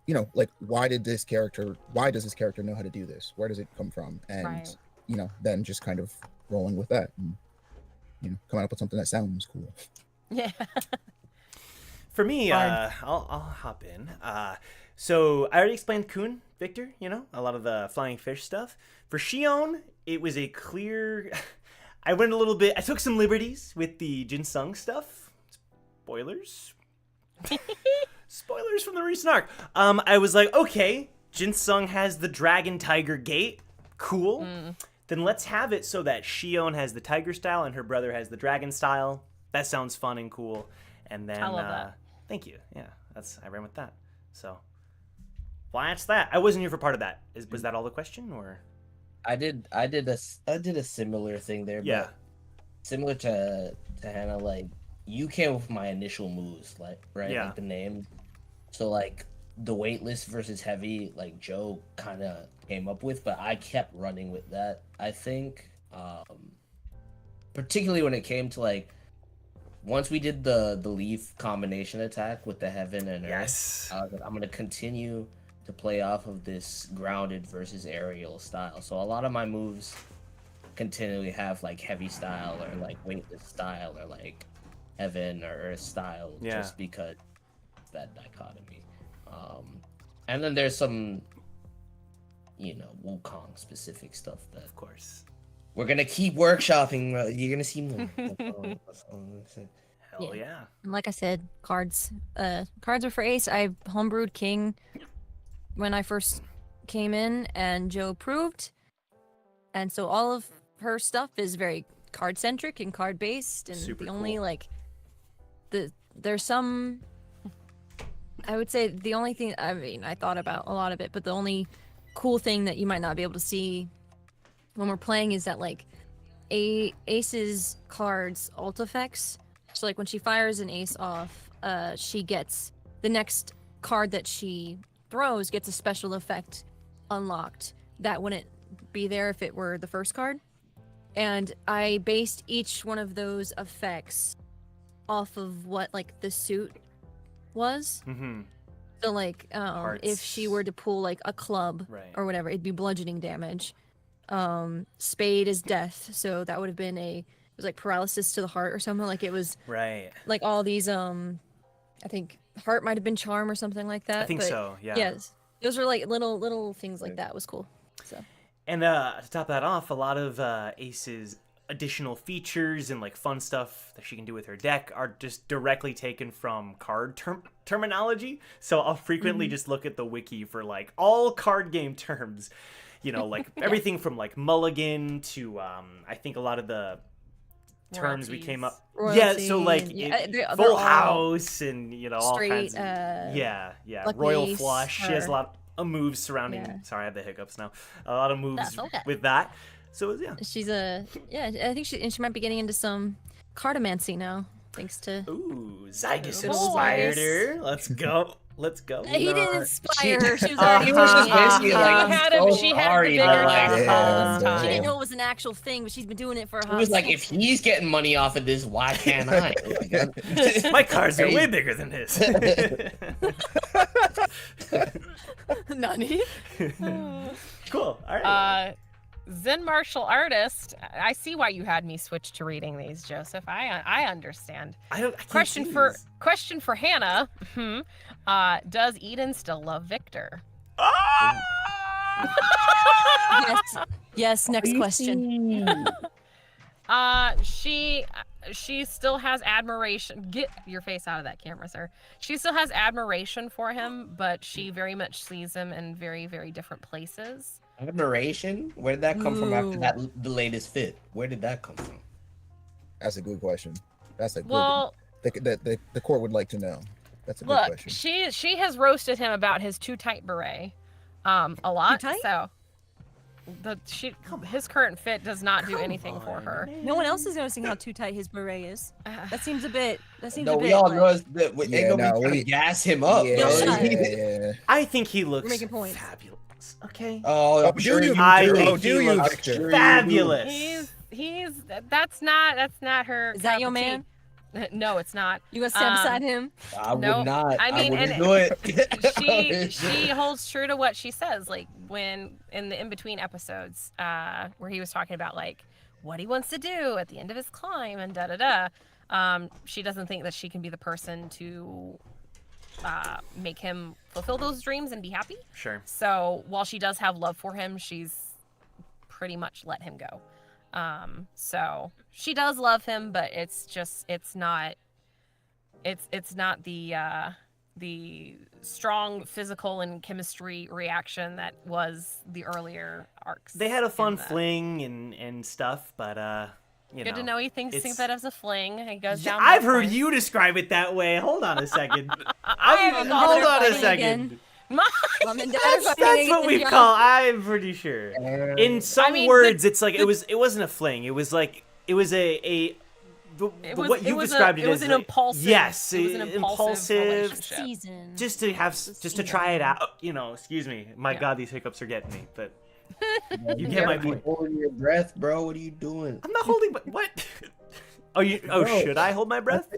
you know, like why does this character know how to do this? Where does it come from? And you know, then just kind of rolling with that and, you know, coming up with something that sounds cool. Yeah. For me, I'll hop in. So I already explained Kun, Victor, you know, a lot of the flying fish stuff. For Shion, it was a clear... I took some liberties with the Jinsung stuff. Spoilers. Spoilers from the recent arc. I was like, okay, Jinsung has the dragon tiger gate. Cool. Then let's have it so that Shion has the tiger style and her brother has the dragon style. That sounds fun and cool. And then, I love that. Thank you. Yeah, I ran with that. So, well, that's that. I wasn't here for part of that. Was that all the question, or? I did a similar thing there. Yeah. But similar to Hannah, like you came with my initial moves, like right, Yeah. like the name. So like the weightless versus heavy, like Joe kind of came up with, but I kept running with that. I think, particularly when it came to like. Once we did the leaf combination attack with the heaven and earth, Yes. I was like, I'm gonna continue to play off of this grounded versus aerial style. So a lot of my moves continually have like heavy style or like weightless style or like heaven or earth style, just because of that dichotomy. And then there's some, you know, Wukong specific stuff that, Of course. we're gonna keep workshopping. You're gonna see more. Hell yeah. And like I said, cards are for Ace. I homebrewed King when I first came in, and Joe approved. And so all of her stuff is very card centric and card based. And Super the only cool. like there's some. I would say the only thing, I mean, I thought about a lot of it, but the only cool thing that you might not be able to see when we're playing is that like Ace's cards alt effects. So like when she fires an ace off, she gets the next card that she throws gets a special effect unlocked that wouldn't be there if it were the first card. And I based each one of those effects off of what like the suit was. Mm-hmm. So like if she were to pull like a club or whatever, it'd be bludgeoning damage. Spade is death, so that would have been it was like paralysis to the heart or something. Like it was like all these I think heart might have been charm or something like that. I think but so, yeah. Yes. Those were like little things like that. It was cool. So And to top that off, a lot of Ace's additional features and like fun stuff that she can do with her deck are just directly taken from card terminology. So I'll frequently just look at the wiki for like all card game terms, you know, like everything from like mulligan to I think a lot yeah, so like full house and you know all kinds of royal flush. She has a lot of moves surrounding sorry I have the hiccups now, a lot of moves with that. So yeah, she's I think she might be getting into some cartomancy now, thanks to Zygus inspired her. Let's go. He didn't inspire her. She was He was just basically like, she had the bigger she didn't know it was an actual thing, but she's been doing it for a hot He was like, if he's getting money off of this, why can't I? My cards are way bigger than his. Nani? Cool. All right. Zen martial artist. I see why you had me switch to reading these, Joseph. I understand. I can't question see for these. question for Hannah. Does Eden still love Victor? Yes. Next question. She still has admiration. Get your face out of that camera, sir. She still has admiration for him, but she very much sees him in very, very different places. Admiration? Where did that come from after the latest fit? Where did that come from? That's a good question. That's a good Well, the court would like to know? That's a good Look, question. she has roasted him about his too tight beret, a lot. Too tight? So his current fit does not do anything for her. No one else is noticing how too tight his beret is. That seems a bit. No, we all like- know that we Yeah, ain't gonna no, be trying we- to gas him up, Yeah, bro. shut. yeah. I think he looks making points. fabulous. Okay. Oh, Oh, I'm sure do you? you I do. think Oh, do he you, looks Victor? fabulous. He's that's not her. Is that cup your of tea. man? No, it's not. You gonna stand Um, beside him? I would No, not. I mean, wouldn't and do it. she holds true to what she says. Like when in the in between episodes, where he was talking about like what he wants to do at the end of his climb and da da da. She doesn't think that she can be the person to make him fulfill those dreams and be happy. Sure. So while she does have love for him, she's pretty much let him go. So she does love him, but it's not the strong physical and chemistry reaction that was the earlier arcs. They had a fun in the- fling and stuff, but you Good to know he thinks it's- that as a fling. He goes Yeah, down. I've both heard ways. you describe it that way. Hold on a second. I haven't called Hold it on a fighting second. again. Mom and Dad are That's fighting what again, we John. call. I'm pretty sure. In some mean, words, it's like it wasn't a fling. It was like it was what you described it was as an like- impulsive. Yes, it was an impulsive relationship. Season. just to try it out. Excuse me. My Yeah. God, these hiccups are getting me. But you You get my gotta be point. holding your breath, bro. What are you doing? I'm not holding. What? Oh, Bro. should I hold my breath?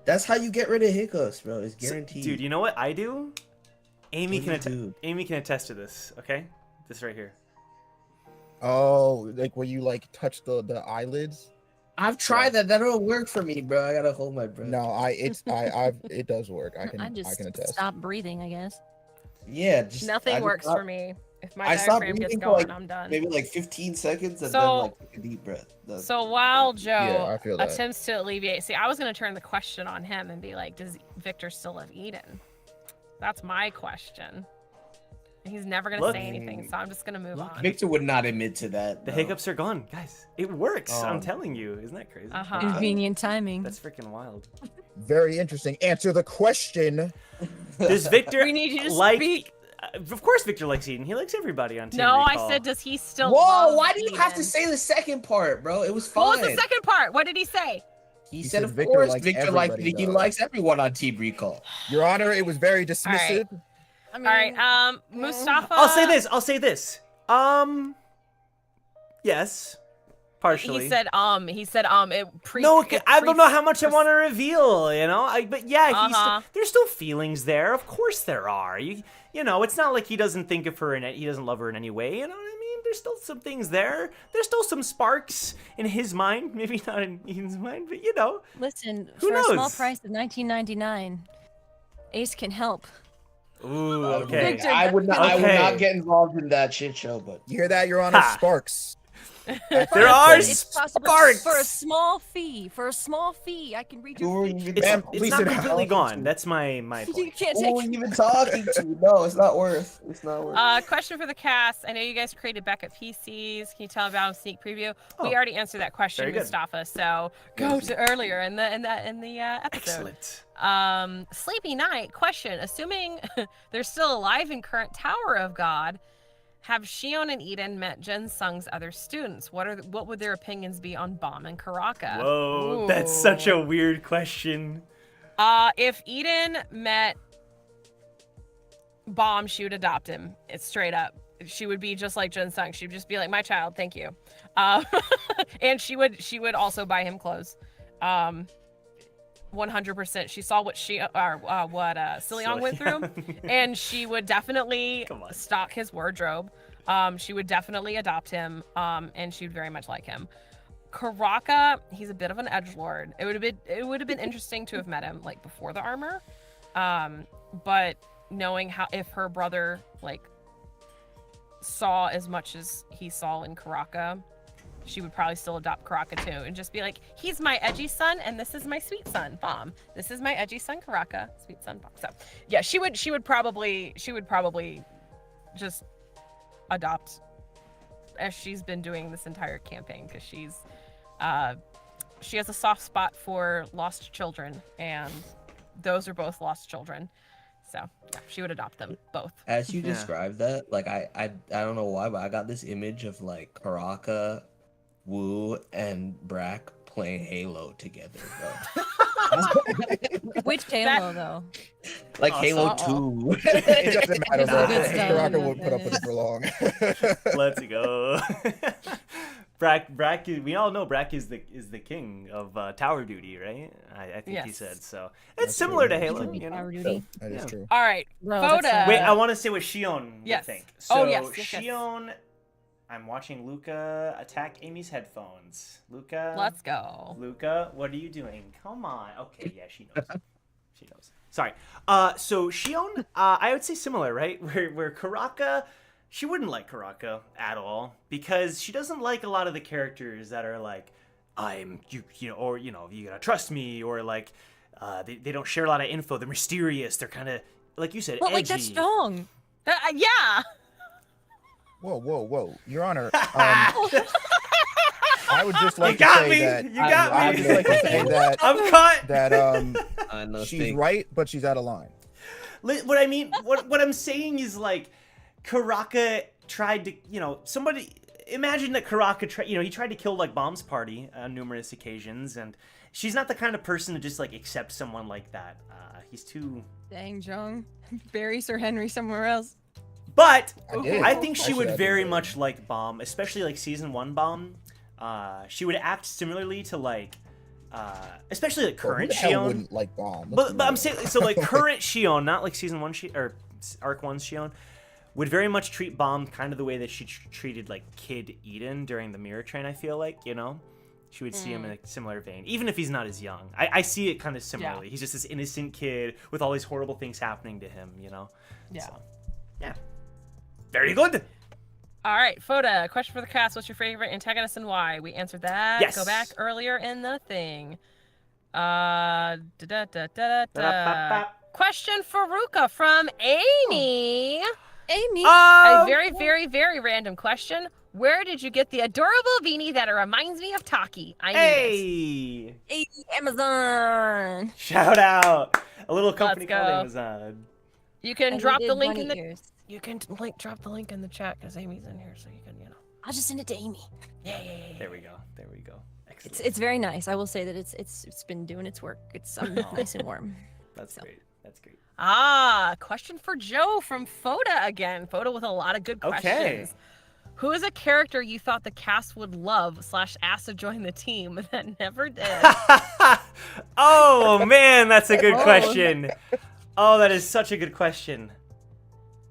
That's how you get rid of hiccups, bro. It's guaranteed. Dude, you know what I do? Amy What can do you do? Amy can attest to this. Okay, this right here. Oh, like where you like touch the eyelids? I've tried that. That don't work for me, bro. I gotta hold my breath. No, it does work. I can attest. stop breathing, I guess. Yeah, just Nothing I works just for me. If my I stopped diaphragm gets breathing for, going, like, I'm done. Maybe like 15 seconds and So- then like take a deep breath. So while Yeah, Joe I feel that. attempts to alleviate, see, I was gonna turn the question on him and be like, does Victor still love Eden? That's my question. And he's never gonna Look. say anything, so I'm just gonna move on. Victor would not admit to that. The no. hiccups are gone, guys. It works. I'm Oh. telling you. Isn't that crazy? Uh-huh. Convenient timing. That's freaking wild. Very interesting. Answer the question. Does Victor We need you to like? speak. Of course, Victor likes Eden. He likes everybody on Team No, Recall. I said, does he still Whoa! love Why do you have to Eden? say the second part, bro? It was What fine. was the second part? What did he say? He He said, said of Victor course, likes Victor likes everybody, he though. likes everyone on Team Recall. Your Honor, it was very dismissive. I mean, All right, Mustafa. I'll say this. Yes, partially. He said, it pre. No, it I don't know pre- how much I want to reveal, but yeah, Uh-huh. there's still feelings there. Of course there are. You know, it's not like he doesn't think of her and he doesn't love her in any way. You know what I mean? There's still some things there. There's still some sparks in his mind. Maybe not in Eden's mind, but you know. listen, Who for a small knows? price of $19.99, Ace can help. Ooh, okay. Victor, I would not. I would Okay. not get involved in that shit show, but You hear that, Your Honor? Ha. Sparks. There are It's possible sparks. for a small fee. For a small fee, I can read who your are future. you even, It's, Ma'am, it's please not sit down. completely gone. That's my You point. can't who are take. you even talking to? No, it's not worth. It's not worth. Question for the cast. I know you guys created backup PCs. Can you tell about a sneak preview? We Oh. already answered that question, Very good. Mustafa. So go to earlier in the episode. Excellent. Sleepy Night question. Assuming they're still alive in current Tower of God, have Shion and Eden met Jin Sung's other students? What would their opinions be on Bomb and Karaka? Whoa, that's such a Ooh. weird question. If Eden met Bomb, she would adopt him. It's straight up. She would be just like Jin Sung. She'd just be like, my child, thank you. And she would also buy him clothes. 100%. She saw what Siliong went through, and she would definitely Come on. stock his wardrobe. She would definitely adopt him, and she would very much like him. Karaka, he's a bit of an edgelord. It would have been interesting to have met him like before the armor, but knowing how if her brother like saw as much as he saw in Karaka, she would probably still adopt Karaka too and just be like, he's my edgy son and this is my sweet son, Bomb. This is my edgy son, Karaka, sweet son, Bomb. So yeah, she would probably just adopt as she's been doing this entire campaign, because she has a soft spot for lost children, and those are both lost children. So yeah, she would adopt them both. As you Yeah. described that, like I don't know why, but I got this image of like Karaka, Wu, and Brack playing Halo together, bro. Which Halo though? Like Awesome. Halo Uh-oh. 2. It doesn't matter, bro. Good stuff. Baraka won't put up with it for long. Let's go. Brack, we all know Brack is the king of tower duty, right? I think he Yes. said so. It's That's similar true. to Halo, Should be you know. Power Duty. That is Yeah. true. All right, Bro, that's Foda. Wait, I want to say what Shion would Yes. think. Oh, So yes, yes, yes. Shion, I'm watching Luca attack Amy's headphones. Luca, Let's go. Luca, what are you doing? Come on. Okay, yeah, she knows. She knows. Sorry. So Shion, I would say similar, right? Where Karaka, she wouldn't like Karaka at all because she doesn't like a lot of the characters that are like, you know, or you know, you gotta trust me, or like, they don't share a lot of info. They're mysterious. They're kind of like you said, But edgy. like that's strong. Yeah. Whoa, Your Honor. I would just like You to got say me. that You got I would me. just like to say that I'm caught. that No she's stink. right, but she's out of line. What I mean, what I'm saying is like, Karaka tried to, you know, somebody imagine that Karaka tried, you know, he tried to kill like Bomb's party on numerous occasions, and she's not the kind of person to just like accept someone like that. He's too. Dang, Jung. Bury Sir Henry somewhere else. But I did. I think she Actually, would I did very that. much like Bomb, especially like season 1 Bomb. She would act similarly to like, especially like Well, who current the hell Shion. wouldn't like Bomb? But I'm saying, so like current Shion, not like season 1 or arc 1's Shion, would very much treat Bomb kind of the way that she treated like Kid Eden during the Mirror Train. I feel like, you know, she would see him in a similar vein, even if he's not as young. I see it kind of similarly. He's just this innocent kid with all these horrible things happening to him, you know. Yeah. So, yeah. Very good. All right, Foda, question for the cast. What's your favorite antagonist and why? We answered that. Yes. Go back earlier in the thing. Question for Ruka from Amy. Amy. A very, very, very random question. Where did you get the adorable beanie that reminds me of Taki? I knew this. Hey, Amazon. shout out. A little company Let's called go. Amazon. You can And drop we the did link in bunny the. ears. You can drop the link in the chat because Amy's in here, so you can, you know. I'll just send it to Amy. Yeah. There we go. There we go. Excellent. It's very nice. I will say that it's been doing its work. It's nice and warm. That's so. great. That's great. Question for Joe from Foda again. Foda with a lot of good Okay. questions. Who is a character you thought the cast would love / ask to join the team that never did? Oh man, that's a good Oh. question. Oh, that is such a good question.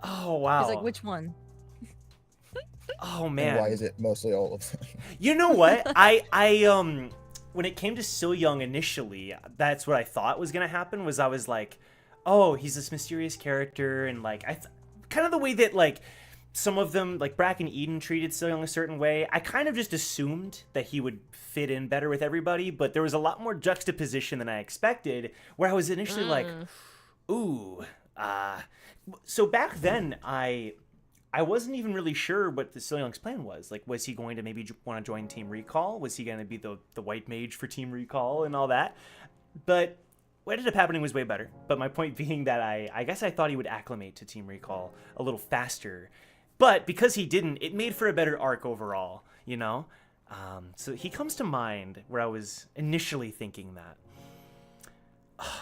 Oh wow. He's like, which one? Oh And man. why is it mostly all of them? You know what? I when it came to So Young initially, that's what I thought was gonna happen. I was like, oh, he's this mysterious character, and like kind of the way that like some of them, like Brack and Eden, treated So Young a certain way. I kind of just assumed that he would fit in better with everybody, but there was a lot more juxtaposition than I expected. Where I was initially like, ooh, so back then I wasn't even really sure what the So Young's plan was. Like, was he going to maybe want to join Team Recall? Was he going to be the white mage for Team Recall and all that? But what ended up happening was way better. But my point being that I guess I thought he would acclimate to Team Recall a little faster. But because he didn't, it made for a better arc overall, you know? So he comes to mind where I was initially thinking that.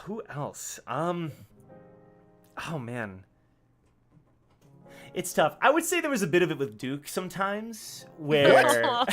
Who else? Oh, man. It's tough. I would say there was a bit of it with Duke sometimes, where Oh,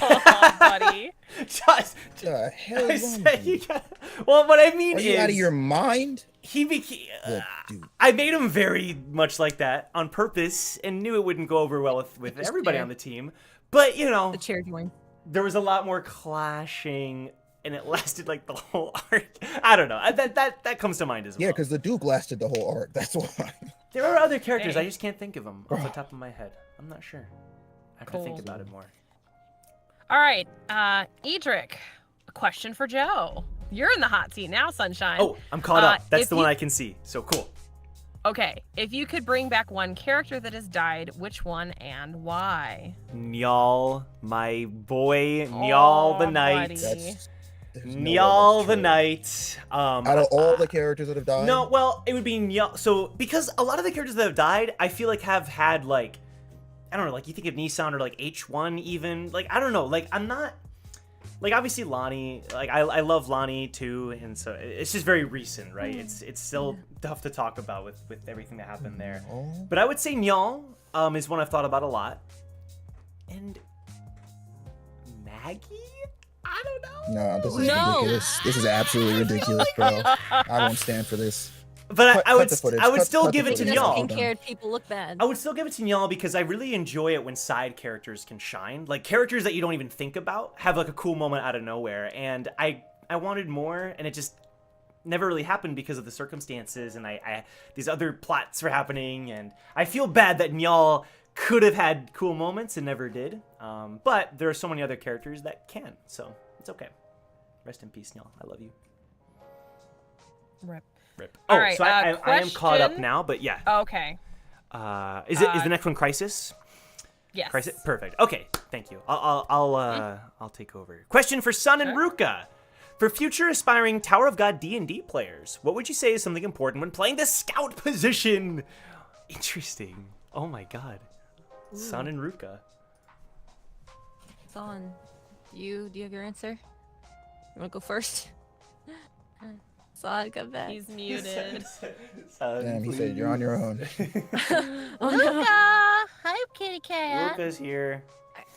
buddy. just The hell I is wrong say with you you? got, well, what I mean Are is you out of your mind? he became. Look, dude. I made him very much like that on purpose, and knew it wouldn't go over well with Just everybody fair. on the team. But you know, The chair joint. there was a lot more clashing, and it lasted like the whole arc. I don't know. That comes to mind as well. Yeah, because the Duke lasted the whole arc. That's why. There are other characters. Hey. I just can't think of them off the top of my head. I'm not sure. I have to think Cool. about it more. All right, Edric, a question for Joe. You're in the hot seat now, Sunshine. Oh, I'm caught up. That's if the one you- I can see. So cool. Okay, if you could bring back one character that has died, which one and why? Nyal, my boy, Nyal the Aw, Knight. buddy. That's There's no way Nyal that's the true. Knight. Out of all the characters that have died. No, well, it would be Nyal. So because a lot of the characters that have died, I feel like have had like, I don't know, like you think of Nissan or like H1 even. Like I don't know, like I'm not. Like obviously Lonnie, like I love Lonnie too, and so it's just very recent, right? It's still tough to talk about with everything that happened there. Oh. But I would say Nyal is one I've thought about a lot, and Maggie. I don't know. No, this is No. ridiculous. This is absolutely ridiculous, bro. I won't stand for this. But I Cut would the footage. I would Cut still the give it to footage. Because Nyal. pink-haired people look bad. I would still give it to Nyal because I really enjoy it when side characters can shine. Like characters that you don't even think about have like a cool moment out of nowhere. And I wanted more, and it just never really happened because of the circumstances, and I these other plots were happening, and I feel bad that Nyal could have had cool moments and never did. But there are so many other characters that can, so it's okay. Rest in peace, Nyal. I love you. Rip. Rip. All Oh, right, so I am caught up question- now, but yeah. Okay. Is the next one Crisis? Yes. Crisis? Perfect. Okay, thank you. I'll take over. Question for Sun and Ruka. For future aspiring Tower of God D&D players, what would you say is something important when playing the scout position? Interesting. Oh my god. Sun and Ruka. It's on. Do you have your answer? You want to go first? Saad, come back. He's muted. Damn, he said you're on your own. Oh, no. Hi, kitty cat. Ruka's here.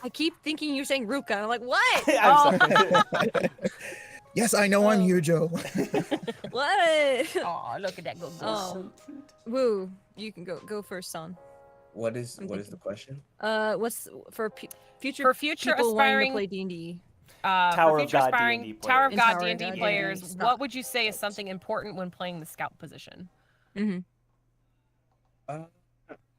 I keep thinking you're saying Ruka. I'm like, what? I'm sorry. Yes, I know I'm here, Joe. What? Oh, look at that good boy. Oh, woo! You can go first, son. What is the question? What's for future For future people wanting aspiring to play D&D? Tower for of future God aspiring D&D Tower of players. God Tower of D&D God players, D&D. what would you say is something important when playing the scout position? Mm-hmm.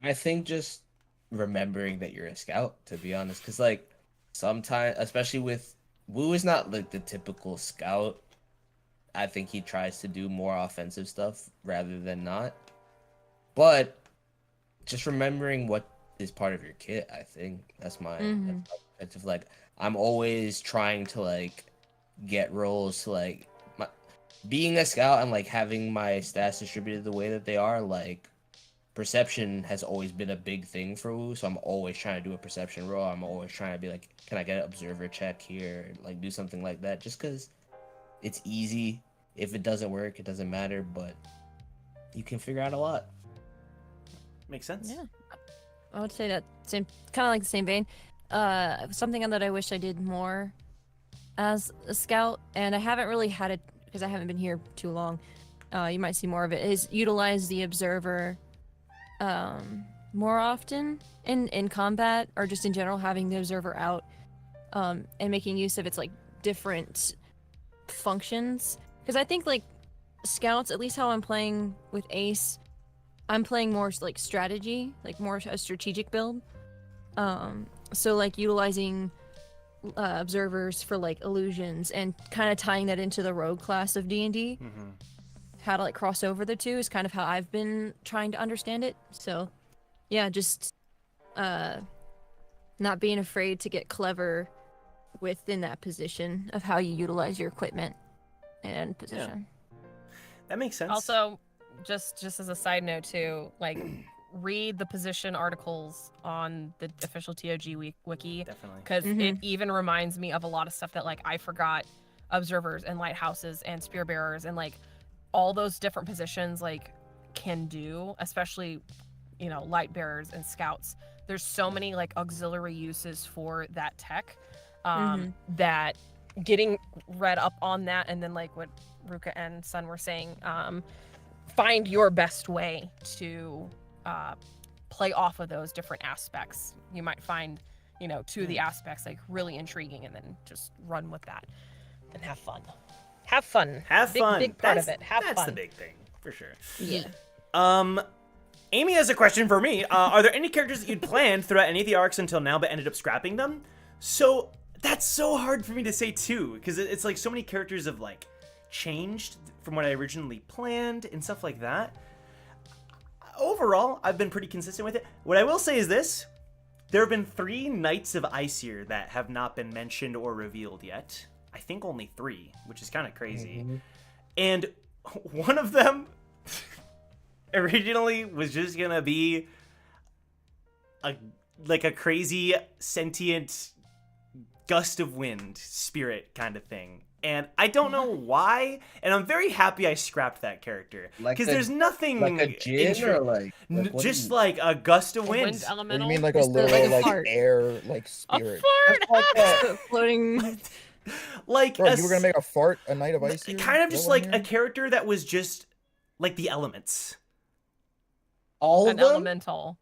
I think just remembering that you're a scout, to be honest, because like sometimes, especially with Wu, is not like the typical scout. I think he tries to do more offensive stuff rather than not. But just remembering what is part of your kit, I think that's my perspective. Like I'm always trying to like get roles to like being a scout and like having my stats distributed the way that they are. Like perception has always been a big thing for Wu, so I'm always trying to do a perception roll. I'm always trying to be like, can I get an observer check here? Like do something like that, just because it's easy. If it doesn't work, it doesn't matter, but you can figure out a lot. Makes sense. Yeah, I would say that same, kind of like the same vein. Something that I wish I did more as a scout, and I haven't really had it because I haven't been here too long. You might see more of it. Is utilize the observer more often in combat, or just in general, having the observer out and making use of its like different functions. Because I think like scouts, at least how I'm playing with Ace, I'm playing more like strategy, like more a strategic build. So like utilizing observers for like illusions and kind of tying that into the rogue class of D&D. How to like cross over the two is kind of how I've been trying to understand it. So yeah, just not being afraid to get clever within that position of how you utilize your equipment and position. That makes sense. Also, just as a side note too, like read the position articles on the official TOG wiki, Definitely. because it even reminds me of a lot of stuff that like I forgot. Observers and lighthouses and spear bearers and like all those different positions like can do, especially light bearers and scouts. There's so many like auxiliary uses for that tech that getting read up on that, and then like what Ruka and Sun were saying, find your best way to play off of those different aspects. You might find two of the aspects like really intriguing, and then just run with that and have fun. Have fun. Big part of it. Have fun. That's the big thing, for sure. Yeah. Amy has a question for me. Are there any characters that you'd planned throughout any of the arcs until now but ended up scrapping them? So that's so hard for me to say too, because it's like so many characters have like changed from what I originally planned and stuff like that. Overall, I've been pretty consistent with it. What I will say is this. There have been 3 Knights of Aesir that have not been mentioned or revealed yet. I think only 3, which is kind of crazy. Mm-hmm. And one of them originally was just gonna be a crazy sentient gust of wind spirit kind of thing. And I don't know why, and I'm very happy I scrapped that character because there's nothing like a djinn or like what just do you- like a gust of A wind. wind What do elemental. you mean like a Just the- literal like a like fart. air like A spirit? fart. Floating. Like Bro, you were gonna make a fart a Knight of Ice here? kind of Is just that what I'm like a hearing? character that was just like the elements. all of An them? elemental.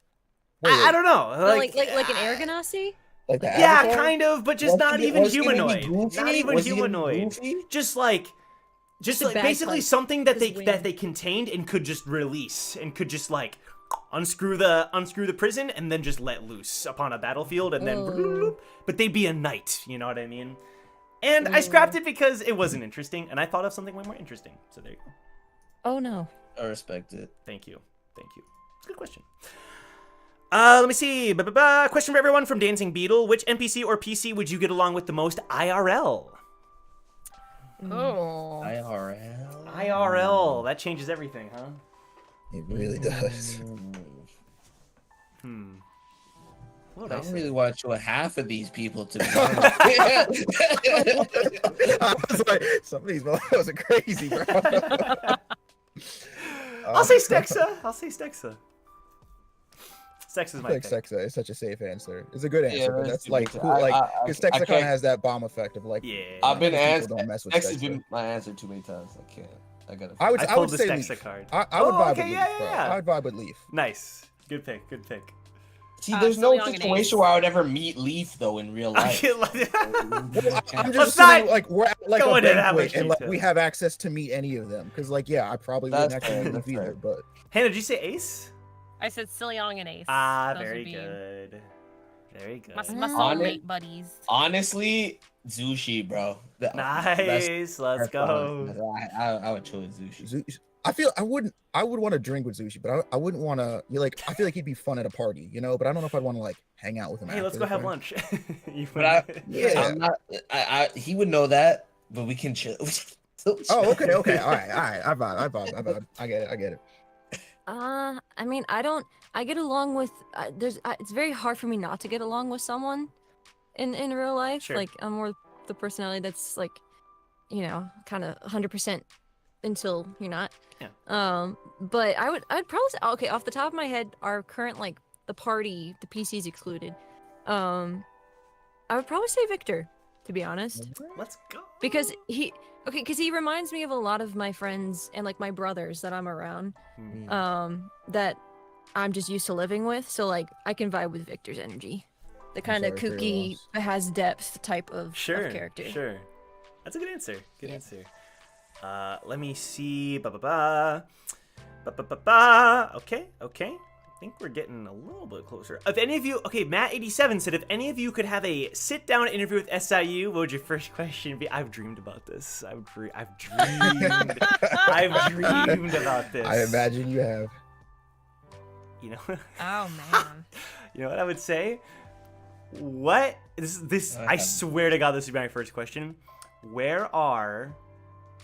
Wait, I don't know. Like an air ganassi? like the Yeah, Avatar? kind of, but just Was not he- even was he gonna be humanoid. goofy? Not even Was he gonna be humanoid. goofy? Just like The basically bagpipe. something that His they wing. contained and could just release and could just like unscrew the prison and then just let loose upon a battlefield and then Oh. but they'd be a knight, you know what I mean? And I scrapped it because it wasn't interesting and I thought of something way more interesting. So there you go. Oh no. I respect it. Thank you. Good question. Let me see. Question for everyone from Dancing Beetle. Which NPC or PC would you get along with the most IRL? Oh. IRL. IRL. That changes everything, huh? It really does. What would I I don't say? really want to show half of these people to be honest. I was like, some of these motherfuckers are crazy, bro. I'll say Stexa. Stexa's my I think pick. Sexa is such a safe answer. It's a good answer, Yeah, but that's that's good like, answer. cool, like, I because Sexa kind of can't- has that bomb effect of like, Yeah. I've been people asked. don't mess with X has Stexa. been my answer too many times. I can't. I gotta. I would I pulled would the say Stexa Leaf. card. I would Oh, vibe okay, with yeah, Leaf, bro. yeah. I'd vibe with Leaf. Nice. Good pick. See, there's no Young and Ace. situation where I would ever meet Leaf though in real I life. can't let- I'm Let's just not assuming, like we're at like go a into that banquet much and like we detail. have access to meet any of them. Because like yeah, I probably That's wouldn't fair, actually meet that's Leaf either. fair. But Hannah, did you say Ace? I said Young and Ace. Ah, Those very would be good. Very good. My On soulmate it. buddies. Honestly, Zushi, bro. Nice. Let's go. I would choose Zushi. Zushi, I would want to drink with Zushi, but I wouldn't want to. I feel like he'd be fun at a party, you know. But I don't know if I'd want to like hang out with him. Hey, let's go after the have fact. lunch. You But I, Yeah. I'm not. He would know that, but we can chill. Oh, okay. All right. I vibe. I get it. I mean, I get along with. It's very hard for me not to get along with someone, in real life. Sure. Like I'm more the personality that's like, kind of 100% until you're not. Yeah. But I'd probably say, okay, off the top of my head, our current like the party, the PCs excluded. I would probably say Victor, to be honest. Let's go. Because he reminds me of a lot of my friends and like my brothers that I'm around, that I'm just used to living with. So like I can vibe with Victor's energy, the kind of sorry for your kooky, loss. but has depth type of Sure. character. Sure. That's a good answer. Good Yeah. answer. Let me see. Okay. I think we're getting a little bit closer. If any of you, okay, Matt87 said, if any of you could have a sit-down interview with SIU, what would your first question be? I've dreamed about this. I've dreamed about this. I imagine you have. You know, Oh man. you know what I would say? What this? I swear to God, this would be my first question. Where are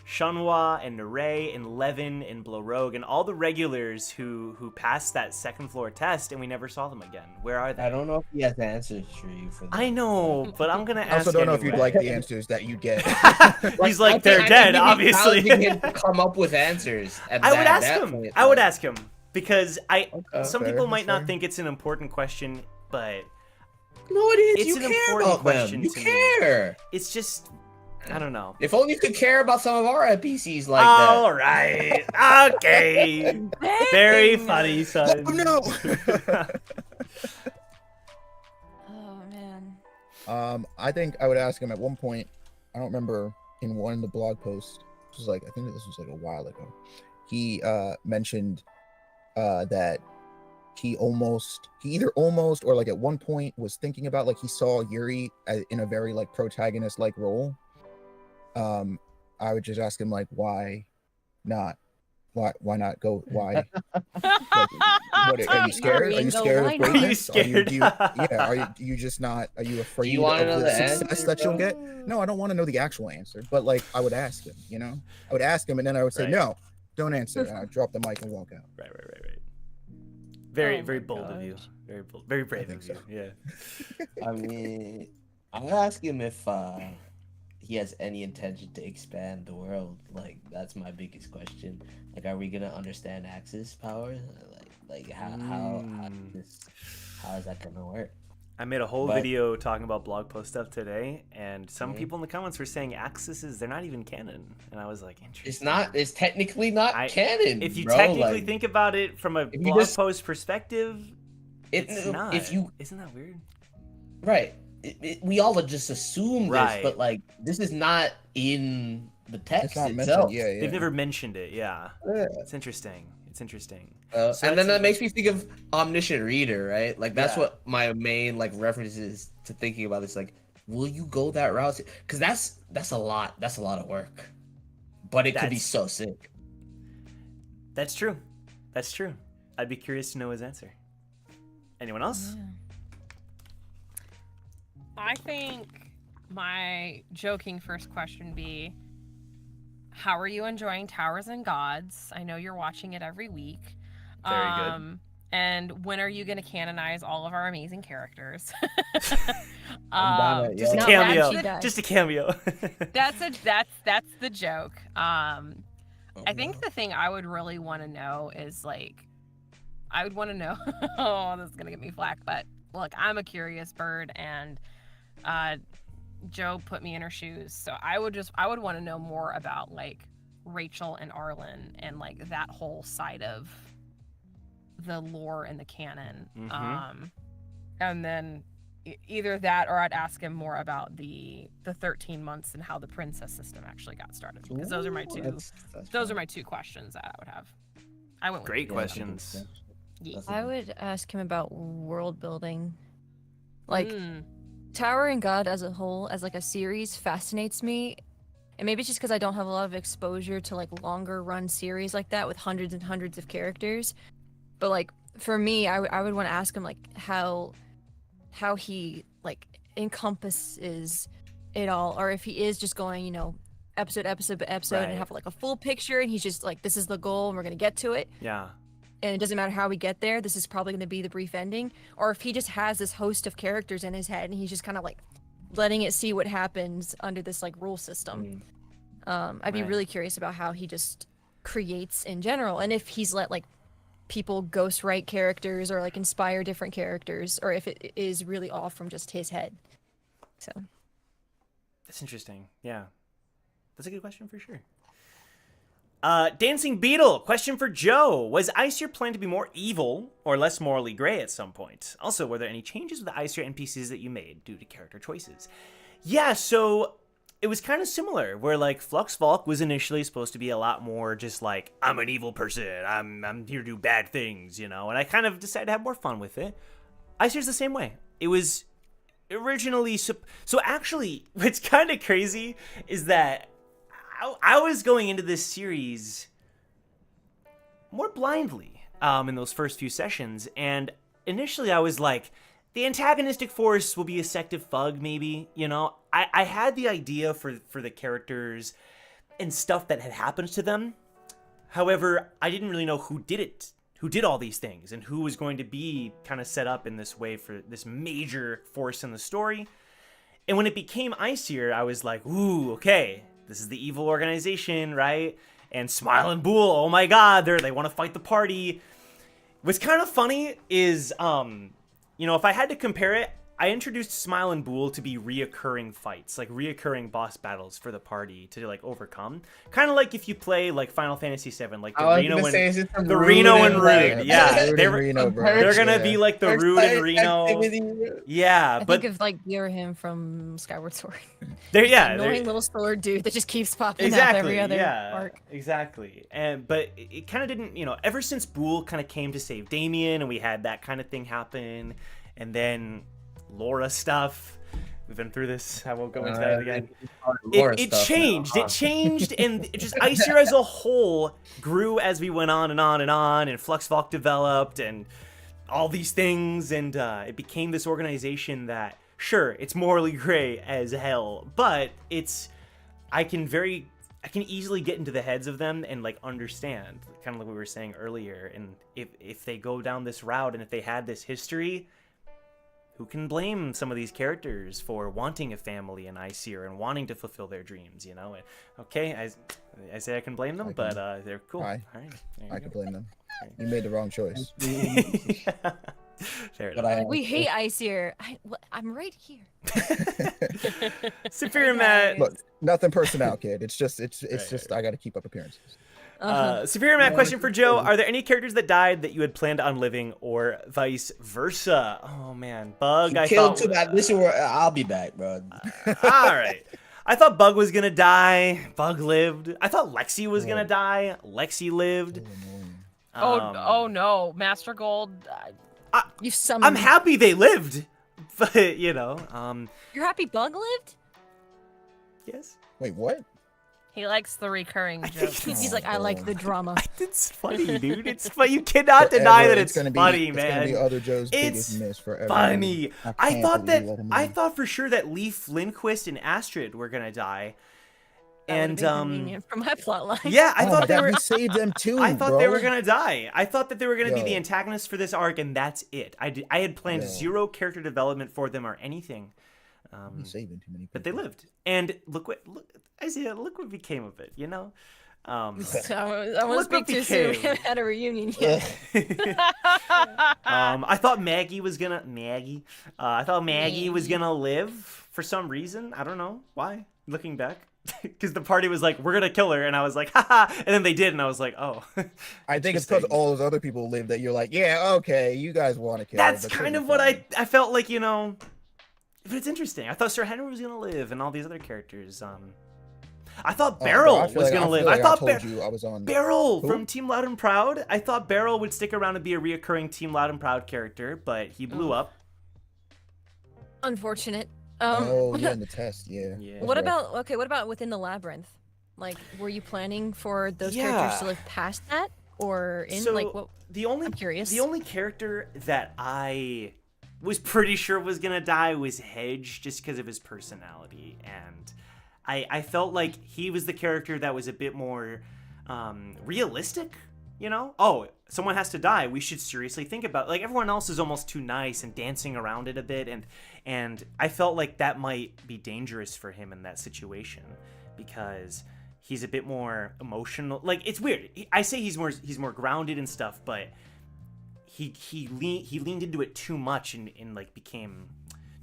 Shunhua and Naray and Levin and Blowrogue and all the regulars who passed that second floor test and we never saw them again? Where are they? I don't know if he has answers for you for that. I know, but I'm gonna I ask. also don't know if you'd anyway. like the answers that you'd get. He's like, they're dead, obviously. He can come up with answers. I would ask him because some fair, people might that's not fair. think it's an important question, but No, it is. It's You an care important about them. question You to me. care. it's just I don't know. If only you could care about some of our NPCs like All right, okay, very funny, son. Oh, no. Oh man. I think I would ask him at one point. I don't remember in one of the blog posts. This was like I think this was like a while ago. He mentioned that he either almost or like at one point was thinking about like he saw Yuri in a very like protagonist like role. I would just ask him like why not, Why not go? Why? Like, what, are you scared? Are you scared of Are you greatness? Are you, scared? do you, yeah. Do you just not? Are you afraid of wanna know the the success answer, that you'll bro? get? No, I don't want to know the actual answer. But like, I would ask him. You know, I would ask him, and then I would say, Right. no, don't answer. And I'd drop the mic and walk out. Right. Very Oh very my bold of you. gosh. Very bold. Very brave think of you. so. Yeah. I mean, I'll ask him if he has any intention to expand the world. Like, that's my biggest question. Like, are we gonna understand Axis power? Like how is that gonna work? I made a whole But- video talking about blog post stuff today, and some Mhm. people in the comments were saying Axis they're not even canon, and I was like, interesting. It's not. It's technically not canon. If you bro. technically Like, think about it from a if you blog just- post perspective, it's not. If you Isn't that weird? right, we all just assume this, Right. but like this is not in the text It's not itself. mentioned. Yeah. They've never mentioned it. Yeah, Yeah. it's interesting. It's interesting. So So and then that's that makes me think of omniscient reader, right? Like that's Yeah. what my main like reference is to thinking about this. Like, will you go that route? Because that's a lot. That's a lot of work, but it could be That's- so sick. That's true. That's true. I'd be curious to know his answer. Anyone else? Yeah. I think my joking first question would be, how are you enjoying Towers and Gods? I know you're watching it every week. Very good. And when are you going to canonize all of our amazing characters? I'm down Just a Yeah. Not cameo. when she dies. Just a cameo. That's the joke. Oh, I think the thing I would really want to know is like, I would want to know. Oh, this is gonna get me flack, but look, I'm a curious bird, and Joe put me in her shoes, so I would want to know more about like Rachel and Arlen and like that whole side of the lore and the canon. Mhm. And then either that, or I'd ask him more about the 13 months and how the princess system actually got started, because those are my two. Those are my two questions that I would have. I went with Great you. questions. Yeah. I would ask him about world building. Like, Mm. Tower and God as a whole, as like a series, fascinates me. And maybe it's just because I don't have a lot of exposure to like longer run series like that with hundreds and hundreds of characters. But like for me, I would want to ask him like how he like encompasses it all, or if he is just going, you know, episode by episode Right. and have like a full picture, and he's just like, this is the goal and we're gonna get to it. Yeah. And it doesn't matter how we get there, this is probably going to be the brief ending. Or if he just has this host of characters in his head and he's just kind of like letting it see what happens under this like rule system. I'd be Right. really curious about how he just creates in general, and if he's let like people ghost write characters or like inspire different characters, or if it is really all from just his head. So That's interesting. Yeah. That's a good question for sure. Dancing Beetle, question for Joe. Was Aesir planned to be more evil or less morally gray at some point? Also, were there any changes with the Aesir NPCs that you made due to character choices? Yeah, so it was kind of similar, where like Flux Valk was initially supposed to be a lot more just like, I'm an evil person, I'm here to do bad things, you know, and I kind of decided to have more fun with it. Aesir's the same way. It was originally, so actually, what's kind of crazy is that I was going into this series more blindly in those first few sessions, and initially I was like, the antagonistic force will be a sect of Thug, maybe, you know? I had the idea for the characters and stuff that had happened to them. However, I didn't really know who did all these things, and who was going to be kind of set up in this way for this major force in the story. And when it became Aesir, I was like, ooh, okay, this is the evil organization, right? And Smile and Bool, oh my god, they want to fight the party. What's kind of funny is, you know, if I had to compare it, I introduced Smile and Bool to be reoccurring fights, like reoccurring boss battles for the party to like overcome. Kind of like if you play like Final Fantasy VII, like the Reno and Rude. Yeah, Rude and Reno, bro. they're gonna Yeah. be like the Rude and Reno. Yeah, I but think of like him from Skyward Sword. they're Annoying little sword dude that just keeps popping up every other arc. Exactly. But it kind of didn't, you know, ever since Bool kind of came to save Damien and we had that kind of thing happen, and then Laura stuff, We've been through this. I won't go into that again. More It stuff changed. now, It changed, and it just Aesir as a whole grew as we went on and on and on, and Fluxvolk developed, and all these things, and it became this organization that, sure, it's morally gray as hell, but I can easily get into the heads of them and like understand, kind of like we were saying earlier, and if they go down this route and if they had this history, who can blame some of these characters for wanting a family in Aesir and wanting to fulfill their dreams, you know? Okay, I say I can blame them, but they're cool. I All can blame them. You made the wrong choice. right. Fair enough. We hate Aesir. I'm right here. Superior Matt. Look, nothing personal, kid. It's just Right. I got to keep up appearances. Superior Matt, question for Joe. Are there any characters that died that you had planned on living or vice versa? Oh, man. Bug, I Killed thought... too bad. This is where I'll be back, bro. All right. I thought Bug was going to die. Bug lived. I thought Lexi was going to die. Lexi lived. Oh no, Master Gold. You summoned. I'm happy they lived. But, you know, You're happy Bug lived? yes. Wait, what? He likes the recurring I think jokes. He's like, I like the drama. It's funny, dude. It's funny. You cannot deny Forever, that it's gonna be, funny, it's man. gonna be Other Joe's It's biggest miss forever. funny. I can't thought believe you that let him I leave. thought for sure that Leaf, Lindquist, and Astrid were gonna die. That would've And been convenient for my plotline. yeah, I Oh thought my they God, were we saved them too. I thought bro. they were gonna die. I thought that they were gonna be Yo. the antagonists for this arc, and that's it. I had planned Yo. zero character development for them or anything. We're saving too many people. But they lived, and look what became of it. You know. So I want to Look what speak too soon became. at a reunion. Yeah. I thought Maggie was gonna I thought Maggie was gonna live for some reason. I don't know why. Looking back, because the party was like, "We're gonna kill her," and I was like, "Haha!" And then they did, and I was like, "Oh." I think it's because Interesting. all those other people live that you're like, yeah, okay, you guys want to kill. her, That's but kind she'll of be what fine. I felt like, you know. But it's interesting. I thought Sir Henry was gonna live, and all these other characters. I thought Oh, bro, Beryl I feel was like- gonna feel live. like I thought told you I was on. Beryl Who? from Team Loud and Proud. I thought Beryl would stick around and be a reoccurring Team Loud and Proud character, but he blew up. Unfortunate. Oh, yeah, in the test, yeah. Yeah. What That's rough. about what about within the labyrinth? Like, were you planning for those Yeah. characters to live past that, or in So like what? the only I'm curious. The only character that I was pretty sure was gonna die was Hedge, just because of his personality, and I felt like he was the character that was a bit more realistic. You know, oh, someone has to die. We should seriously think about, like, everyone else is almost too nice and dancing around it a bit, and I felt like that might be dangerous for him in that situation because he's a bit more emotional. Like, it's weird. I say he's more grounded and stuff, but he leaned into it too much and like became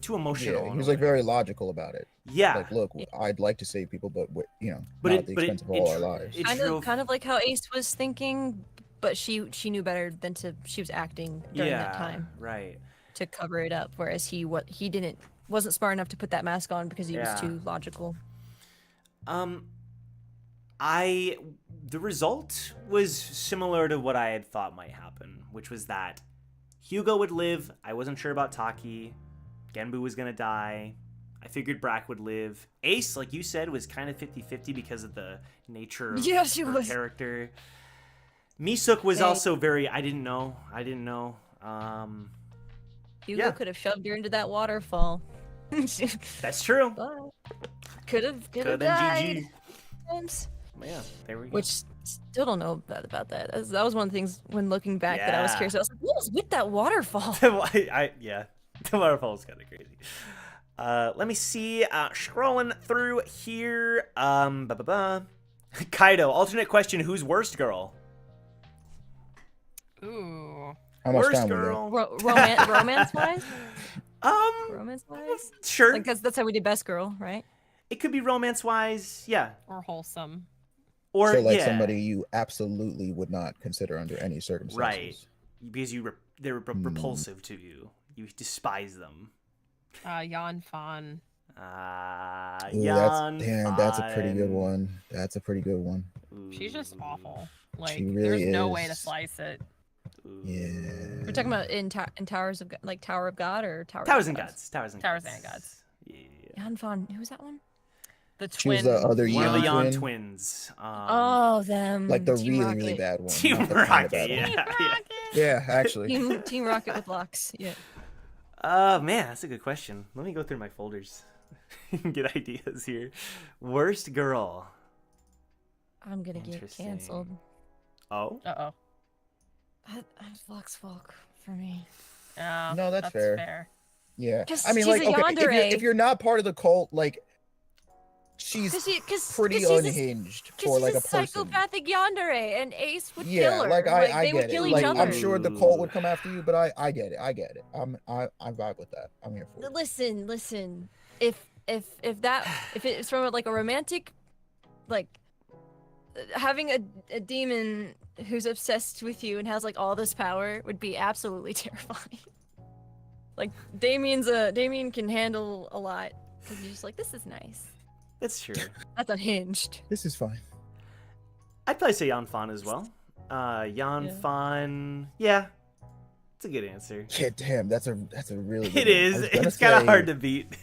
too emotional. Yeah, in he was a like way. very logical about it. Yeah. Like, look, I'd like to save people, but But not it- at the but it- expense of it all our dr- lives. it- Kind drove- of like how Ace was thinking, but she knew better than to. She was acting during that time Right. to cover it up, whereas he wasn't smart enough to put that mask on because he Yeah. was too logical. The result was similar to what I had thought might happen, which was that Hugo would live. I wasn't sure about Taki. Genbu was gonna die. I figured Brack would live. Ace, like you said, was kind of 50-50 because of the nature of Yes, she her was. character. Misuk was Hey. also very. I didn't know. Hugo Yeah. could have shoved her into that waterfall. That's true. But could have Could've been died. GG. Once. Yeah, there we go. Which still don't know about that. That was one of the things when looking back that I was Yeah. curious. I was like, what was with that waterfall? Yeah, the waterfall is kind of crazy. Let me see. Scrolling through here. Kaido. Alternate question: who's worst girl? Ooh. How much Worst time we got? girl. Romance wise? Romance wise? Sure. Like that's how we did best girl, right? It could be romance wise, yeah. Or wholesome. Or So like yeah, somebody you absolutely would not consider under any circumstances. right? Because they're repulsive to you. You despise them. Yan Fan. Ooh, that's a pretty good one. That's a pretty good one. She's just awful. Like, She there's really no way to is. slice it. Yeah. We're talking about in Towers of like Tower of God or Towers and Gods. Towers and Towers Gods. and Gods. Yeah. Yanfan. Who's that one? The She was twin. the other One of the Yan Yan twin. twins. Oh, them. Like the Team really Rocket. bad one. Team not the kinda Rocket. bad one. Yeah. Yeah, actually. Team Rocket with locks. Yeah. Man, that's a good question. Let me go through my folders. Get ideas here. Worst girl. I'm gonna get Interesting. canceled. Oh. Uh-oh. That's Vox Folk for me. Oh, No, that's fair. Yeah. 'Cause I mean, she's like, a okay, yandere. if you're not part of the cult, like, she's Cause pretty she's unhinged Because for like she's a person. psychopathic yandere, and Ace would Yeah, kill her. like I they would get kill it. each Like other. I'm sure the cult would come after you, but I get it. I get it. I vibe with that. I'm here for it. Listen. If it's from like a romantic, like having a demon who's obsessed with you and has like all this power would be absolutely terrifying. Like Damien can handle a lot because he's just like, this is nice. That's true. That's unhinged. This is fine. I'd probably say Yanfan as well. Yanfan. Yeah. It's a good answer. Yeah, damn, that's a really good It is. one. I was gonna It's kind of say- hard to beat.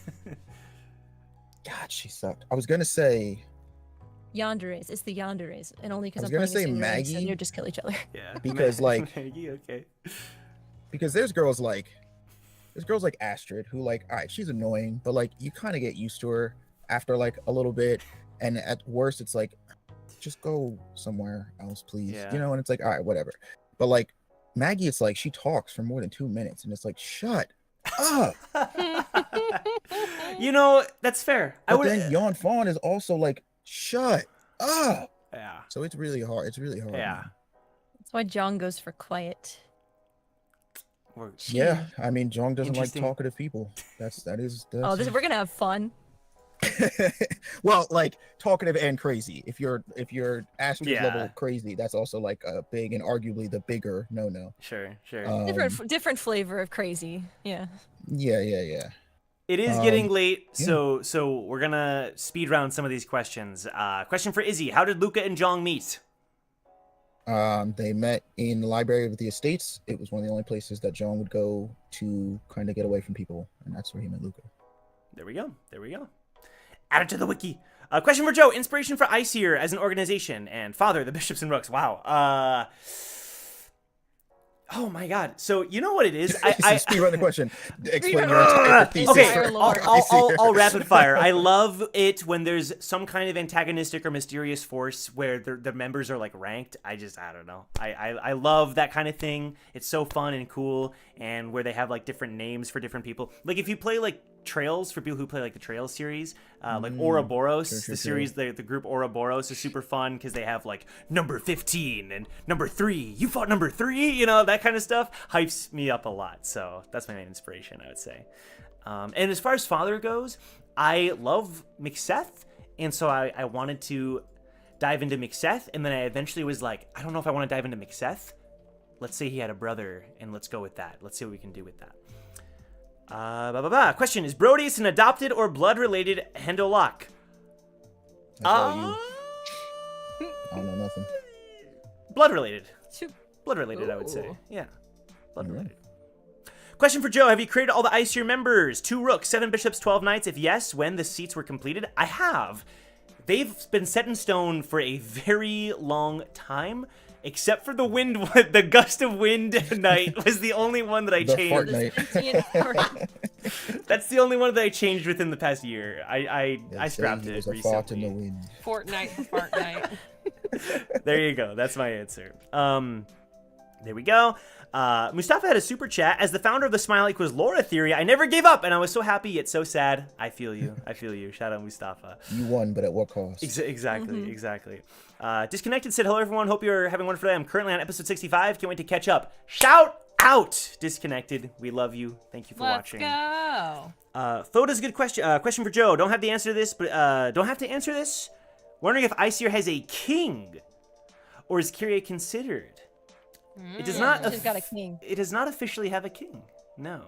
God, she sucked. I was gonna say Yanderes. It's the Yanderes, and only because I was I'm gonna playing say as ignorance, and Maggie. you just kill each other. Yeah. Because, like- Maggie, okay. because there's girls like Astrid who like, all right, she's annoying, but like you kind of get used to her after like a little bit, and at worst it's like, just go somewhere else, please. Yeah. You know, and it's like, all right, whatever. But like Maggie, it's like she talks for more than 2 minutes, and it's like, shut up. You know, that's fair. I But would. then Yon Fawn is also like, shut up. Yeah. So it's really hard. It's really hard. Yeah. man. That's why John goes for quiet. Or- Yeah. I mean, Jong doesn't like Interesting. talkative people. That's Oh, we're gonna have fun. well, like talkative and crazy. If you're Astrid's Yeah. level crazy, that's also like a big and arguably the bigger no. Sure. Different flavor of crazy. Yeah. Yeah. It is getting Um, late, yeah. so we're gonna speed round some of these questions. Question for Izzy: how did Luca and Jong meet? They met in the library of the estates. It was one of the only places that Jong would go to kind of get away from people, and that's where he met Luca. There we go. Add it to the wiki. Question for Joe: inspiration for Iceer as an organization and father, the bishops and rooks. Wow. Oh my God. So you know what it is? Speed run the question. Explain Speedrun. your entire thesis. Okay, Fire for lore. I'll rapid fire. I love it when there's some kind of antagonistic or mysterious force where the members are like ranked. I don't know. I love that kind of thing. It's so fun and cool, and where they have like different names for different people. Like if you play like Trails, for people who play like the Trails series, like Ouroboros, Sure. the series, the group Ouroboros is super fun because they have like number 15 and number 3. You fought number 3, you know, that kind of stuff hypes me up a lot. So that's my main inspiration, I would say. And as far as father goes, I love Mixeth, and so I wanted to dive into Mixeth, and then I eventually was like, I don't know if I want to dive into Mixeth. Let's say he had a brother, and let's go with that. Let's see what we can do with that. Question: is Brodius an adopted or blood-related Hendolak? That's all you. I don't know nothing. Blood-related. Two- Blood-related, I would say. Ooh. Yeah, blood-related. Question for Joe: have you created all the Iceer members? 2 rooks, 7 bishops, 12 knights. If yes, when the seats were completed? I have. They've been set in stone for a very long time. Except for the wind, the gust of wind night was the only one that I The changed. fart night. That's the only one that I changed within the past year. I scrapped it There's a fart in the recently. wind. Fortnite, Fortnite. There you go. That's my answer. There we go. Mustafa had a super chat. As the founder of the Smile Equals Laura theory, I never gave up, and I was so happy yet so sad. I feel you. Shout out Mustafa. You won, but at what cost? Exactly. Disconnected said, hello everyone. Hope you're having a wonderful day. I'm currently on episode 65. Can't wait to catch up. Shout out, Disconnected. We love you. Thank you for Let's watching. go. Foda's a good question. Question for Joe. Don't have to answer this, but don't have to answer this. Wondering if Iceer has a king, or is Kyria considered? It does not. She's got a king. It does not officially have a king. No.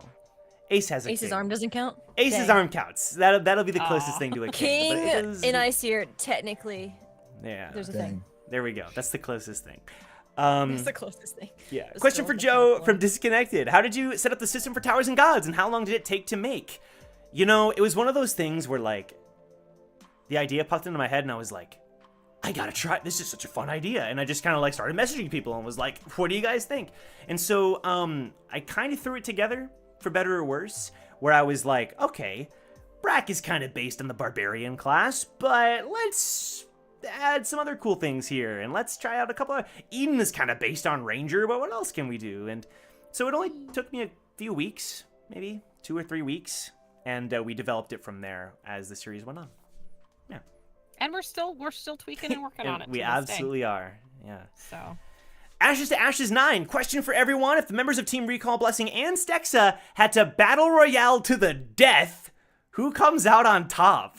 Ace has a Ace's king. arm doesn't count. Ace's Dang. arm counts. That'll be the closest thing to a king. King but it is- in Iceer, technically, Yeah. there's a Dang. thing. There we go. That's the closest thing. That's the closest thing. Yeah. But Question still for the Joe top from one. Disconnected. How did you set up the system for Towers and Gods, and how long did it take to make? You know, it was one of those things where, like, the idea popped into my head, and I was like, I gotta try. This is such a fun idea. And I just kind of, like, started messaging people and was like, what do you guys think? And so I kind of threw it together, for better or worse, where I was like, okay, Brack is kind of based on the Barbarian class, but let's add some other cool things here, and let's try out a couple of... Eden is kind of based on Ranger, but what else can we do? And so it only took me a few weeks, maybe 2 or 3 weeks, and we developed it from there as the series went on. Yeah. And we're still tweaking and working on it. We to this day. absolutely are. Yeah. So. Ashes to Ashes 9. Question for everyone. If the members of Team Recall, Blessing, and Stexa had to battle royale to the death, who comes out on top?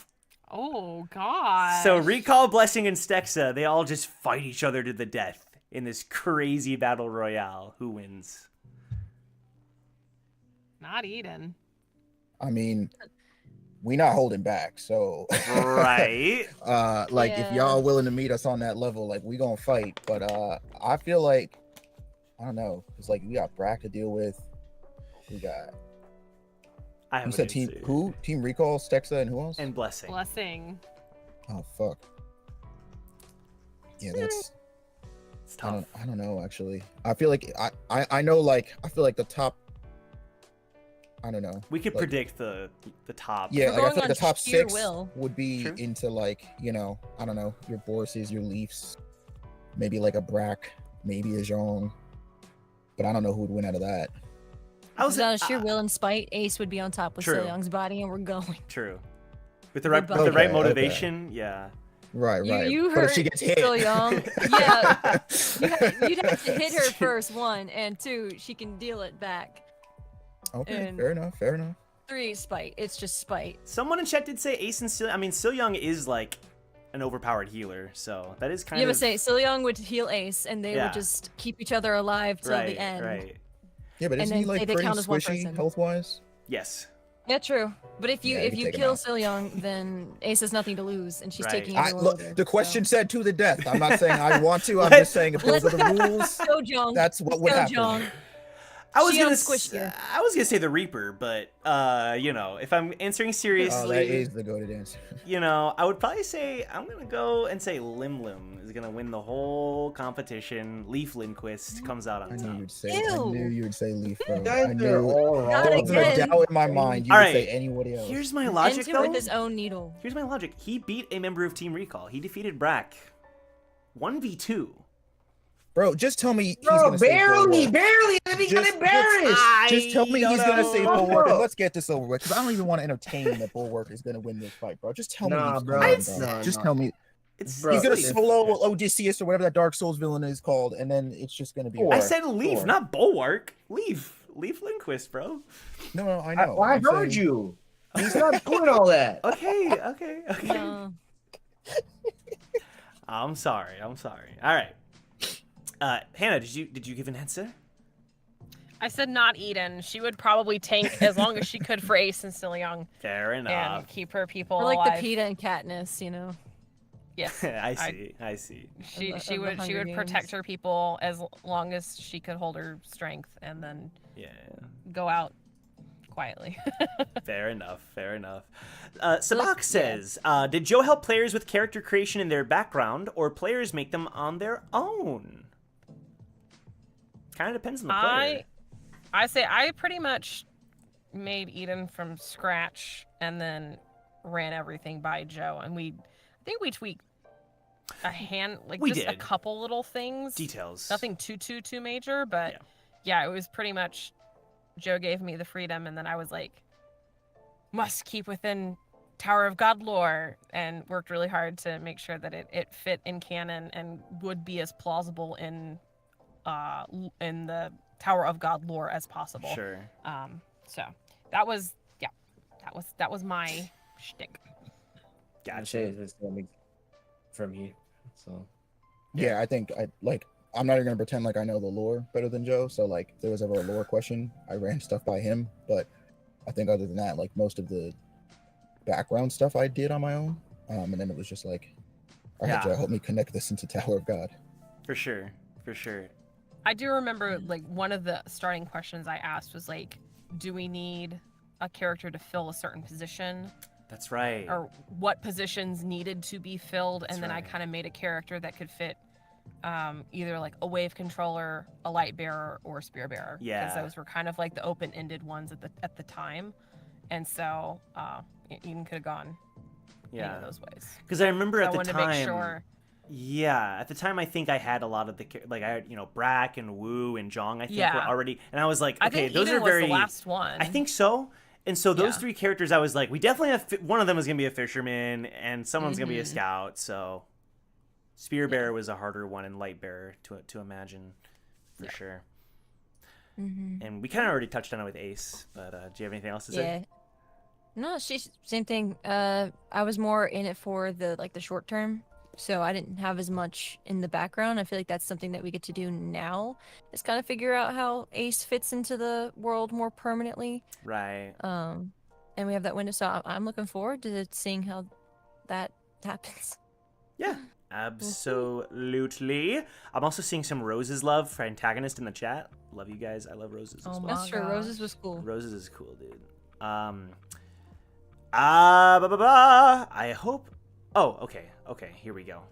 Oh, God. So Recall, Blessing, and Stexa, they all just fight each other to the death in this crazy battle royale. Who wins? Not Eden. I mean, we not holding back, so Right. like Yeah. if y'all willing to meet us on that level, like we gonna fight. But I feel like I don't know. It's like we got Brack to deal with. We got I you have said Team Recall, Stexa, and who else? and Blessing. Blessing. Oh fuck. Yeah, that's It's tough. I don't know actually. I feel like I know like I feel like the top. I don't know. We could like, predict the top. Yeah, We're like I going feel like the on top sheer 6 will. would be True. into like, you know, I don't know, your Boruses, your Leafs, maybe like a Brack, maybe a Zhong. But I don't know who would win out of that. I was Out of sheer will and spite, Ace would be on top with True. Young's body, and we're going. True. With the right, We're with the right okay, motivation, yeah. Right, right. You But heard if she gets hit, Young. Yeah, you'd have to hit her first, 1, and 2, she can deal it back. okay, and- fair enough, fair enough. 3, spite. It's just spite. Someone in chat did say Ace and Sil. I mean, Sil Young is like an overpowered healer, so that is kind You of would say Young would heal Ace, and they Yeah. would just keep each other alive till right, the end. right. Yeah, but And isn't he then like they pretty count as one squishy person. health wise? Yes. Yeah, true. But if you Yeah, if you you take him kill out. Sil Young, then Ace has nothing to lose, and she's Right. taking I everyone look, with her, the question so. said to the death. I'm not saying I want to, I'm What? just saying if those are the rules, Go Jong. that's what would Go happen. Jong. I was She gonna unsquished you. I was gonna say the Reaper, but you know, if I'm answering Oh, seriously, that is the goated answer. you know, I would probably say I'm gonna go and say Lim Lim is gonna win the whole competition. Leaf Lindquist comes out I on knew top. you'd say. Ew. I knew you would say Leaf, bro. Guys I are knew. all Not There wrong. wasn't a again. doubt in my mind. You All would right. say anybody else. Here's my logic, Enter though. with his own needle. Here's my logic. He beat a member of Team Recall. He defeated Brack. 1v2. Bro, just tell me he's Bro, gonna say barely, Bulwark. barely. And he got Just- embarrassed. Just tell me I he's don't gonna know. say Bulwark, Bro. and let's get this over with. Because I don't even want to entertain that Bulwark is gonna win this fight, bro. Just tell me. Nah, he's bro. gonna win, It's- bro. Nah, Just nah. tell me It's Bro, he's gonna it's- solo Odysseus or whatever that Dark Souls villain is called, and then it's just gonna be. Or- I said Leaf, Sure. not Bulwark. Leaf Lindquist, bro. No, I I, know. I I'm heard saying- you. He's not doing all that. Okay. No. I'm sorry. All right. Hannah, did you give an answer? I said not Eden. She would probably tank as long as she could for Ace and Still Young Fair enough. and keep her people Or like alive. the PETA and Katniss, you know. Yes. I see. She Of she the would Hunger protect Games. her people as long as she could hold her strength, and then Yeah. go out quietly. Fair enough. Sabak says, did Joe help players with character creation in their background, or players make them on their own? Kind of depends on the player. I say I pretty much made Eden from scratch and then ran everything by Joe, and I think we tweaked a We just a did. couple little things. Details. Nothing too major, but yeah, it was pretty much Joe gave me the freedom, and then I was like, must keep within Tower of God lore, and worked really hard to make sure that it fit in canon and would be as plausible in the Tower of God lore as possible. Sure. So that was my shtick. I'd Gotcha. say it's coming from you. So Yeah, I think I'm not even gonna pretend like I know the lore better than Joe. So like, if there was ever a lore question, I ran stuff by him. But I think other than that, like most of the background stuff I did on my own. And then it was just like, all right, Yeah. Joe, help me connect this into Tower of God. For sure. I do remember like one of the starting questions I asked was like, do we need a character to fill a certain position, That's right. or what positions needed to be filled, and That's then I right. kind of made a character that could fit either like a wave controller, a light bearer, or a spear bearer. Yeah. Because those were kind of like the open-ended ones at the time, and so Eden could have gone any Yeah. of those ways. Because I remember So at I the wanted time. to make sure. Yeah, at the time I think I had a lot of the like I had Brack and Wu and Zhong I think were Yeah. already, and I was like, I okay, think those Eden are was very. the last one. I think so. And so those Yeah. 3 characters, I was like, we definitely have one of them is gonna be a fisherman, and someone's gonna be a Mhm. scout. So spear bearer was a harder one, and light bearer to imagine for sure. Mm-hmm. And we kind of already touched on it with Ace, but do you have anything else to say? Yeah. No, she's same thing. I was more in it for the short term, so I didn't have as much in the background. I feel like that's something that we get to do now, is kind of figure out how Ace fits into the world more permanently. Right. And we have that window, so I'm looking forward to seeing how that happens. Yeah. Absolutely. I'm also seeing some Roses love for antagonist in the chat. Love you guys. I love Roses as Oh well. my That's true. gosh. Roses was cool. Roses is cool, dude. I hope. Oh, okay. Okay, here we go.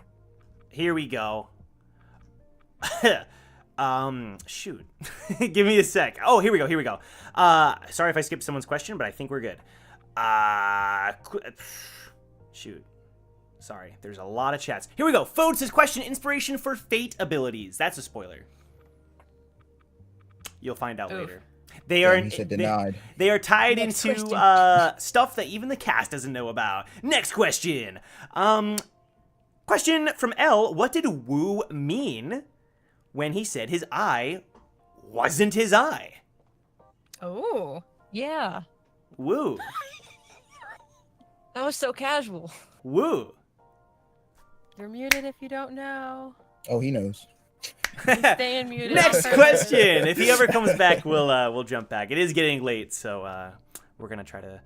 Shoot. Give me a sec. Oh, here we go. Sorry if I skipped someone's question, but I think we're good. Shoot. Sorry, there's a lot of chats. Here we go. Fode says question: inspiration for fate abilities. That's a spoiler. You'll find out Oof. later. They are He said denied. they are tied Next into question. stuff that even the cast doesn't know about. Next question. Question from L. What did Wu mean when he said his eye wasn't his eye? Oh. Yeah, Wu. that was so casual. Wu. You're muted if you don't know. Oh, he knows. Staying muted. Next on purpose. question. If he ever comes back, we'll jump back. It is getting late, so we're gonna try to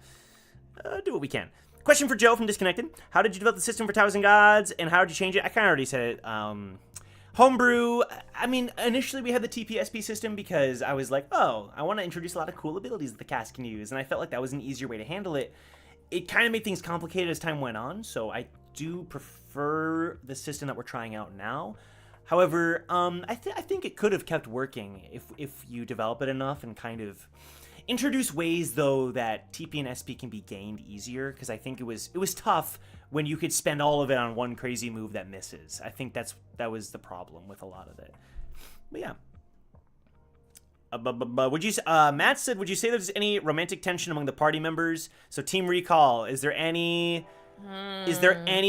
do what we can. Question for Joe from Disconnected. How did you develop the system for Towers and Gods, and how did you change it? I kind of already said it. Homebrew. I mean, initially we had the TPSP system because I was like, oh, I want to introduce a lot of cool abilities that the cast can use, and I felt like that was an easier way to handle it. It kind of made things complicated as time went on, so I do prefer the system that we're trying out now. However, I think it could have kept working if you develop it enough and kind of introduce ways though that TP and SP can be gained easier, because I think it was tough when you could spend all of it on one crazy move that misses. I think that was the problem with a lot of it. But yeah. Would you? Matt said, would you say there's any romantic tension among the party members? So Team Recall, is there any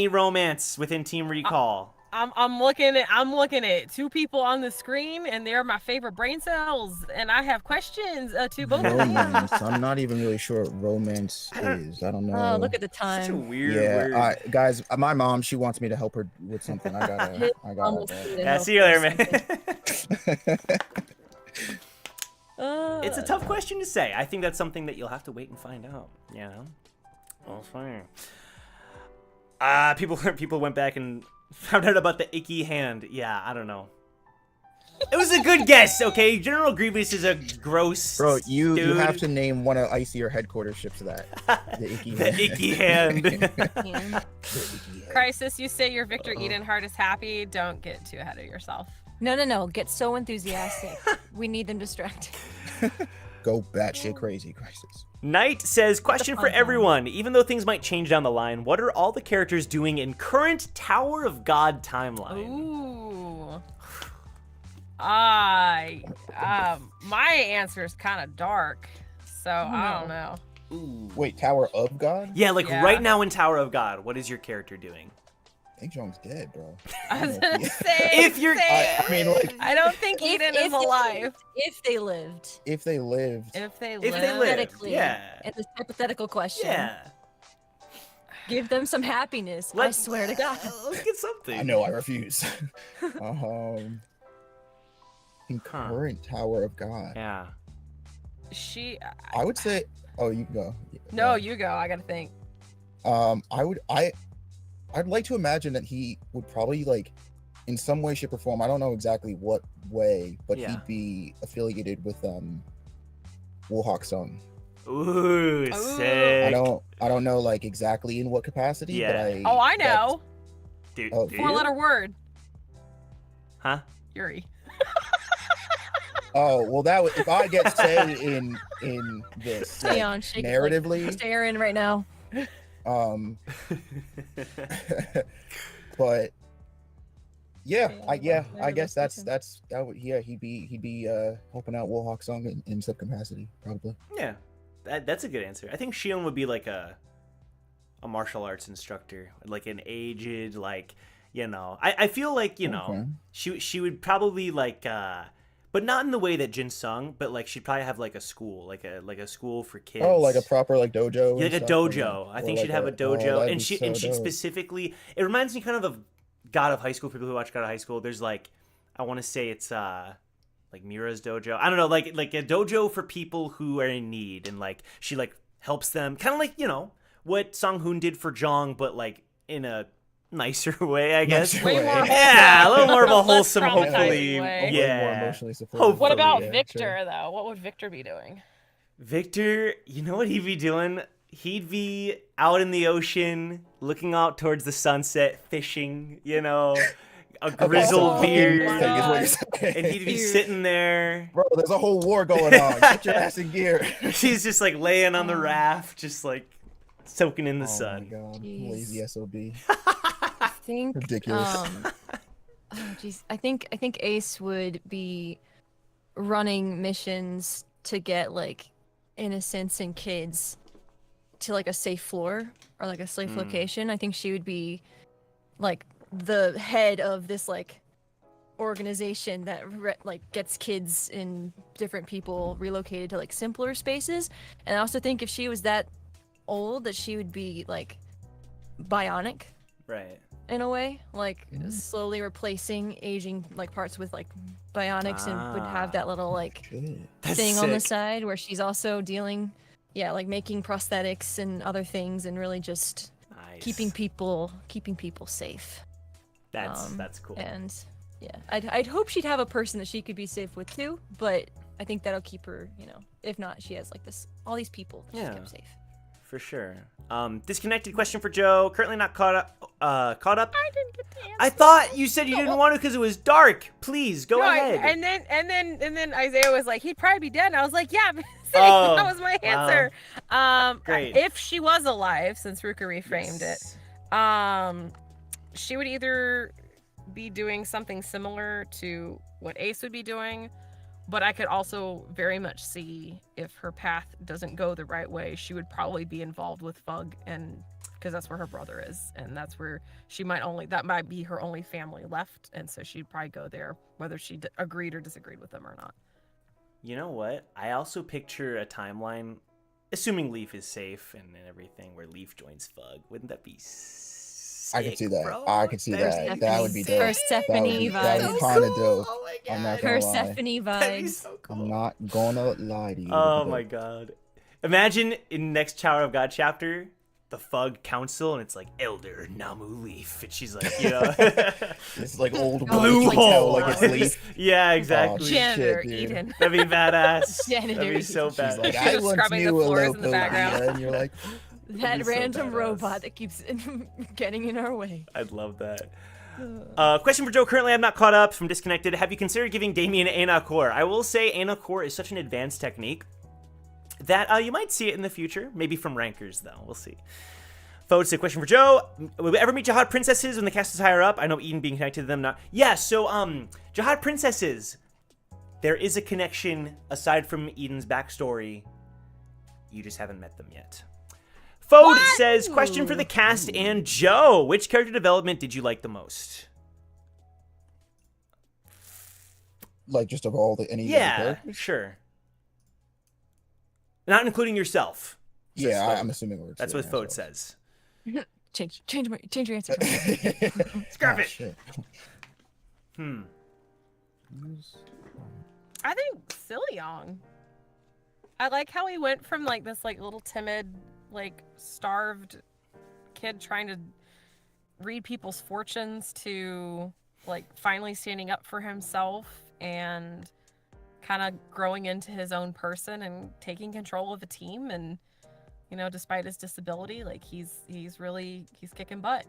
romance within Team Recall? I'm looking at 2 people on the screen, and they're my favorite brain cells, and I have questions to both of them. Romance. I'm not even really sure what romance is. I don't know. Oh, look at the Such a time. weird Yeah, word. guys, my mom, she wants me to help her with something. I gotta. Almost needed Yeah, help see you later, with man. something. It's a tough question to say. I think that's something that you'll have to wait and find out. You know, well, fine. People went back and found out about the icky hand. Yeah, I don't know. It was a good guess, okay? General Grievous is a gross Bro, you dude. have to name one of Icier headquarters ships that. The icky The icky hand. Yeah. Crisis, you say your Victor Eden heart is happy. Don't get too ahead of yourself. No. Get so enthusiastic. We need them distracted. Go batshit crazy, Crisis. Knight says, question for fun time. everyone. Even though things might change down the line, what are all the characters doing in current Tower of God timeline? Ooh. My answer is kind of dark, so I don't know. Ooh. Wait, Tower of God? Yeah, like Yeah. right now in Tower of God, what is your character doing? I think John's dead, bro. I was don't know. gonna say. If you're- I mean, like, I don't think Eden is alive. If they lived. if they lived, If they If live. they live, Hypothetically, yeah. In this hypothetical question. Yeah. Give them some happiness. I Let's- swear to God. Let's get something. I know I refuse. In Huh. current Tower of God, Yeah. She. I would say. Oh, you can go. No, you go. I gotta think. I'd like to imagine that he would probably like, in some way, shape, or form. I don't know exactly what way, but Yeah. he'd be affiliated with Woolhawk's son. Ooh, Ooh. sick. I don't know like exactly in what capacity, Yeah. but I. Oh, I know. Dude, Oh, do four you? 4-letter word. Huh? Yuri. Oh well, that would if I get say in this like, Leon, shake it, narratively. like, stare in right now. But yeah, I Yeah, guess location. that would he'd be helping out Warhawk Song in some capacity probably. Yeah, that's a good answer. I think Shion would be like a martial arts instructor, like an aged, like, you know. I feel like, you know, Okay. she would probably like but not in the way that Jin Sung, but like she'd probably have like a school, like a school for kids. Oh, like a proper like dojo. Yeah, and like a stuff, dojo. or I think like she'd have a oh, dojo, that'd and be she'd so dope. specifically. It reminds me kind of God of High School. People who watch God of High School, there's like, I want to say it's like Mira's dojo. I don't know, like a dojo for people who are in need, and like she like helps them, kind of like, you know, what Song Hoon did for Jong, but like in a nicer way, I guess. Nicer Way way. more wholesome. Yeah, a little more of a Less wholesome, traumatizing hopefully. way. Hopefully Yeah. more emotionally supportive. What about Yeah, Victor, sure. though? What would Victor be doing? Victor, you know what he'd be doing? He'd be out in the ocean, looking out towards the sunset, fishing, you know, a grizzled so beard. fucking thing is what you're saying. And he'd be Beard. sitting there. Bro, there's a whole war going on. Get your ass in gear. He's just like laying on the raft, just like soaking in the Oh my sun. god, Jeez. lazy SOB. I think Ridiculous. oh jeez. I think Ace would be running missions to get like innocents and kids to like a safe floor or like a safe location. I think she would be like the head of this like organization that like gets kids and different people relocated to like simpler spaces. And I also think if she was that old, that she would be like bionic Right. in a way, like slowly replacing aging like parts with like bionics, and would have that little like Shit. That's thing on the sick. side where she's also dealing, yeah, like making prosthetics and other things, and really just Nice. keeping people safe. That's cool. And yeah, I'd hope she'd have a person that she could be safe with too, but I think that'll keep her, you know, if not, she has like this all these people that she's Yeah. kept safe. For sure. Disconnected question for Joe. Currently not caught up. I didn't get to answer. I thought you said you didn't want to because it was dark. Please go ahead. And then Isaiah was like, he'd probably be dead. And I was like, yeah, Oh, that was my answer. Great. If she was alive, since Ruka reframed Yes. it, she would either be doing something similar to what Ace would be doing, but I could also very much see if her path doesn't go the right way, she would probably be involved with Fug, and because that's where her brother is, and that's where she that might be her only family left, and so she'd probably go there, whether she agreed or disagreed with them or not. You know what? I also picture a timeline, assuming Leaf is safe and everything, where Leaf joins Fug. Wouldn't that be sick, I can see that. bro? I can see That'd that. be That would be sick. dope. Persephone That would vibes. kind of dope. Oh my I'm not god. gonna lie. Persephone That'd be vibes. so cool. I'm not gonna lie to you. Oh my god. Imagine in next Tower of God chapter, the Fug Council, and it's like Elder Namu Leaf, and she's like, you know, It's like old Blue wood, you can tell, hole. like it's Leaf. Yeah, exactly. Oh, Janitor shit, dude. Eden. That'd be badass. Janitor That'd be so Eden. bad. She's like, She's I just once scrubbing the knew a floors in the Lopodea, background. and you're like, That be so random badass. robot that keeps getting in our way. I'd love that. Question for Joe. Currently, I'm not caught up from Disconnected. Have you considered giving Damien Anakor? I will say Anakor is such an advanced technique that you might see it in the future. Maybe from rankers, though. We'll see. Folks, a question for Joe. Will we ever meet Jahad princesses when the cast is higher up? I know Eden being connected to them. Not. Yeah, so, Jahad princesses. There is a connection aside from Eden's backstory. You just haven't met them yet. Fode says, question for the cast and Joe. Which character development did you like the most? like just of all the any of the Yeah, characters? sure. Not including yourself. says Yeah, Fode. I'm assuming we're. That's what considering Fode says. Change your answer. ourselves. Scrap Oh, it. shit. I think Siliong. I like how he went from like this like little timid, like starved kid trying to read people's fortunes to like finally standing up for himself and kind of growing into his own person and taking control of a team. And, you know, despite his disability, like he's kicking butt.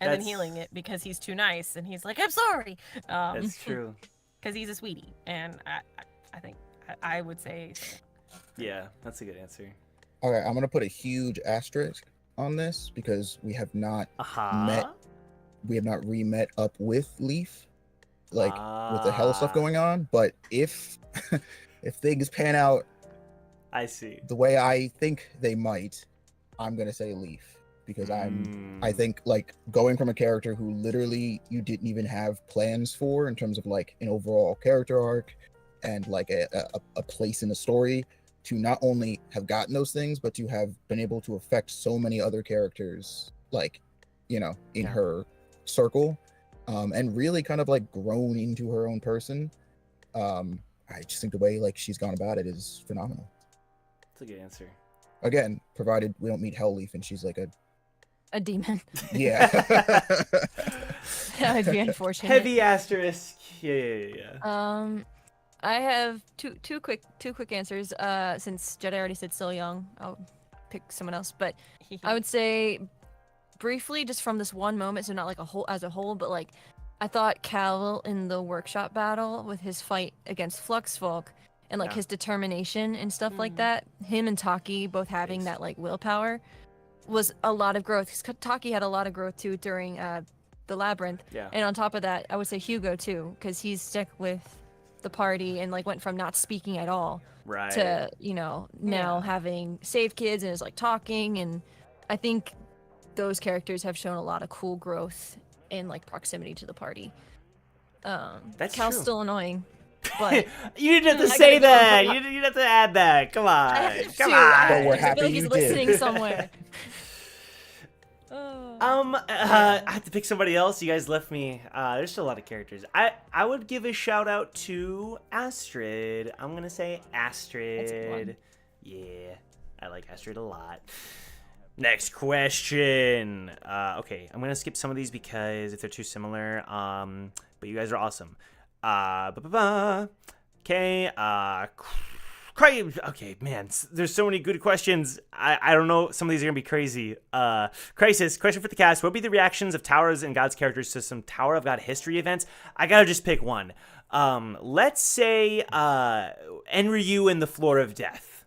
And then healing it because he's too nice and he's like, I'm sorry. That's true. Because he's a sweetie. And I think I would say. Yeah, that's a good answer. Okay, I'm gonna put a huge asterisk on this because we have not re-met up with Leaf, like with the hell stuff going on. But if if things pan out, I see, the way I think they might, I'm gonna say Leaf because I think like going from a character who literally you didn't even have plans for in terms of like an overall character arc and like a place in the story, to not only have gotten those things, but to have been able to affect so many other characters, like, you know, in her circle, and really kind of like grown into her own person. I just think the way like she's gone about it is phenomenal. That's a good answer. Again, provided we don't meet Hellleaf and she's like A demon. yeah. That would be unfortunate. Heavy asterisk. Yeah. I have two quick answers. Since Jedi already said So Young, I'll pick someone else. But I would say briefly, just from this one moment, so not like as a whole, but like I thought Cal in the workshop battle with his fight against Fluxfolk and like his determination and stuff like that. Him and Taki both having that like willpower was a lot of growth. Because Taki had a lot of growth too during the labyrinth. Yeah. And on top of that, I would say Hugo too, because he's stuck with the party and like went from not speaking at all to, you know, now having saved kids and is like talking. And I think those characters have shown a lot of cool growth in like proximity to the party. That's Cal's true. still annoying, but you didn't have to say that. You didn't have to add that. Come on. Come on. But we're I happy feel like you he's did. listening somewhere. I have to pick somebody else. You guys left me. There's still a lot of characters. I would give a shout out to Astrid. I'm gonna say Astrid. That's a good one. Yeah, I like Astrid a lot. Next question. Okay, I'm gonna skip some of these because if they're too similar. But you guys are awesome. Okay. Okay, man, there's so many good questions. I don't know. Some of these are going to be crazy. Crisis, question for the cast. What would be the reactions of Towers and God's characters to some Tower of God history events? I got to just pick one. Let's say Enryu and the Floor of Death.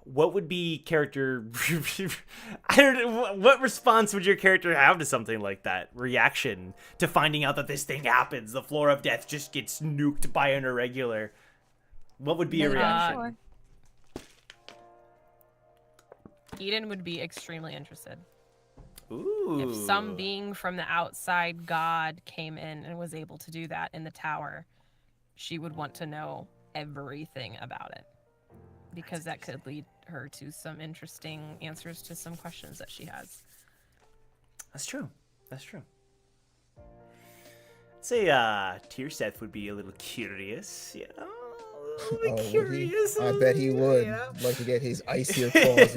What would be character... I don't know. What response would your character have to something like that? Reaction to finding out that this thing happens. The Floor of Death just gets nuked by an irregular... What would be a reaction? Eden would be extremely interested. Ooh. If some being from the outside God came in and was able to do that in the tower, she would want to know everything about it. Because that could lead her to some interesting answers to some questions that she has. That's true. That's true. I'd say Tierseth would be a little curious, you know? Curious. I bet he would like to get his icier claws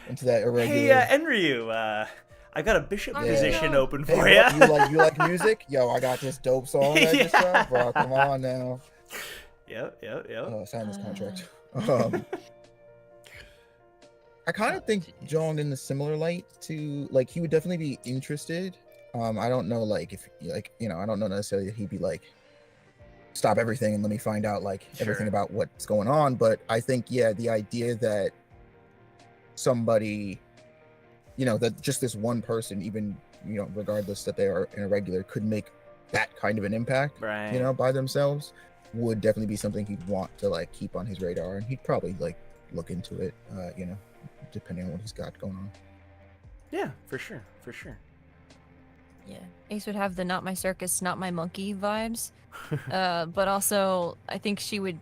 into that irregular. Hey, Enryu, I got a bishop position open for you. You like music? Yo, I got this dope song I just dropped, bro. Come on now. Yep. Sign this contract. I kind of think Jong in the similar light to like he would definitely be interested. I don't know like if like you know I don't know necessarily if he'd be like stop everything and let me find out like everything about what's going on, but I think the idea that somebody, you know, that just this one person, even you know regardless that they are an irregular, could make that kind of an impact, right? You know, by themselves, would definitely be something he'd want to like keep on his radar, and he'd probably like look into it, you know, depending on what he's got going on. Yeah, for sure. Yeah, Ace would have the not my circus, not my monkey vibes. But also, I think she would,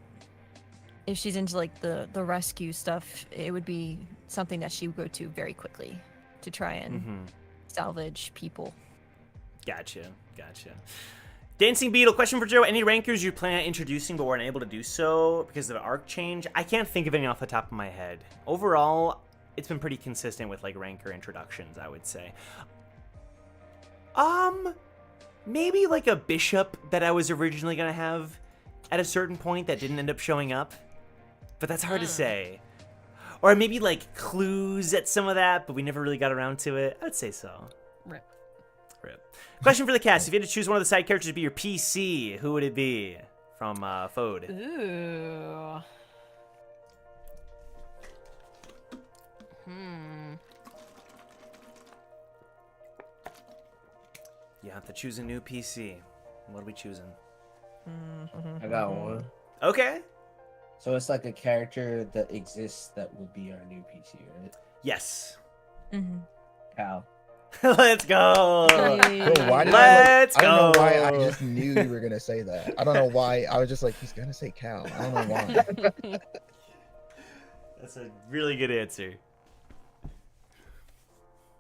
if she's into like the rescue stuff, it would be something that she would go to very quickly to try and salvage people. Gotcha. Dancing Beetle, question for Joe. Any rankers you plan on introducing but weren't able to do so because of the arc change? I can't think of any off the top of my head. Overall, it's been pretty consistent with like ranker introductions, I would say. Maybe like a bishop that I was originally gonna have at a certain point that didn't end up showing up, but that's hard to say. Or maybe like clues at some of that, but we never really got around to it. I'd say so. Rip. Question for the cast: if you had to choose one of the side characters to be your PC, who would it be? From Fode. Ooh. You have to choose a new PC. What are we choosing? I got one. Okay. So it's like a character that exists that would be our new PC, right? Yes. Mm-hmm. Cal. Let's go. Bro, why did Let's I don't know why I go. just knew you were gonna say that. I don't know why. I was just like, he's gonna say Cal. I don't know why. That's a really good answer.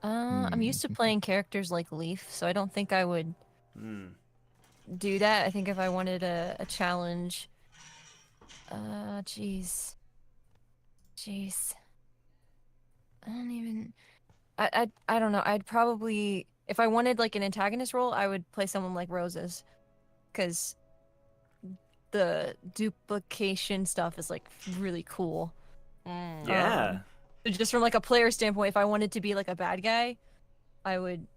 I'm used to playing characters like Leaf, so I don't think I would do that. I think if I wanted a challenge, jeez. I don't know. I'd probably, if I wanted like an antagonist role, I would play someone like Roses, because the duplication stuff is like really cool. Yeah. Just from like a player standpoint, if I wanted to be like a bad guy, I would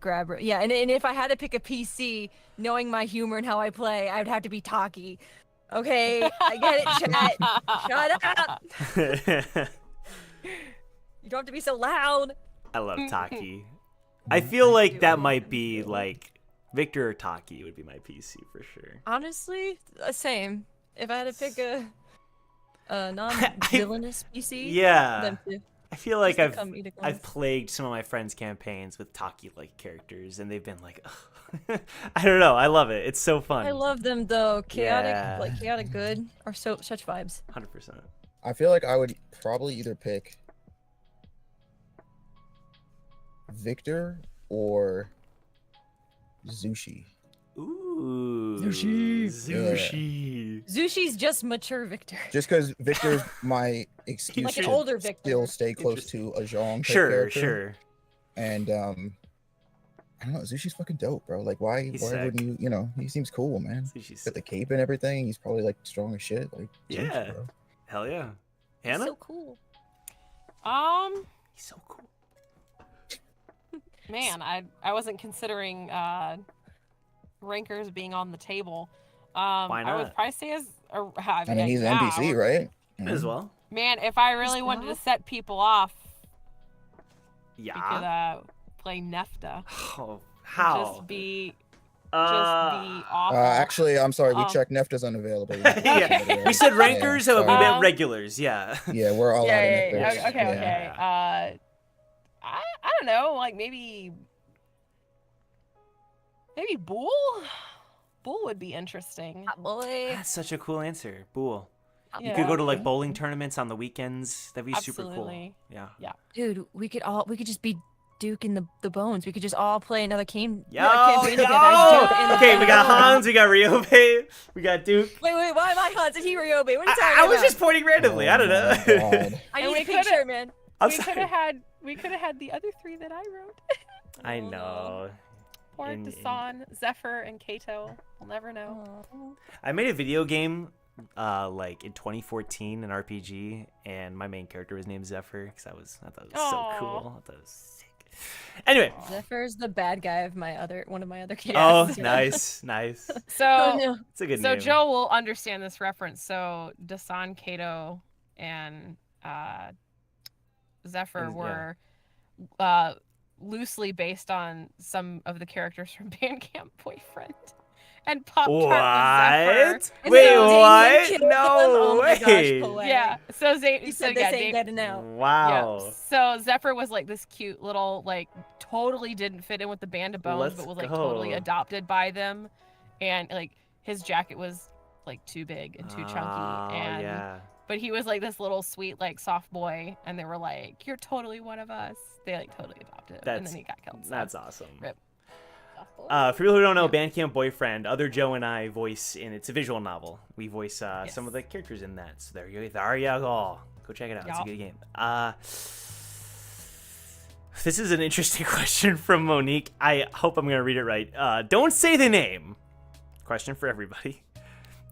grab her. Yeah, and if I had to pick a PC, knowing my humor and how I play, I would have to be Taki. Okay, I get it, chat. Shut up. You don't have to be so loud. I love Taki. I feel like that might be like Victor or Taki would be my PC for sure. Honestly, same. If I had to pick a non-villainous PC, Yeah. them two. I feel like Just to come eat a I've glass. plagued some of my friends' campaigns with Taki-like characters, and they've been like, ugh. I don't know. I love it. It's so fun. I love them though. Chaotic, Yeah. like chaotic good, are such vibes. 100%. I feel like I would probably either pick Victor or Zushi. Ooh. Sushi. Sushi. Zushi's just mature Victor. Just because Victor's my excuse Like an to older Victor. still stay close to a Zhong type Sure, character. sure. And I don't know, Zushi's fucking dope, bro. Like why He's wouldn't sick. you, you know, he seems cool, man. Sushi's Got the cape and everything. He's probably like strong as shit. Like Zeus, Yeah. bro. Hell yeah. He's Hannah? so cool. He's so cool. Man, I wasn't considering rankers being on the table. Why I would not? probably say I mean, he's an NPC, right? As well. Man, if I really wanted to set people off, we could Yeah. play Nefta. Oh, how? Just be Uh, awful. Actually, I'm sorry. We Oh. checked Nefta's unavailable. yeah. We said rankers, we sorry. meant regulars. Yeah. Yeah, we're all out of yeah, Nefta's. okay, okay, Yeah. okay. I don't know, like maybe Bull? Bull would be interesting. Hot boy. That's such a cool answer. Bool. You Yeah. could go to like bowling tournaments on the weekends. That'd be super cool. Absolutely. Yeah. Dude, we could just be Duke in the bones. We could just all play another campaign Yo, campaign together as Duke and the Okay, we got Bones. Hans, we got Ryobe, we got Duke. Wait, why am I Hans and he Ryobe? What are you talking I was about? just pointing randomly. I don't Oh my know. God. I And need we a pink coulda- shirt, man. I'm we sorry. could have had the other three that I wrote. I know. Poor In- Dasan, Zephyr, and Kato. We'll never know. Aw. I made a video game like in 2014, an RPG, and my main character was named Zephyr because I thought it was so Aw. cool. I thought it was sick. Anyway. Zephyr's the bad guy of one of my other kids. Oh, nice, nice. So, Oh no. It's a good so name. Joe will understand this reference. So Dasan, Kato, and Zephyr Yeah. were loosely based on some of the characters from Bandcamp Boyfriend. And Pop Tart was Zephyr. What? And Wait, so Damien what? killed him? No Oh my gosh, way. poetic. Yeah. So He so said yeah, this ain't Dam- getting out. Wow. Yeah. So Zephyr was like this cute little, like, totally didn't fit in with the Band of Bones, Let's but was like go. totally adopted by them. And like his jacket was like too big and too chunky. Oh, And yeah. but he was like this little sweet, like, soft boy, and they were like, "You're totally one of us." They like totally adopted him, and That's- then he got killed. So. That's awesome. Rip. For people who don't know, Bandcamp Boyfriend, other Joe and I voice in. It's a visual novel. We voice some of the characters in that. So there you go. Go check it out. It's a Yup. good game. This is an interesting question from Monique. I hope I'm gonna read it right. Don't say the name. Question for everybody.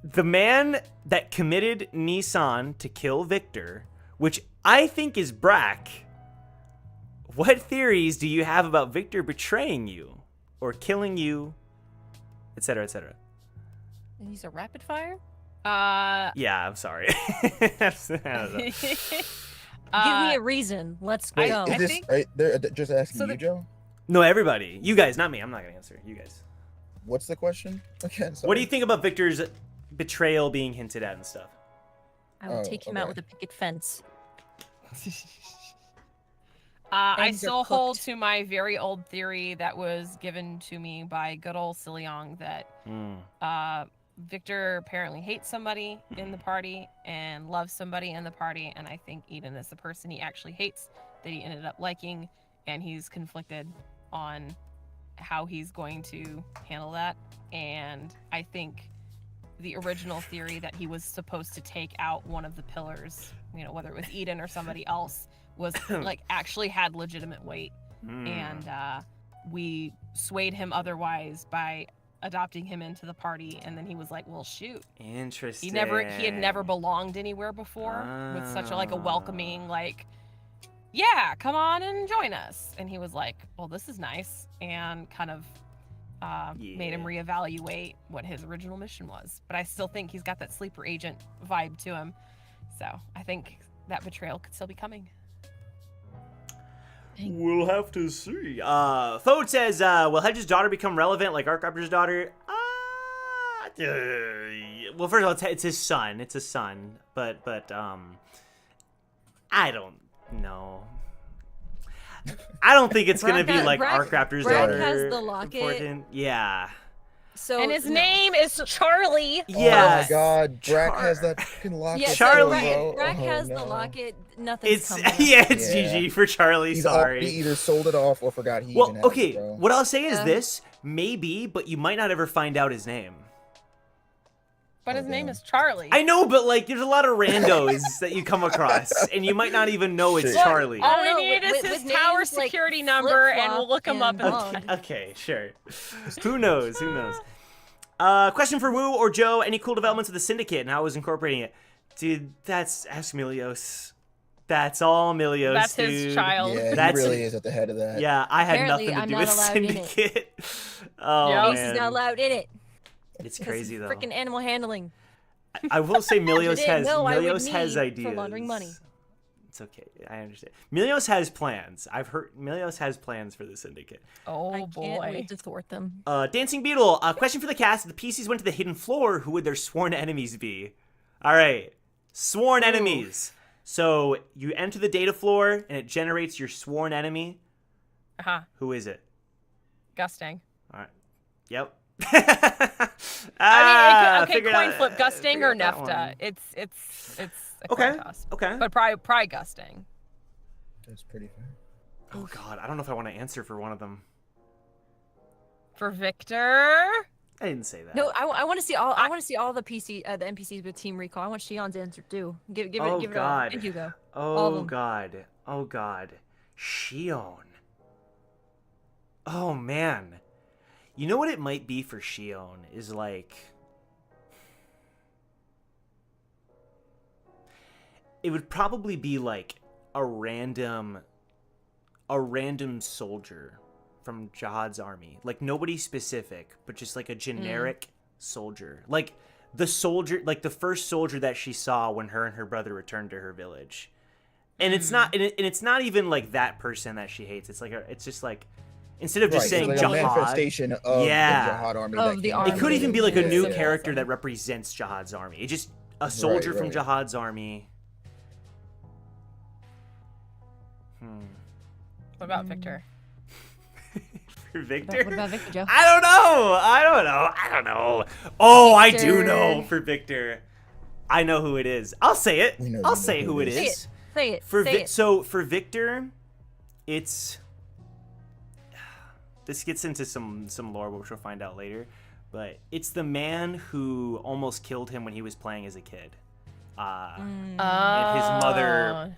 the man that committed Nissan to kill Victor, which I think is Brack. What theories do you have about Victor betraying you or killing you, etc., etc.? And he's a rapid fire? Yeah, I'm sorry. I don't know. Give me a reason. Let's go. I Is this think- right? They're just asking So you, the- Joe. No, everybody. You guys, not me. I'm not gonna answer. You guys. What's the question? Again, What do you think about Victor's betrayal being hinted at and stuff? I will Oh, take him out okay. with a picket fence. I Eggs are still hold cooked. to my very old theory that was given to me by good old Siliong that Victor apparently hates somebody in the party and loves somebody in the party, and I think Eden is the person he actually hates that he ended up liking, and he's conflicted on how he's going to handle that. And I think the original theory that he was supposed to take out one of the pillars, you know, whether it was Eden or somebody else, was like actually had legitimate weight, and we swayed him otherwise by adopting him into the party, and then he was like, well, shoot, Interesting. he had never belonged anywhere before with such a like a welcoming like, yeah, come on and join us, and he was like, well, this is nice, and kind of made him reevaluate what his original mission was. But I still think he's got that sleeper agent vibe to him, so I think that betrayal could still be coming. We'll have to see. Fode says, will Hedge's daughter become relevant like Arkraptor's daughter? Well, first of all, it's his son. It's a son. But I don't know. I don't think it's going to be like Arkraptor's Brack daughter. has the locket. important. Yeah. So And his no. name is Charlie. Yes. Oh my God, Brack has that fucking locket. Yeah, Charlie. So Brack Oh, has the no. locket. Nothing's It's coming. it's Yeah. GG for Charlie. He Sorry. either sold it off or forgot he Well, even had okay. it, bro. What I'll say is Yeah. this: maybe, but you might not ever find out his name. But his Oh, name damn. is Charlie. I know, but like, there's a lot of randos that you come across, and you might not even know it's Shit. Charlie. All I we don't know, need is with his names tower like security number, and we'll look him up. Flip-flop And and Okay, sure. Who knows? Who knows? Question for Wu or Joe: any cool developments of the Syndicate and how I was incorporating it? Dude, ask Milios. That's all Milios. that's dude. his child. Yeah, That's- he really is at the head of that. Yeah, I had Apparently, nothing to I'm do not with allowed in it. Syndicate. Oh Yep. Ace is not man, allowed in it. it's crazy though. Freaking animal handling. I will say Milios didn't has know I would Milios has need ideas for laundering money. It's okay. I understand. Milios has plans. I've heard Milios has plans for the Syndicate. Oh I can't boy. wait to thwart them. Dancing Beetle. Question for the cast: if the PCs went to the hidden floor, who would their sworn enemies be? All right, sworn enemies. So you enter the data floor and it generates your sworn enemy. Uh-huh. Who is it? Gusting. All right. Yep. I mean, okay, figured coin out- flip, Gusting figured or out that Nefta. one. It's a Okay. coin toss. Okay. But probably Gusting. That's pretty fair. Oh god, I don't know if I want to answer for one of them. For Victor. I didn't say that. No, I want to see all. I want to see all the NPCs with Team Recall. I want Shion's answer too. Give Oh, it. Give it God. all. And Hugo. Oh of 'em. god. Oh god. Shion. Oh man. You know what it might be for Shion is like it would probably be like a random soldier from Jahad's army. Like nobody specific, but just like a generic soldier. Like the soldier, like the first soldier that she saw when her and her brother returned to her village. And it's not and it's not even like that person that she hates. It's like it's just like instead of just Right, saying it's like a Jahad, manifestation of Yeah. the Jahad army. Of that the came army. it could even be like a Yeah. new Yeah. character that represents Jahad's army. It just a soldier from right. Jahad's army. What about Victor? For Victor? What about Victor, Joe? I don't know. Oh, I do know for Victor. I know who it is. I'll say it. We know I'll you say know who who it it is. is. Say it. For Say it. So for Victor, it's this gets into some lore which we'll find out later, but it's the man who almost killed him when he was playing as a kid. And his mother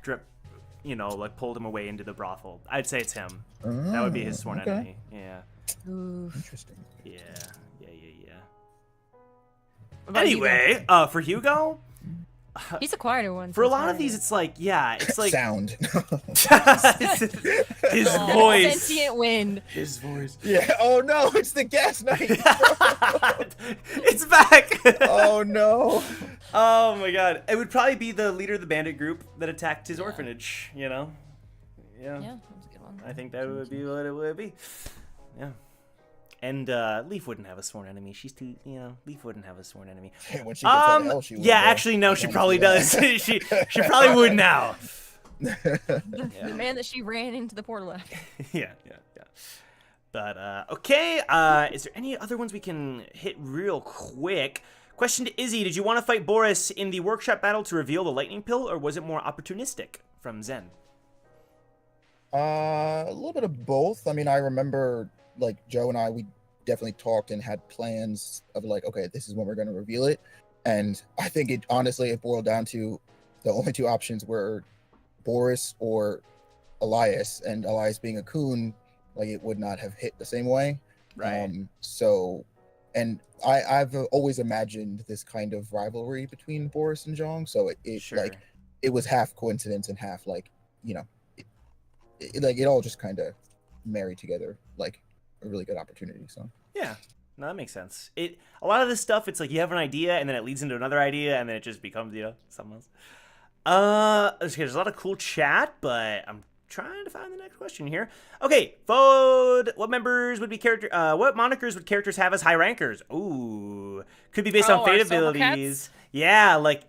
like pulled him away into the brothel. I'd say it's him. That would be his sworn enemy. Yeah. Ooh. Interesting. Yeah. What about Hugo? Anyway, for Hugo, He's a quieter one. for so a lot it's of these, harder. it's like, yeah, it's like Sound. his Oh, voice. Sentient wind. His voice. Yeah. Oh no, it's the gas knife. It's back. Oh no. Oh my god. It would probably be the leader of the bandit group that attacked his orphanage, you know? Yeah. Yeah, that's a good one. I think that would be what it would be. Yeah. And Leaf wouldn't have a sworn enemy. She's too, Leaf wouldn't have a sworn enemy. When she gets out of hell, she would, yeah, though. actually no, I she don't probably see that. does. she probably would now. The man that she ran into the portal after. Yeah. But okay, is there any other ones we can hit real quick? Question to Izzy: did you want to fight Boris in the workshop battle to reveal the lightning pill, or was it more opportunistic? From Zen. A little bit of both. I mean, I remember like Joe and I, we definitely talked and had plans of like, okay, this is when we're going to reveal it. And I think it honestly, it boiled down to the only two options were Boris or Elias, and Elias being a coon, like it would not have hit the same way. Right. So, and I've always imagined this kind of rivalry between Boris and Zhang. So it Sure. like, it was half coincidence and half like, it all just kind of married together, like a really good opportunity. So Yeah. No, that makes sense. A lot of this stuff, it's like you have an idea and then it leads into another idea and then it just becomes, something else. Okay, there's a lot of cool chat, but I'm trying to find the next question here. Okay, Fode, what monikers would characters have as high rankers? Ooh, could be based on Oh, fate our Soul abilities. Yeah, like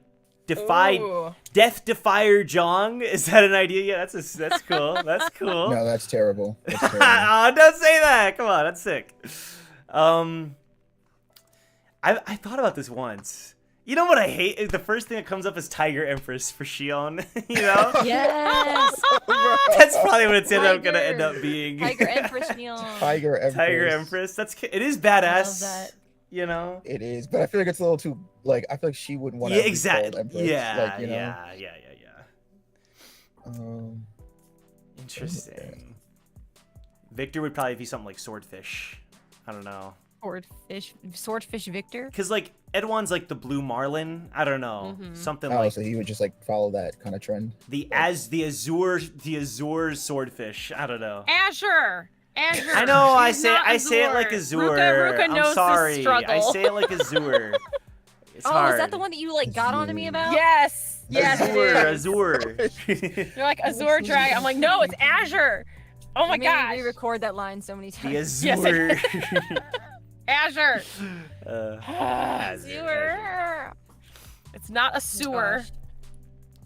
Ooh. Death Defier Zhang. Is that an idea? Yeah, that's cool. That's cool. no, that's terrible. That's terrible. Oh, don't say that. Come on, that's sick. I thought about this once. You know what I hate? Is the first thing that comes up is Tiger Empress for Shion. Yes. That's probably what it's gonna end up being. Tiger Empress Neon. Tiger Empress. Tiger Empress. It is badass. Love that. It It is, but I feel like it's a little too like. I feel like she wouldn't want to. Yeah, exactly. Empress. Yeah, Like, yeah. Um, Interesting. Victor would probably be something like Swordfish. I don't know. Swordfish Victor. Cause like Edwin's like the blue marlin. I don't know. Something oh, like so he would just like follow that kind of trend. the Azure swordfish. I don't know. Azure. I know. She's not I say it like Azure. Azure. Ruka knows I'm sorry. the struggle. I say it like Azure. It's Oh, hard. is that the one that you like got onto me about? Yes. Yes, Azure, it is. Azure. You're like Azure Dragon. I'm like, no, it's Azure. Oh my You made me gosh. re-record that line so many The times. Azure. Azure. Azure. It's not a sewer.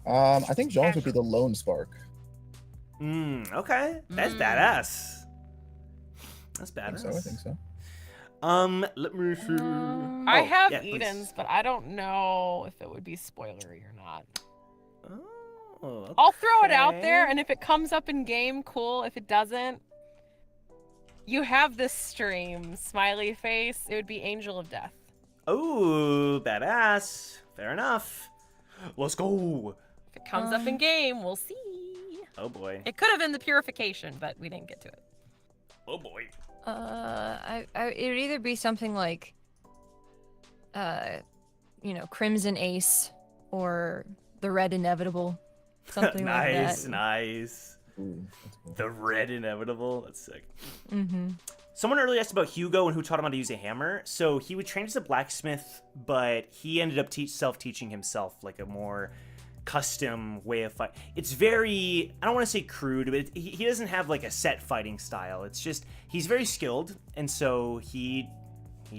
gosh. I think Jones would be the lone spark. Okay. That's badass. That's I badass. think so. Let me see. I have yeah, please. Eden's, but I don't know if it would be spoilery or not. Oh, I'll throw it out okay. there, and if it comes up in game, cool. If it doesn't, you have this stream, smiley face. It would be Angel of Death. Oh, badass. Fair enough. Let's go. If it comes up in game, we'll see. Oh boy. It could have been the purification, but we didn't get to it. Oh boy. It would either be something like, Crimson Ace or the Red Inevitable, something like Nice, that. nice. Ooh, that's cool. The red inevitable. That's sick. Mm-hmm. Someone earlier asked about Hugo and who taught him how to use a hammer. So he would train as a blacksmith, but he ended up self-teaching himself, like a more custom way of fight. It's very, I don't want to say crude, but he doesn't have like a set fighting style. It's just, he's very skilled, and so he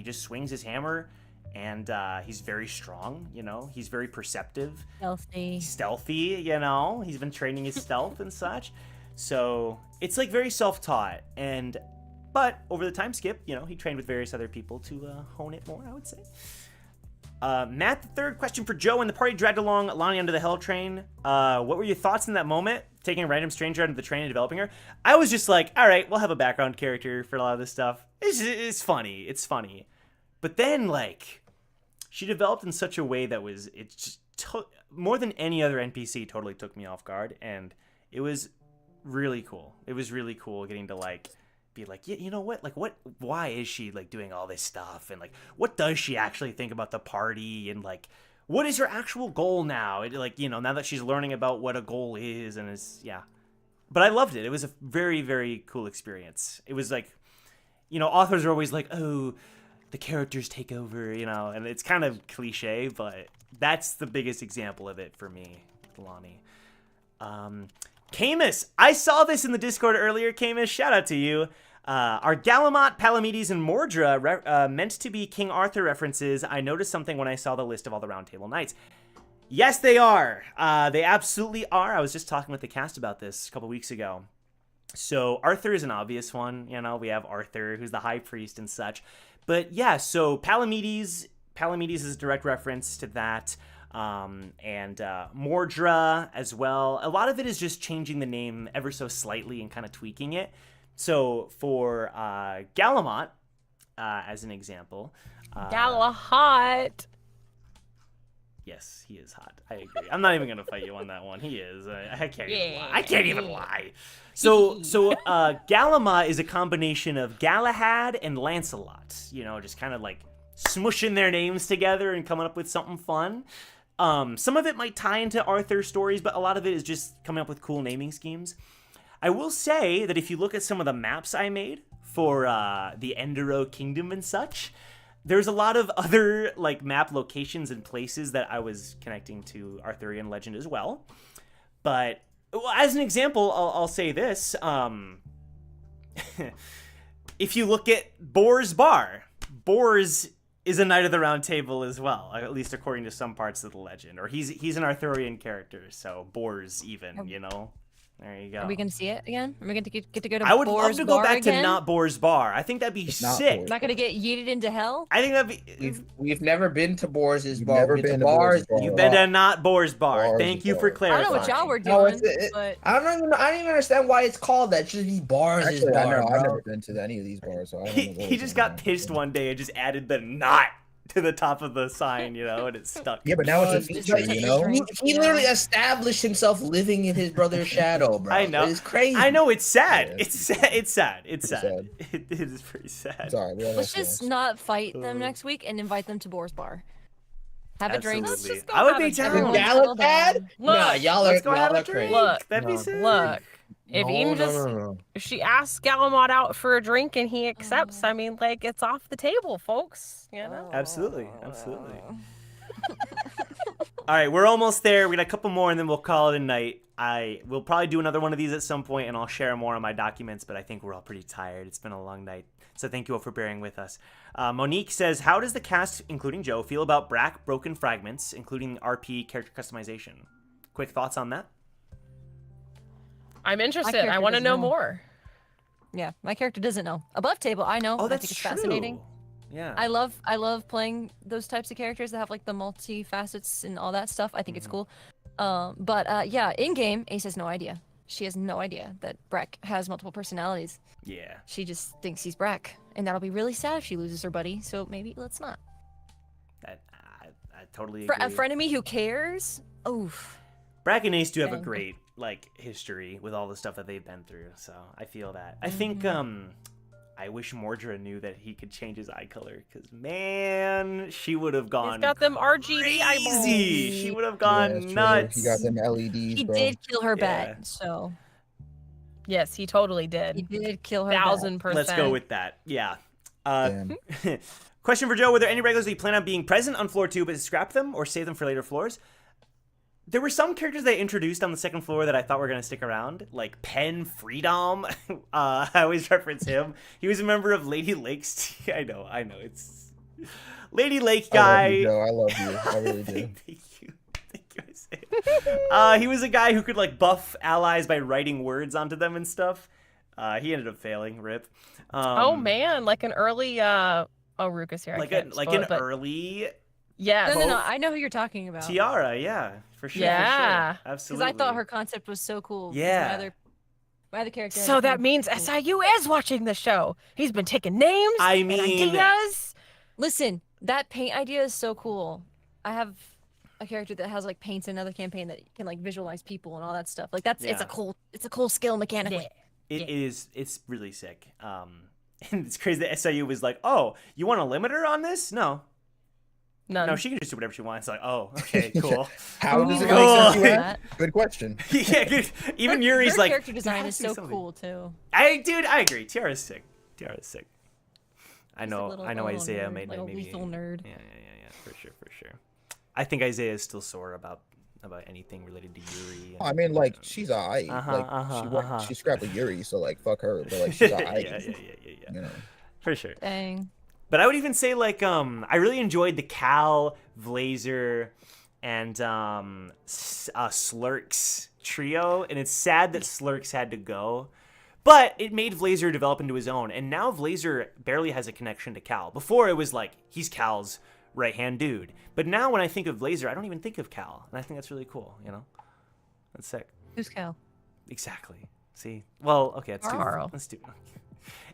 just swings his hammer, and he's very strong, he's very perceptive. Stealthy, he's been training his stealth and such. So it's like very self-taught, but over the time skip, he trained with various other people to hone it more, I would say. Matt, the third question for Joe. When the party dragged along Lonnie onto the Hell Train, what were your thoughts in that moment, taking a random stranger onto the train and developing her? I was just like, all right, we'll have a background character for a lot of this stuff. It's funny. It's funny. But then, like, she developed in such a way that it just took, more than any other NPC, totally took me off guard. And it was really cool. It was really cool getting to, like, be like, yeah, you know what? Like, why is she like doing all this stuff? And like, what does she actually think about the party? And like, what is her actual goal now? It, like, you know, now that she's learning about what a goal is, and is, yeah. But I loved it. It was a very, very cool experience. It was like, you know, authors are always like, oh, the characters take over, you know, and it's kind of cliche, but that's the biggest example of it for me, Lonnie. Camus, I saw this in the Discord earlier. Camus, shout out to you. Are Galamot, Palamedes, and Mordra meant to be King Arthur references? I noticed something when I saw the list of all the Round Table Knights. Yes, they are. They absolutely are. I was just talking with the cast about this a couple weeks ago. So Arthur is an obvious one. You know, we have Arthur, who's the high priest and such. But yeah, so Palamedes is a direct reference to that. And Mordra as well. A lot of it is just changing the name ever so slightly and kind of tweaking it. So for Galamot, as an example, Galahad. Yes, he is hot. I agree. I'm not even gonna fight you on that one. He is. I can't even lie. I can't even lie. So Galamot is a combination of Galahad and Lancelot. You know, just kind of like smushing their names together and coming up with something fun. Some of it might tie into Arthur's stories, but a lot of it is just coming up with cool naming schemes. I will say that if you look at some of the maps I made for the Endero Kingdom and such, there's a lot of other like map locations and places that I was connecting to Arthurian legend as well. But as an example, I'll say this. If you look at Bors Bar, Bors is a Knight of the Round Table as well, at least according to some parts of the legend. Or he's an Arthurian character, so Bors even, you know? There you go. Are we going to see it again? Are we going to get to go to I would Boar's love to go Bar back again? to not Bors Bar. I think that'd be It's not sick. Bors. Not going to get yeeted into hell? I think that'd be... We've never been to Bors's You've bar. never We've been to to bars. Bors's Bar. You've been to not Bors Bar. Bars Thank you Bar. for I clarifying. don't know what y'all were No, doing, but I don't even understand why it's called that. It should be Bars' Actually, bar. I know. I've bro. never been to any of these bars, so I don't know. what He was just going got on. pissed one day and just added the not to the top of the sign, you know, and it stuck. Yeah, but now it's a It's feature, such a you know? strange- He literally established himself living in his brother's shadow, bro. I know. It's crazy. I know, it's sad. Yeah. It's sad. It's sad. It's Pretty sad. It is pretty sad. Sorry, we all let's have just feelings. not fight them next week and invite them to Boar's Bar. Have a drink. Absolutely. Let's just go I would have be a drink. down. Everyone- Galahad? Nah, Look, y'all Let's go are have a crazy. drink. Look, That'd be No. sick. Look, if No, Ian no, just no. if she asks Galamot out for a drink and he accepts, I mean, like, it's off the table, folks. You know. Absolutely. Absolutely. All right, we're almost there. We got a couple more, and then we'll call it a night. We'll probably do another one of these at some point, and I'll share more on my documents, but I think we're all pretty tired. It's been a long night, so thank you all for bearing with us. Monique says, how does the cast, including Joe, feel about Brack Broken Fragments, including RP character customization? Quick thoughts on that? I'm interested. character I want to doesn't know know. more. Yeah, my character doesn't know. Above table, I know. Oh, I that's think it's true. fascinating. Yeah. I love playing those types of characters that have like the multi-facets and all that stuff. I think it's cool. But yeah, in game, Ace has no idea. She has no idea that Brack has multiple personalities. Yeah. She just thinks he's Brack, and that'll be really sad if she loses her buddy. So maybe let's not. I totally For agree. a frenemy who cares. Oof. Brack and Ace do have a Dang. great like history with all the stuff that they've been through, so I feel that. I think I wish Mordra knew that he could change his eye color, because man, she would have gone He's got them RGB eyeballs. crazy. She would have Yeah, gone it's true. nuts. He got them LEDs, He bro. did kill her Yeah. bet, so Yes, he totally he did. did kill her. bet. 1000%. Let's go with that. Yeah. Damn. Question for Joe: were there any regulars that you plan on being present on floor 2 but scrap them or save them for later floors? There were some characters they introduced on the second floor that I thought were going to stick around, like Pen Freedom. I always reference him. He was a member of Lady Lake's team. I know. It's Lady Lake guy. I love you, Joe. I really do. Thank you. I say. He was a guy who could like buff allies by writing words onto them and stuff. He ended up failing. Rip. Oh man, like an early Ruka's here. I Like can't an spoil it, but early yes. No, Both- I know who you're talking about. Tiara. Yeah, for sure. Yeah. for sure. Because Absolutely. I thought her concept was so cool. 'cause Yeah. My other character. So that means SIU is watching the show. He's been taking names I and mean- ideas. Listen, that paint idea is so cool. I have a character that has like paints in another campaign that can like visualize people and all that stuff. Like it's Yeah. a cool skill mechanically. It's really sick. And it's crazy that SIU was like, oh, you want a limiter on this? No. None. No, she can just do whatever she wants. Like, oh, okay, cool. How does it Cool. make sense to That. that? Good question. Yeah, good. Even Her- Yuri's her like, character there design has is to be so something. cool too. I agree. Tiara's sick. I He's a know. little- I know. little Isaiah nerd, made like a maybe. lethal nerd. Yeah. For sure. I think Isaiah is still sore about anything related to Yuri. I mean, like she's alright. She scrapped with Yuri, so like fuck her. But like she's alright. yeah. You know. For sure. Dang. But I would even say like I really enjoyed the Cal, Vlazer, and Slurks trio, and it's sad that Slurks had to go. But it made Vlazer develop into his own, and now Vlazer barely has a connection to Cal. Before it was like he's Cal's right-hand dude. But now when I think of Vlazer, I don't even think of Cal, and I think that's really cool, you know? That's sick. Who's Cal? Exactly. See? Well, okay, let's do Carl. Let's do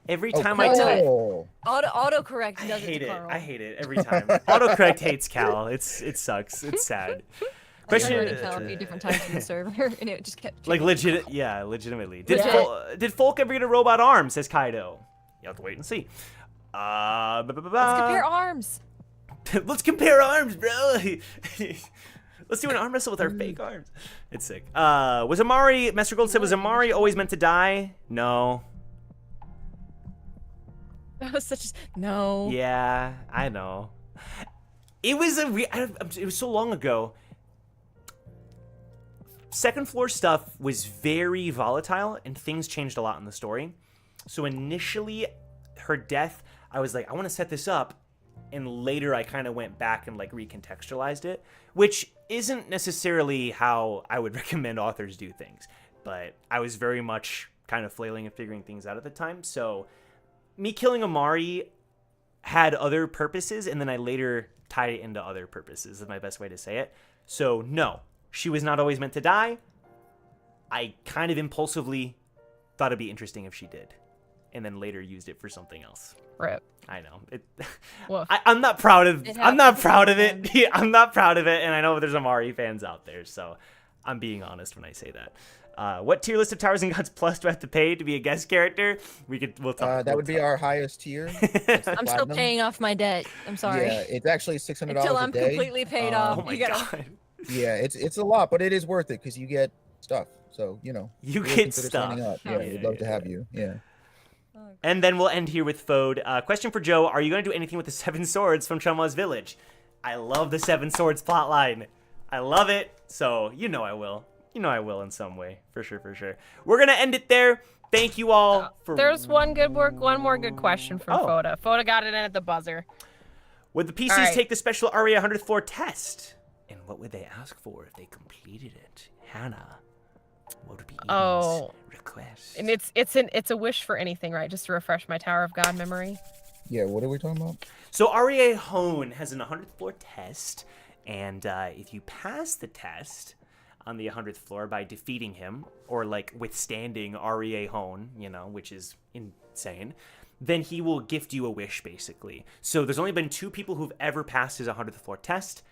Every Oh, time I type... Carl. Autocorrect I does hate it to it. Carl. I hate it every time. Autocorrect hates Cal. It sucks. It's sad. I Question. tried to Cal a few different times in the server, and it just kept Like changing. legitimately. Legit. Did Folk ever get a robot arm? Says Kaido. You have to wait and see. Let's compare arms. Let's compare arms, bro. Let's do an arm wrestle with our fake arms. It's sick. Was Amari? Master Gold said, was Amari always meant to die? No. That was such a no. Yeah, I know. It was it was so long ago. Second floor stuff was very volatile, and things changed a lot in the story. So initially, her death, I was like, I want to set this up, and later I kind of went back and like recontextualized it, which isn't necessarily how I would recommend authors do things. But I was very much kind of flailing and figuring things out at the time, so me killing Amari had other purposes, and then I later tied it into other purposes, is my best way to say it. So no, she was not always meant to die. I kind of impulsively thought it'd be interesting if she did, and then later used it for something else. Rip. I know. Woof. I'm not proud of. It I'm not happens proud of it. sometimes. Yeah, I'm not proud of it, and I know there's Amari fans out there, so I'm being honest when I say that. What tier list of Towers and Gods Plus do I have to pay to be a guest character? We'll talk. That would be our highest tier. I'm still paying off my debt. I'm sorry. Yeah, it's actually $600 Until a I'm day. completely paid Um, off. Oh my you gotta. god. Yeah, it's a lot, but it is worth it because you get stuff. So you know, You really get consider stuff. signing up. Oh, Yeah, yeah, we'd love to have you. Yeah. And then we'll end here with Fode. Question for Joe: are you going to do anything with the Seven Swords from Chunma's village? I love the Seven Swords plotline. I love it. So you know I will. You know I will in some way. For sure. We're gonna end it there. Thank you all for. There's one more good question from Oh. Foda. Foda got it in at the buzzer. Would the PCs All right. take the special REA 100th floor test? And what would they ask for if they completed it? Hannah, what would be Eden's Oh. request? And it's a wish for anything, right? Just to refresh my Tower of God memory. Yeah. What are we talking about? So REA Hone has an 100th floor test, and if you pass the test on the 100th floor by defeating him or like withstanding REA Hone, you know, which is insane, then he will gift you a wish basically. So there's only been 2 people who've ever passed his 100th floor test.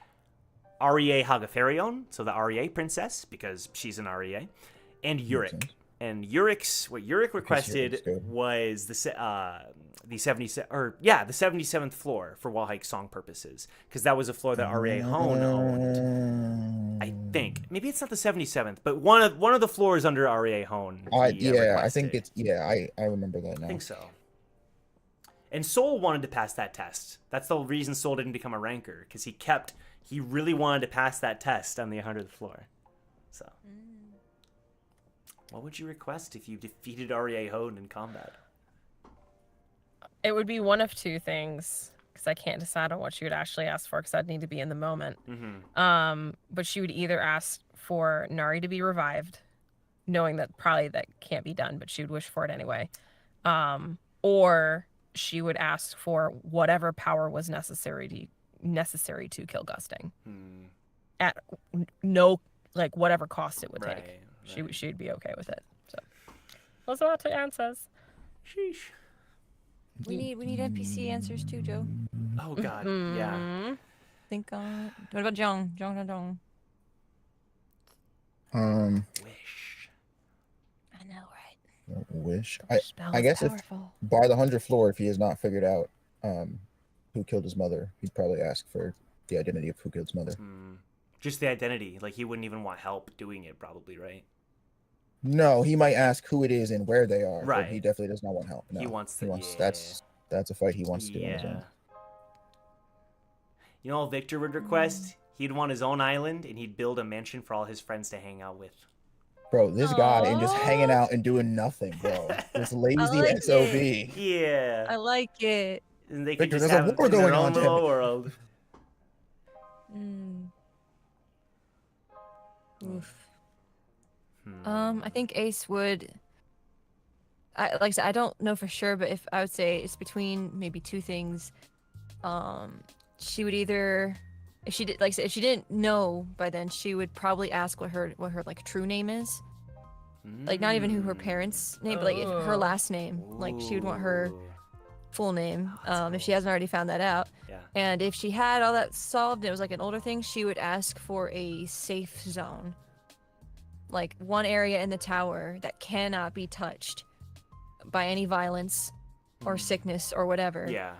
REA Hagafarion, so the REA princess because she's an REA, and Yurik. sense. And what Yurik requested Yurik's good. was the 77th floor for Wall Hike song purposes, because that was a floor that REA Hone owned. I think maybe it's not the 77th, but one of the floors under REA Hone. I think it's I remember that now. I think so. And Soul wanted to pass that test. That's the reason Soul didn't become a ranker, because he really wanted to pass that test on the 100th floor. So, what would you request if you defeated REA Hone in combat? It would be one of 2 things, because I can't decide on what she would actually ask for, because I'd need to be in the moment. But she would either ask for Nari to be revived, knowing that probably that can't be done, but she would wish for it anyway. Or she would ask for whatever power was necessary to kill Gusting at no, like, whatever cost it would take. She'd be okay with it. So those are our 2 answers. Sheesh. We need NPC answers too, Joe. Oh god, yeah. Think on. What about Jong? Wish. I know, right? Wish. Spell I is guess if powerful. by the 100th floor, if he has not figured out who killed his mother, he'd probably ask for the identity of who killed his mother. Just the identity. Like, he wouldn't even want help doing it, probably, right? No, he might ask who it is and where they are, Right. but he definitely does not want help. No. He wants to. Yeah. That's a fight he wants to do on his own. You know what Victor would request? He'd want his own island, and he'd build a mansion for all his friends to hang out with. Bro, this guy and just Aw. hanging out and doing nothing, bro. This lazy like SOB. Yeah. I like it. And they Victor, could just there's a have war their going own on, little damn it. world. Oof. I think Ace would. Like I said, I don't know for sure, but if I would say it's between maybe two things. She would either, if she did, like I said, if she didn't know by then, she would probably ask what her like true name is. Like not even who her parents' name, but like her last name. Like she would want her full name. If she hasn't already found that out. Yeah. And if she had all that solved, and it was like an older thing, she would ask for a safe zone. Like one area in the tower that cannot be touched by any violence or sickness or whatever. Yeah.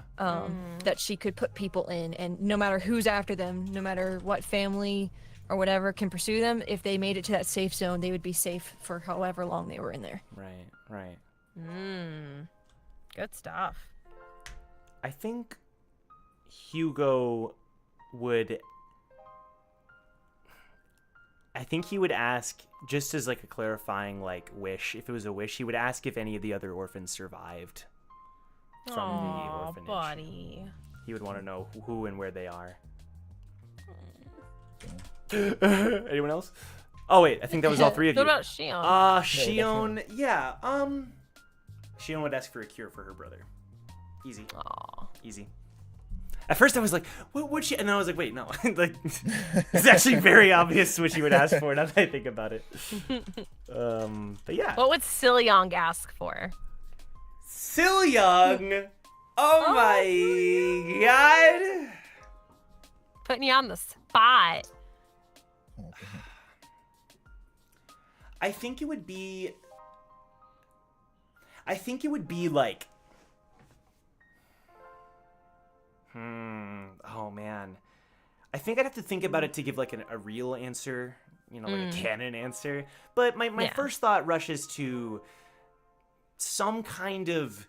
That she could put people in, and no matter who's after them, no matter what family or whatever can pursue them, if they made it to that safe zone, they would be safe for however long they were in there. Right. Good stuff. I think Hugo would. I think he would ask, just as like a clarifying like wish, if it was a wish, he would ask if any of the other orphans survived from the orphanage. Buddy. He would want to know who and where they are. Anyone else? Oh wait, I think that was all three of you. What about Shion? Shion, yeah. Shion would ask for a cure for her brother. Easy. Aw. Easy. At first I was like, what would she? And then I was like, wait, no. Like, it's actually very obvious what she would ask for now that I think about it. But yeah. What would Silyong ask for? Silyong! Oh my god! Putting you on the spot. I think it would be like. Oh man. I think I'd have to think about it to give like a real answer, you know, like a canon answer. But my first thought rushes to some kind of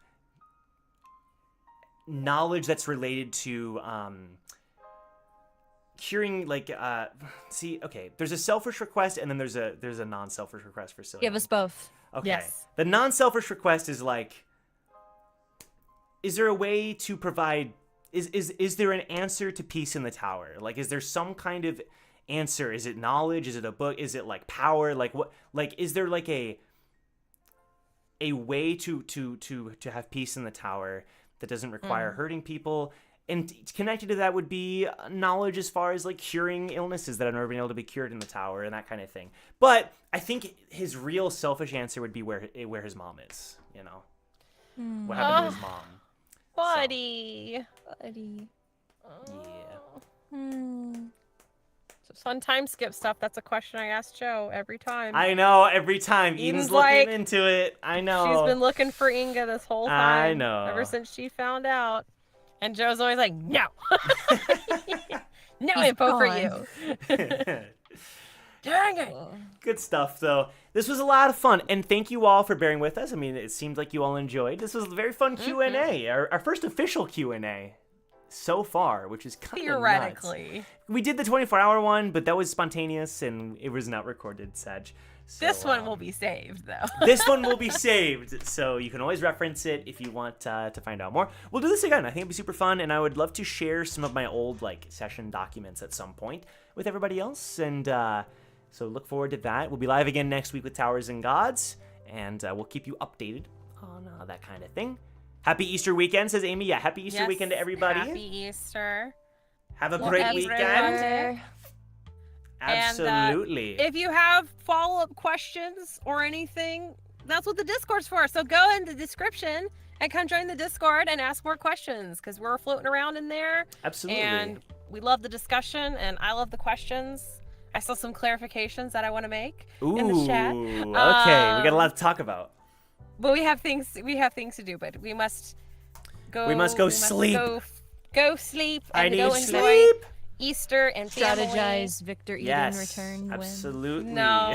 knowledge that's related to curing, like there's a selfish request and then there's a non-selfish request for Cillian. Give us both. Okay. Yes. The non-selfish request is like, is there a way to provide, is there an answer to peace in the tower? Like, is there some kind of answer? Is it knowledge? Is it a book? Is it like power? Like what, like, is there like a way to have peace in the tower that doesn't require hurting people? And connected to that would be knowledge as far as like curing illnesses that have never been able to be cured in the tower and that kind of thing. But I think his real selfish answer would be where his mom is, you know? What happened to his mom? Buddy. Buddy. Yeah. So fun time skip stuff. That's a question I ask Joe every time. I know, every time. Eden's Eden's looking like, into it. I know. She's been looking for Inga this whole time. I know. Ever since she found out. And Joe's always like, no. No info for you. Dang it. Good stuff, though. This was a lot of fun, and thank you all for bearing with us. I mean, it seemed like you all enjoyed. This was a very fun Q&A, our first official Q&A so far, which is kind of Theoretically. nuts. We did the 24-hour one, but that was spontaneous, and it was not recorded, Sag. So, This one will be saved, though. This one will be saved, so you can always reference it if you want to find out more. We'll do this again. I think it'd be super fun, and I would love to share some of my old like session documents at some point with everybody else, and so look forward to that. We'll be live again next week with Towers and Gods, and we'll keep you updated on that kind of thing. Happy Easter weekend, says Amy. Yeah, happy Easter weekend to everybody. Happy Easter. Have a great weekend. Absolutely. If you have follow-up questions or anything, that's what the Discord's for. So go in the description and come join the Discord and ask more questions, because we're floating around in there. Absolutely. And we love the discussion, and I love the questions. I saw some clarifications that I want to make in the chat. Okay, we got a lot to talk about. But we have things to do. But we must go. We must go sleep. Go sleep. And I need go enjoy sleep. Easter and family. Strategize Victor Eden Yes, return. absolutely. No,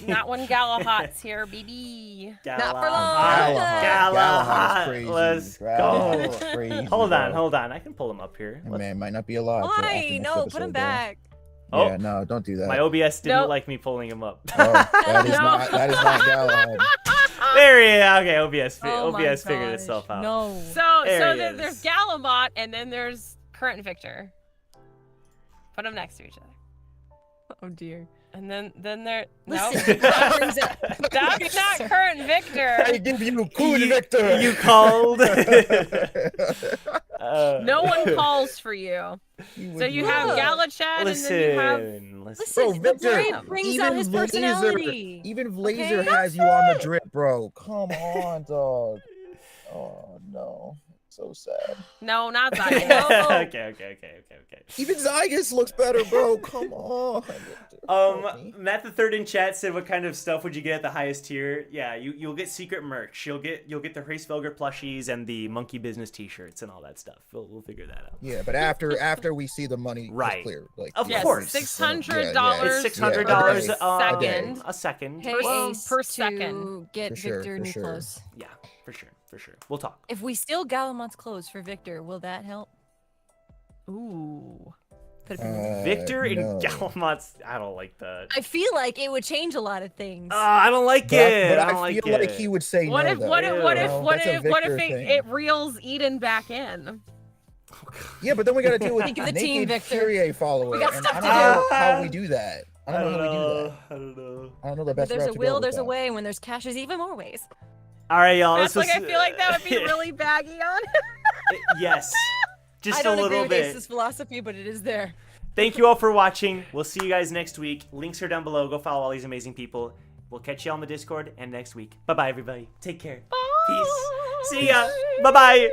not when Galahad's here, baby. Not for long. Galahad. crazy. Let's Galahad's go. crazy, Hold on, bro. hold on. I can pull him up here. That man might not be alive. till after Why? next No, put episode, him bro. back. Oh. Yeah, no, don't do that. My OBS didn't Nope. like me pulling him up. Oh, that is No. not Galahad. There he is. Okay, OBS, Oh my OBS figured gosh, itself out. No. There he is. There's Galamot, and then there's Current Victor. Put them next to each other. Oh dear. And then there. No, Listen, that's not Current Victor. I give you Cool Victor. You called. No one calls for you. So you have Look. Galachad, and then you have. Listen. Listen, Bro, the Victor, brain brings out his personality. Even Blazer Okay? has you on the drip, bro. Come on, dog. Oh no, so sad. No, not that. okay. Even Zygus looks better, bro. Come on. Matt the Third in chat said, "What kind of stuff would you get at the highest tier?" Yeah, you'll get secret merch. You'll get the Race Velger plushies and the Monkey Business T-shirts and all that stuff. We'll figure that out. Yeah, but after we see the money Right. clear, like Of Yes, course. $600. It's $600 second. a second. Pay Well, Ace per to second. get For sure, Victor for new sure. clothes. Yeah, for sure. We'll talk. If we steal Galamot's clothes for Victor, will that help? Ooh. Put it in- Victor and no. Galamot's. I don't like that. I feel like it would change a lot of things. I don't like But it. I don't like feel like it. he would say What no. if though. what if what you if know, what that's a if what if Victor it, thing. it reels Eden back in? Yeah, but then we gotta deal with Think of the naked team, Victor. Kyrie follower. We got and stuff I to don't know do. how we do that. I don't know how we do that. I don't know. I don't know the Where best there's route a to go will, with there's a that. way. When there's cash, there's even more ways. All right, y'all. That's this like I was- feel like that would be really baggy on. Yes, just I don't a little agree with bit. Ace's philosophy, but it is there. Thank you all for watching. We'll see you guys next week. Links are down below. Go follow all these amazing people. We'll catch you on the Discord and next week. Bye bye, everybody. Take care. Peace. See ya. Bye bye.